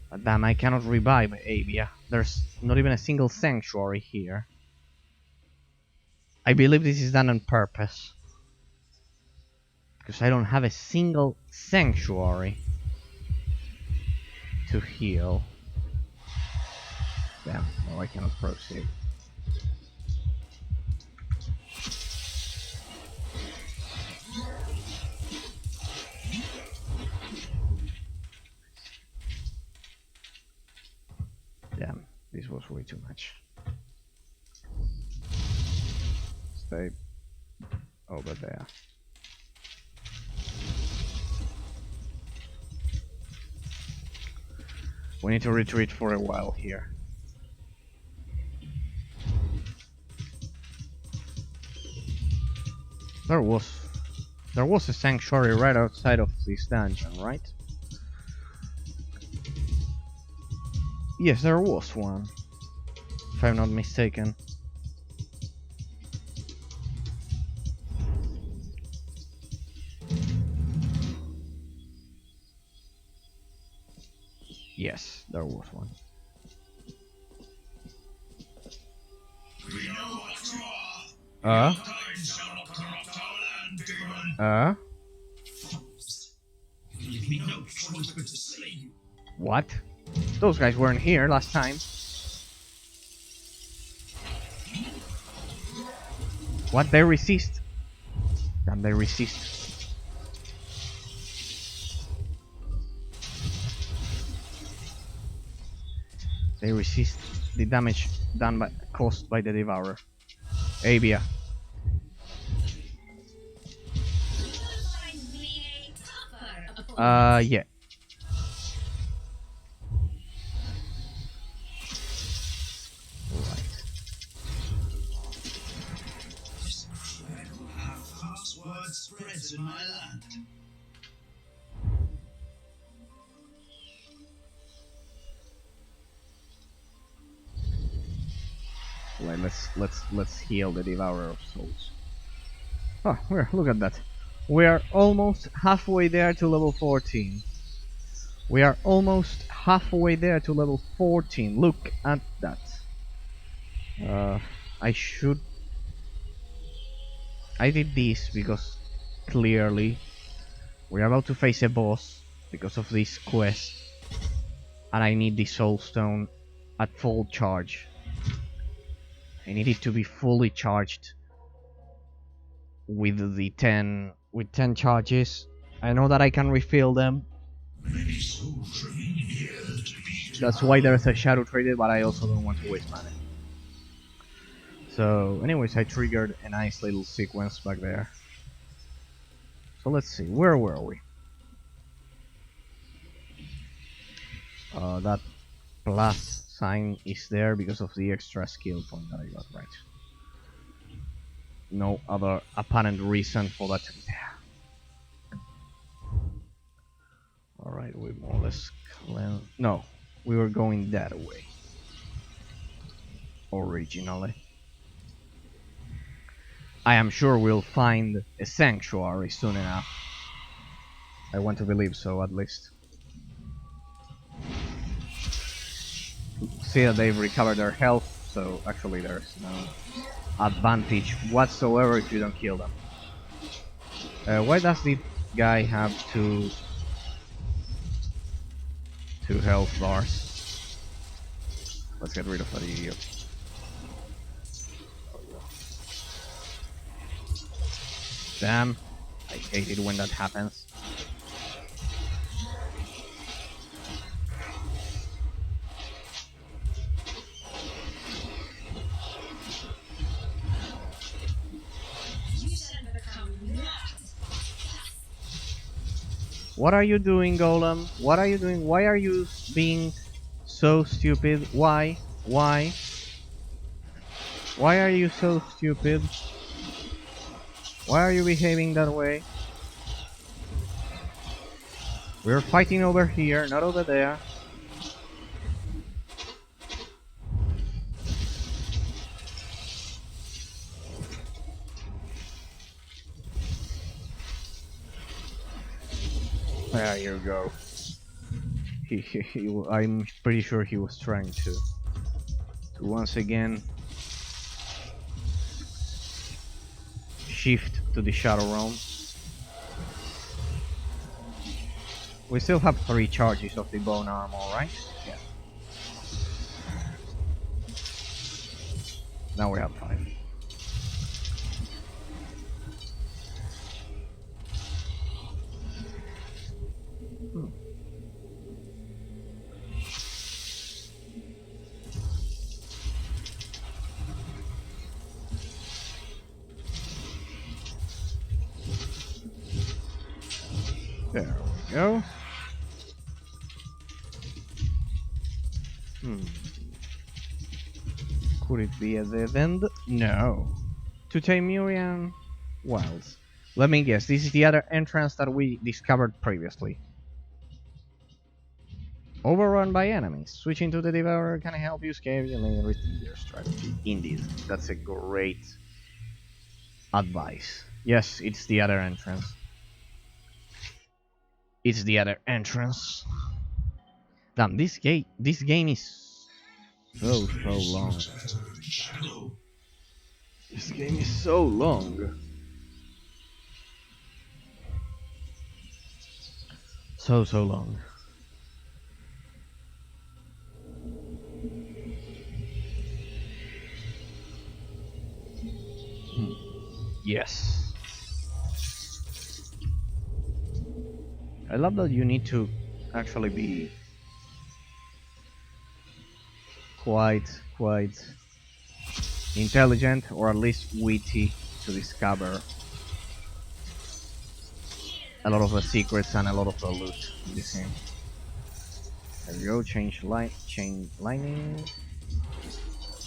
But damn, I cannot revive Avia. There's not even a single sanctuary here. I believe this is done on purpose. Because I don't have a single sanctuary to heal. Damn, no, I cannot proceed. Damn, this was way too much. Stay over there. We need to retreat for a while here. There was a sanctuary right outside of this dungeon, right? Yes, there was one, if I'm not mistaken. Yes, there was one. We know what you are. Your kind shall not corrupt our land, demon. Fools. You leave me no choice but to slay you. What? Those guys weren't here last time. What? They resist? Damn, they resist. They resist the damage done by caused by the Devourer. Avia. Yeah. Right. This incredible half-hearted word spreads in my land. Right, let's heal the Devourer of Souls. Oh, look at that. We are almost halfway there to level 14. We are almost halfway there to level 14. Look at that. I did this because clearly we're about to face a boss because of this quest, and I need the Soul Stone at full charge. I need it to be fully charged with 10 charges. I know that I can refill them. Many souls remain here to be. That's why there's a shadow traded, but I also don't want to waste money. So, anyways, I triggered a nice little sequence back there. So let's see, where were we? That plus sign is there because of the extra skill point that I got, right? No other apparent reason for that to be there. Alright, we more or less cleanse. No, we were going that way. Originally. I am sure we'll find a sanctuary soon enough. I want to believe so, at least. See that they've recovered their health, so actually there's no advantage whatsoever if you don't kill them. Why does the guy have two health bars? Let's get rid of that idiot. Damn, I hate it when that happens. What are you doing, Golem? What are you doing? Why are you being so stupid? Why? Why? Why are you so stupid? Why are you behaving that way? We're fighting over here, not over there. There you go. I'm pretty sure he was trying to once again shift to the Shadow Realm. We still have 3 charges of the bone armor, right? Yeah. Now we have 5. There we go. Could it be a dead end? No. To Taimurian Wilds. Let me guess, this is the other entrance that we discovered previously. Overrun by enemies. Switching to the Devourer can help you escape. You may rethink your strategy. Indeed, that's a great advice. Yes, it's the other entrance. It's the other entrance. Damn, this game is so long. This game is so long. So long. Yes. I love that you need to actually be quite intelligent, or at least witty, to discover a lot of the secrets and a lot of the loot in this game. There we go, chain lightning.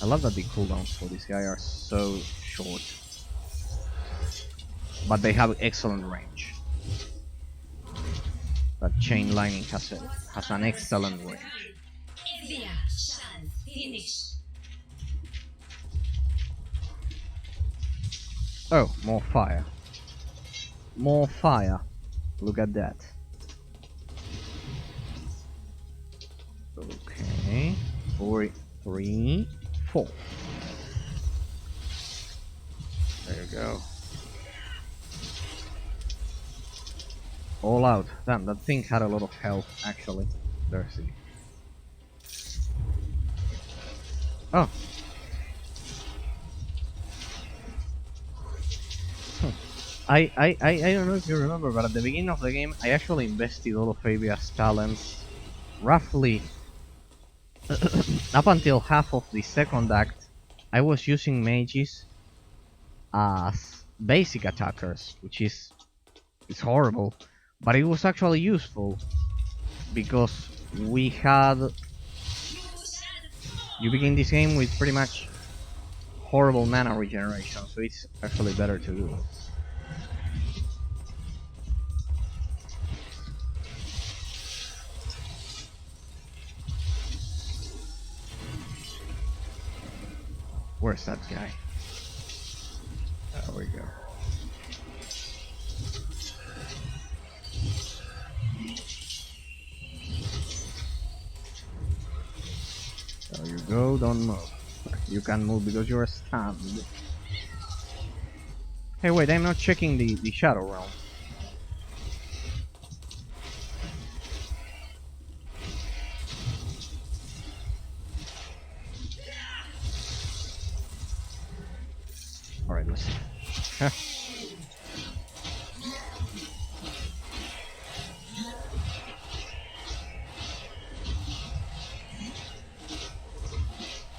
I love that the cooldowns for this guy are so short, but they have excellent range. That chain lightning has an excellent range. Oh, more fire. More fire. Look at that. Okay. 4, 3, 4. There you go. All out. Damn, that thing had a lot of health, actually. There's it. Oh. I don't know if you remember, but at the beginning of the game, I actually invested all of Fabia's talents, roughly up until half of the second act. I was using mages as basic attackers, which is horrible, but it was actually useful because we had. You begin this game with pretty much horrible mana regeneration, so it's actually better to do. Where's that guy? There we go. There you go, don't move. You can't move because you're stunned. Hey wait, I'm not checking the Shadow Realm. Alright, let's see.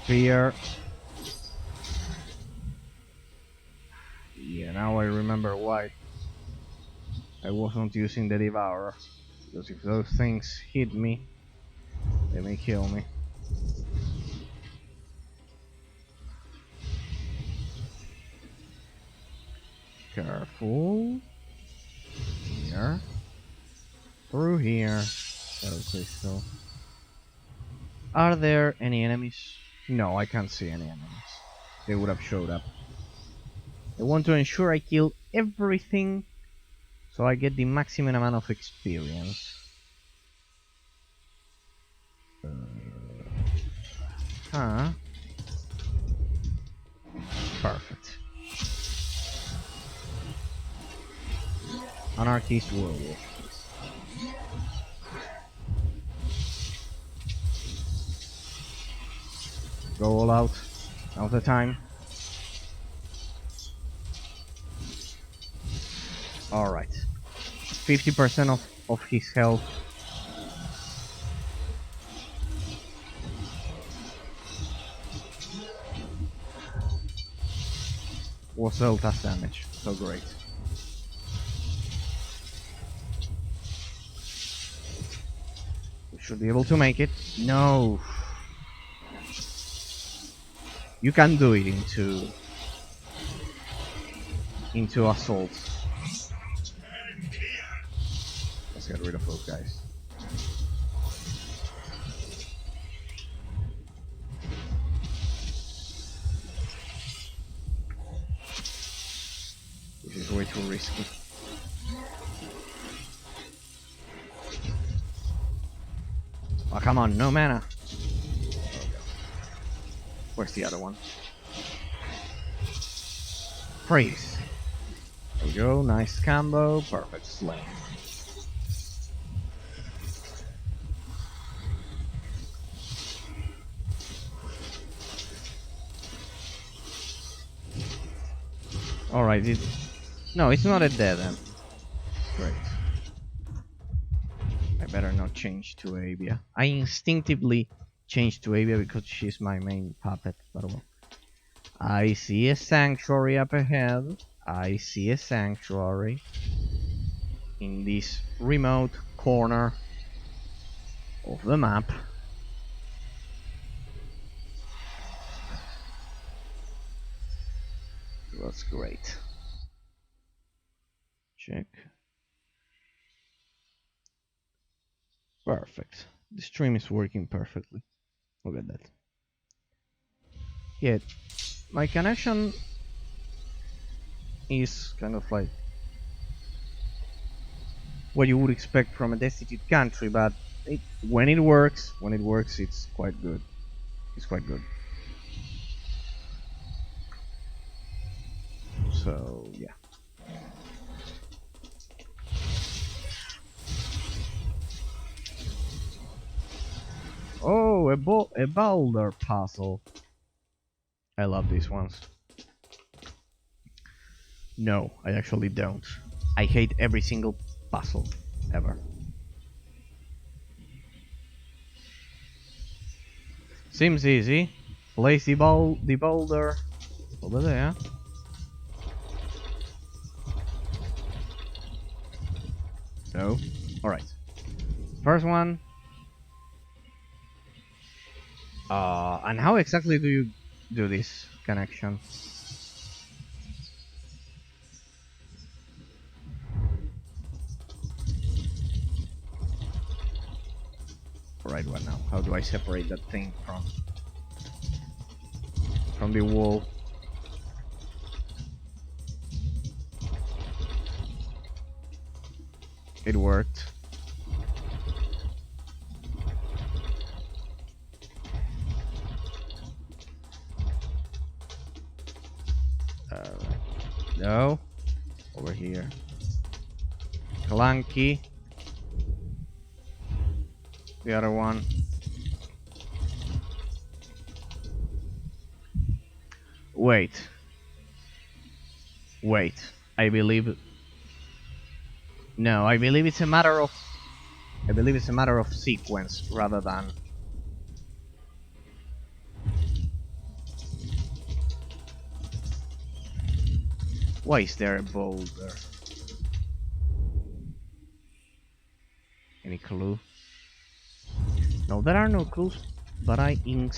Fear. Yeah, now I remember why I wasn't using the Devourer. Because if those things hit me, they may kill me. Careful. Here. Through here. Shadow crystal. Are there any enemies? No, I can't see any enemies. They would have showed up. I want to ensure I kill everything so I get the maximum amount of experience. Huh? Perfect. Anarchist werewolf. Go all out. Now's the time. Alright. 50% of his health. Was Zelta's damage. So great. We should be able to make it. No. You can do it into assault. Let's get rid of those guys. This is way too risky. Oh, come on, no mana. Where's the other one? Freeze. There we go, nice combo, perfect slay. Alright, no, it's not a dead end. Great. I better not change to Avia. I instinctively changed to Avia because she's my main puppet, but well. I see a sanctuary up ahead. I see a sanctuary in this remote corner of the map. That's great. Check. Perfect. The stream is working perfectly. Look at that. Yeah, my connection is kind of like what you would expect from a destitute country, but when it works, it's quite good. It's quite good. So yeah. Oh, a boulder puzzle. I love these ones. No, I actually don't. I hate every single puzzle ever. Seems easy. Place the boulder over there. No. Alright. First one. And how exactly do you do this connection? Right one now. How do I separate that thing from the wall? It worked. No. Over here. Clunky. The other one. Wait. I believe. No, I believe it's a matter of. I believe it's a matter of sequence rather than. Why is there a boulder? Any clue? No, there are no clues, but I would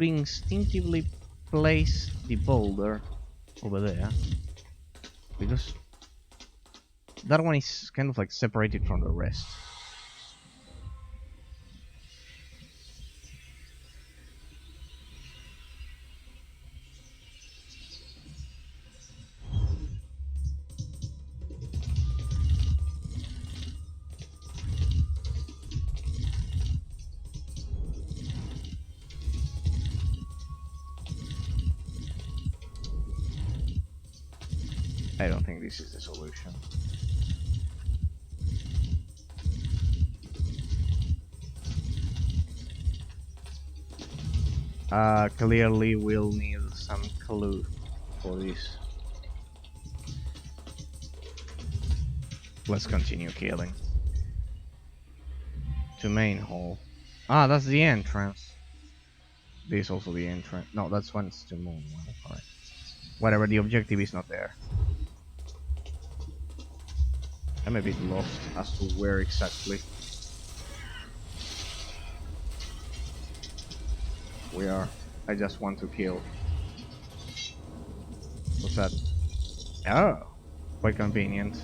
instinctively place the boulder over there, because that one is kind of like separated from the rest. I don't think this is the solution. Clearly we'll need some clue for this. Let's continue killing. To main hall. Ah, that's the entrance. This is also the entrance. No, that's when it's to moon. Alright. Whatever, the objective is not there. I'm a bit lost as to where exactly we are. I just want to kill. What's that? Oh, quite convenient. Is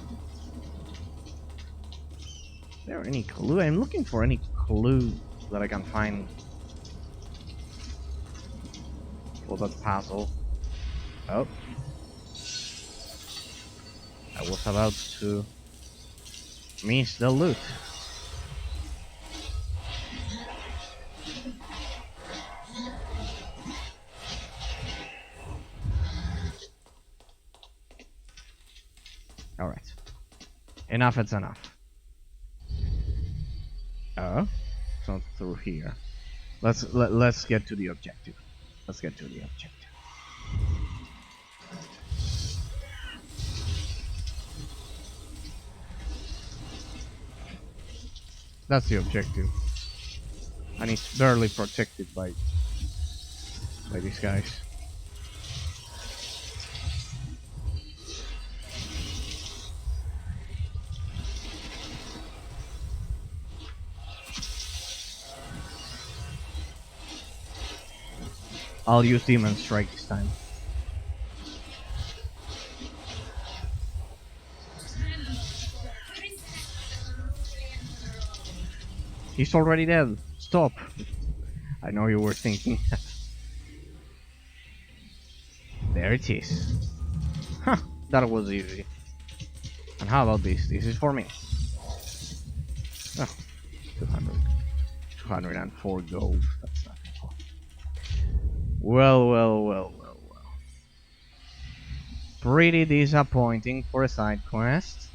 there any clue? I'm looking for any clue that I can find for that puzzle. Oh. I was about to miss the loot. Alright. Enough, it's enough. Oh, it's not through here. Let's get to the objective. Let's get to the objective. That's the objective. And it's barely protected by these guys. I'll use Demon Strike this time. He's already dead. Stop. I know you were thinking. There it is. Huh, that was easy. And how about this? This is for me. Oh, 204 gold. That's nothing. Well. Pretty disappointing for a side quest.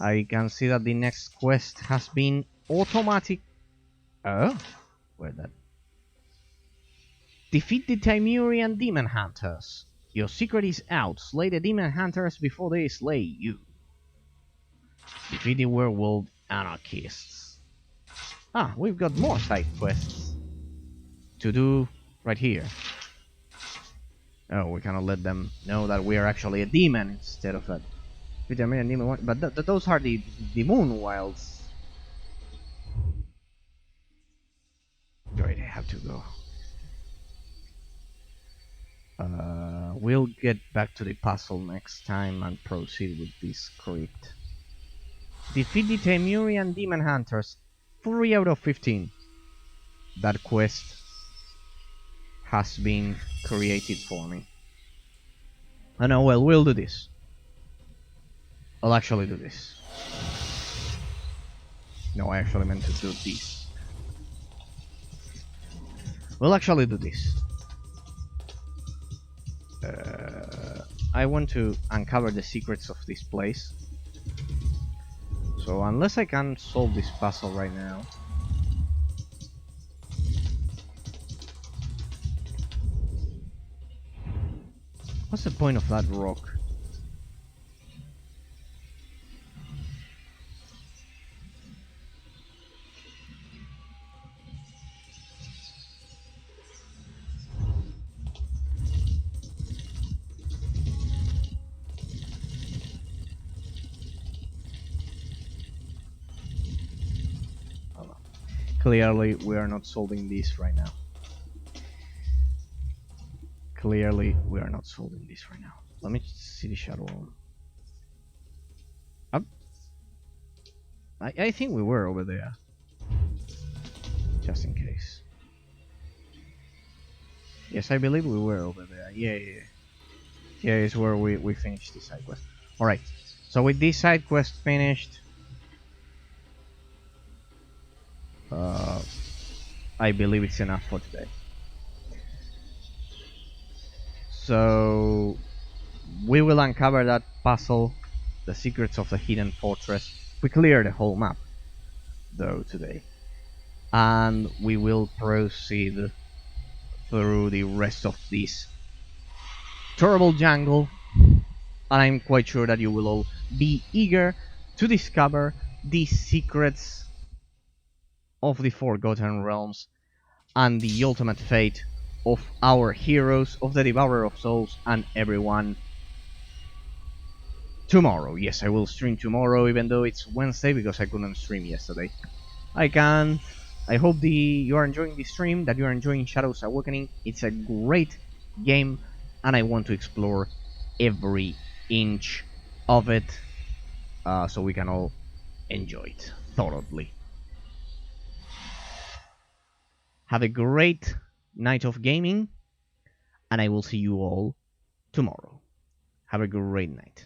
I can see that the next quest has been automatic. Oh, where that? Defeat the Timurian demon hunters. Your secret is out. Slay the demon hunters before they slay you. Defeat the werewolf anarchists. Ah, we've got more side quests to do right here. Oh, we cannot let them know that we are actually a demon instead of a Timurian demon. But those are the moon wilds. Great, I have to go. We'll get back to the puzzle next time and proceed with this script. Defeat the Timurian demon hunters. 3 out of 15. That quest has been created for me. I know, well, we'll do this. I'll actually do this. No, I actually meant to do this. We'll actually do this. I want to uncover the secrets of this place. So unless I can solve this puzzle right now, what's the point of that rock? Clearly, we are not solving this right now. Clearly, we are not solving this right now. Let me see the shadow. Up. I think we were over there. Just in case. Yes, I believe we were over there. Yeah. Here is where we finished the side quest. Alright, so with this side quest finished, I believe it's enough for today. So we will uncover that puzzle, the secrets of the hidden fortress. We clear the whole map, though, today. And we will proceed through the rest of this terrible jungle. And I'm quite sure that you will all be eager to discover the secrets of the Forgotten Realms and the ultimate fate of our heroes, of the Devourer of Souls, and everyone tomorrow. Yes, I will stream tomorrow, even though it's Wednesday, because I couldn't stream yesterday. I hope you are enjoying the stream, that you are enjoying Shadows Awakening. It's a great game, and I want to explore every inch of it, so we can all enjoy it thoroughly. Have a great night of gaming, and I will see you all tomorrow. Have a great night.